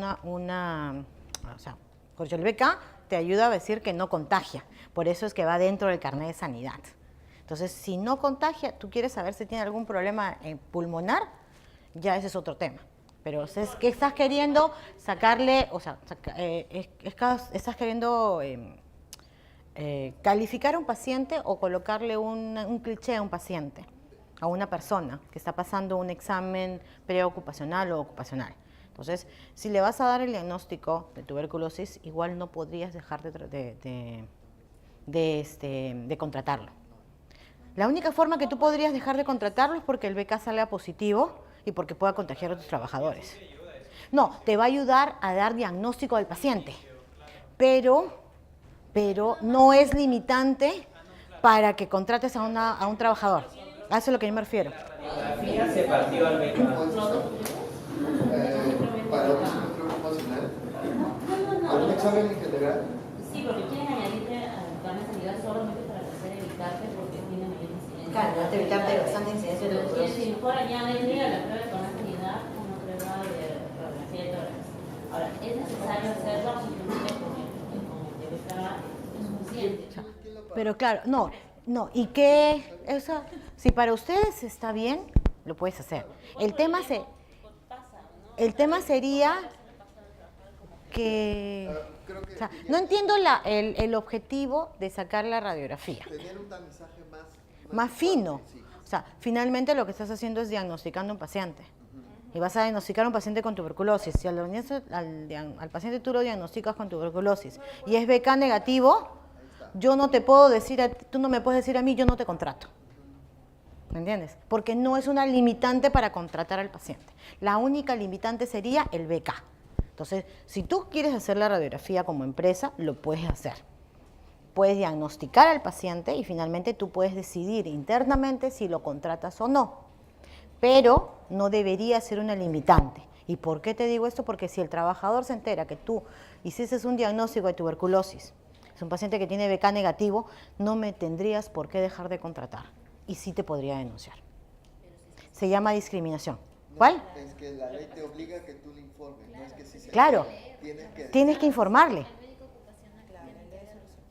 sea, porque el BK te ayuda a decir que no contagia, por eso es que va dentro del carnet de sanidad. Entonces, si no contagia, tú quieres saber si tiene algún problema pulmonar, ya ese es otro tema. Pero es que estás queriendo sacarle, o sea, estás queriendo calificar a un paciente o colocarle un cliché a un paciente, a una persona que está pasando un examen preocupacional o ocupacional. Entonces, si le vas a dar el diagnóstico de tuberculosis, igual no podrías dejar de contratarlo. La única forma que tú podrías dejar de contratarlo es porque el BK salga positivo y porque pueda contagiar a tus trabajadores. No, te va a ayudar a dar diagnóstico al paciente, pero no es limitante para que contrates a un trabajador. A eso es a lo que yo me refiero. La radiografía se partió al BK. Para un centro ocupacional, ¿algún examen en general? Sí, porque quieren añadirle al plan de sanidad solamente para hacer evitarte porque tiene mayor incidencia. Claro, evitarte bastante incidencia de Pero tuberculosis. si mejor añadirle a la prueba de plan de sanidad una prueba de radiografía de tórax. Ahora, ¿es necesario hacerlo o simplemente con el que está suficiente? Pero claro, no, ¿y qué? Eso, si para ustedes está bien, lo puedes hacer. El tema sería que... O sea, no entiendo el objetivo de sacar la radiografía. Tener un tamizaje Más fino. sí. O sea, finalmente lo que estás haciendo es diagnosticando a un paciente. Y vas a diagnosticar a un paciente con tuberculosis. Si al paciente tú lo diagnosticas con tuberculosis y es BK negativo, yo no te puedo decir, tú no me puedes decir a mí, yo no te contrato. ¿Me entiendes? Porque no es una limitante para contratar al paciente. La única limitante sería el BK. Entonces, si tú quieres hacer la radiografía como empresa, lo puedes hacer. Puedes diagnosticar al paciente y finalmente tú puedes decidir internamente si lo contratas o no. Pero no debería ser una limitante. ¿Y por qué te digo esto? Porque si el trabajador se entera que tú hiciste un diagnóstico de tuberculosis, es un paciente que tiene BK negativo, no me tendrías por qué dejar de contratar. Y sí te podría denunciar. Se llama discriminación. ¿Cuál? Es que la ley te obliga a que tú le informes, no es que si se Claro, tienes que informarle.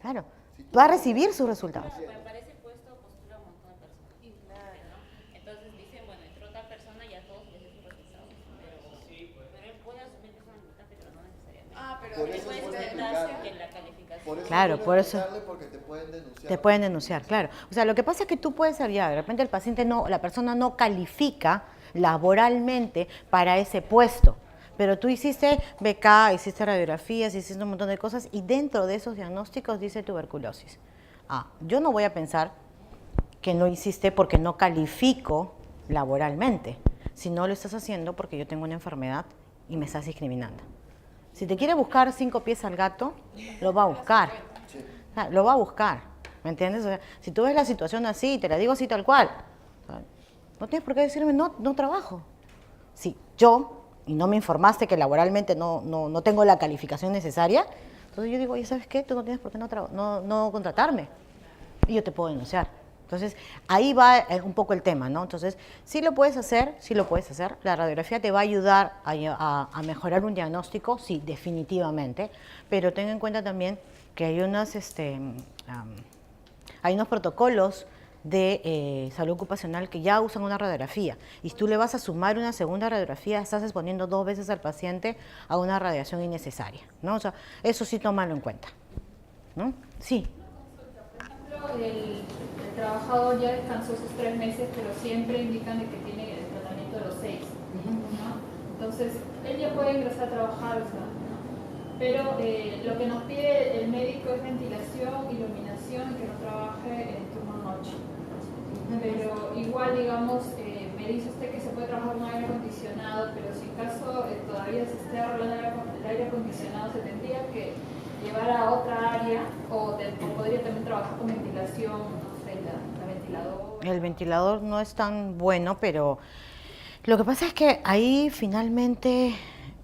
Claro, va a recibir sus resultados. Para ese puesto postula un montón de personas. ¿No? Entonces dicen, bueno, entró tal persona y a todos les es resultados. Pero él puede asumir que es una limitante, pero no necesariamente. Pero Por Él eso puede es bueno sustentar explicarle. que en la calificación. Por eso Claro, es bueno por eso- explicarle porque te pueden denunciar. Te pueden denunciar, claro. O sea, lo que pasa es que tú puedes ser ya, de repente el paciente no, la persona no califica laboralmente para ese puesto, pero tú hiciste BK, hiciste radiografías, hiciste un montón de cosas y dentro de esos diagnósticos dice tuberculosis. Yo no voy a pensar que no hiciste porque no califico laboralmente, si no lo estás haciendo porque yo tengo una enfermedad y me estás discriminando. Si te quiere buscar 5 pies al gato, lo va a buscar. Lo va a buscar, ¿me entiendes? O sea, si tú ves la situación así, te la digo así tal cual, o sea, no tienes por qué decirme no trabajo. Si yo, y no me informaste que laboralmente no tengo la calificación necesaria, entonces yo digo, oye, ¿sabes qué? Tú no tienes por qué no contratarme. Y yo te puedo denunciar. Entonces, ahí va un poco el tema, ¿no? Entonces, sí lo puedes hacer. La radiografía te va a ayudar a mejorar un diagnóstico, sí, definitivamente. Pero ten en cuenta también que hay unos protocolos de salud ocupacional que ya usan una radiografía. Y si tú le vas a sumar una segunda radiografía, estás exponiendo 2 veces al paciente a una radiación innecesaria, ¿no? O sea, eso sí tómalo en cuenta, ¿no? Sí. El trabajador ya descansó sus 3 meses, pero siempre indican de que tiene el tratamiento de los 6. ¿no? Entonces, él ya puede ingresar a trabajar, o sea, ¿no? Pero lo que nos pide el médico es ventilación, iluminación y que no trabaje en turno noche. Pero igual, digamos, me dice usted que se puede trabajar con aire acondicionado, pero si en caso todavía se esté arreglando el aire acondicionado, se tendría que llevar a otra área o podría también trabajar con ventilación, no sé, la ventiladora. El ventilador no es tan bueno, pero lo que pasa es que ahí finalmente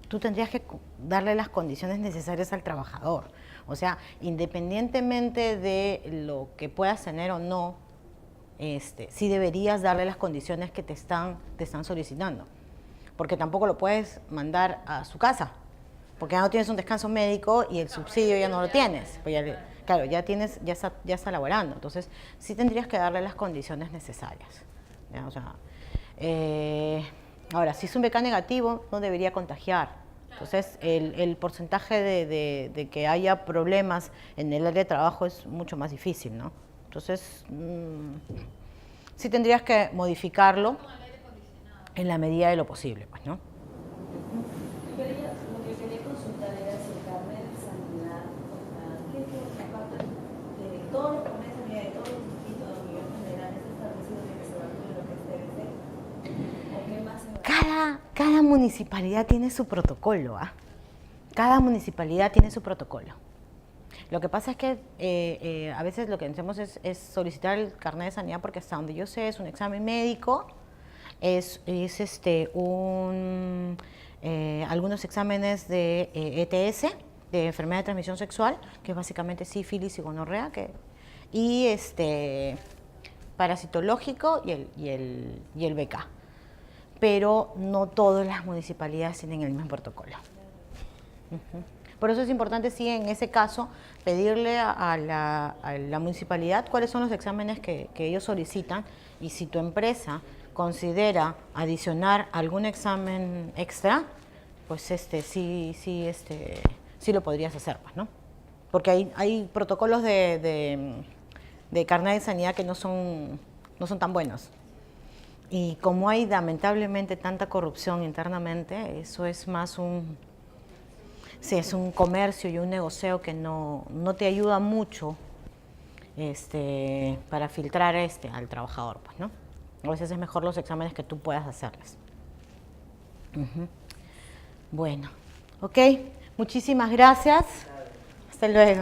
tú tendrías que darle las condiciones necesarias al trabajador. O sea, independientemente de lo que puedas tener o no, sí deberías darle las condiciones que te están solicitando. Porque tampoco lo puedes mandar a su casa, porque ya no tienes un descanso médico y el subsidio ya no lo tienes. Pues ya, claro, ya está laborando. Entonces, sí tendrías que darle las condiciones necesarias. ¿Ya? O sea, ahora, si es un BK negativo, no debería contagiar Entonces, el porcentaje de que haya problemas en el área de trabajo es mucho más difícil, ¿no? Entonces, sí tendrías que modificarlo en la medida de lo posible, pues, ¿no? Pero yo lo que quería consultar era si el carnet de sanidad, ¿qué aparte de todos los carnets de sanidad de todos los distritos a nivel general es establecido que se vacune lo que es TBC? ¿O qué más se va? Cada municipalidad tiene su protocolo, ¿ah? Cada municipalidad tiene su protocolo. Lo que pasa es que a veces lo que hacemos es solicitar el carnet de sanidad porque hasta donde yo sé es un examen médico, algunos exámenes de ETS, de enfermedad de transmisión sexual, que es básicamente sífilis y gonorrea, y parasitológico y el BK. Pero no todas las municipalidades tienen el mismo protocolo. Por eso es importante, sí, en ese caso, pedirle a la municipalidad cuáles son los exámenes que ellos solicitan, y si tu empresa considera adicionar algún examen extra, pues sí lo podrías hacer, pues, ¿no? Porque hay protocolos de carnet de sanidad que no son tan buenos. Y como hay lamentablemente tanta corrupción internamente, eso es más es un comercio y un negocio que no te ayuda mucho para filtrar al trabajador, pues, ¿no? A veces es mejor los exámenes que tú puedas hacerles. Bueno, ok, muchísimas gracias. Hasta luego.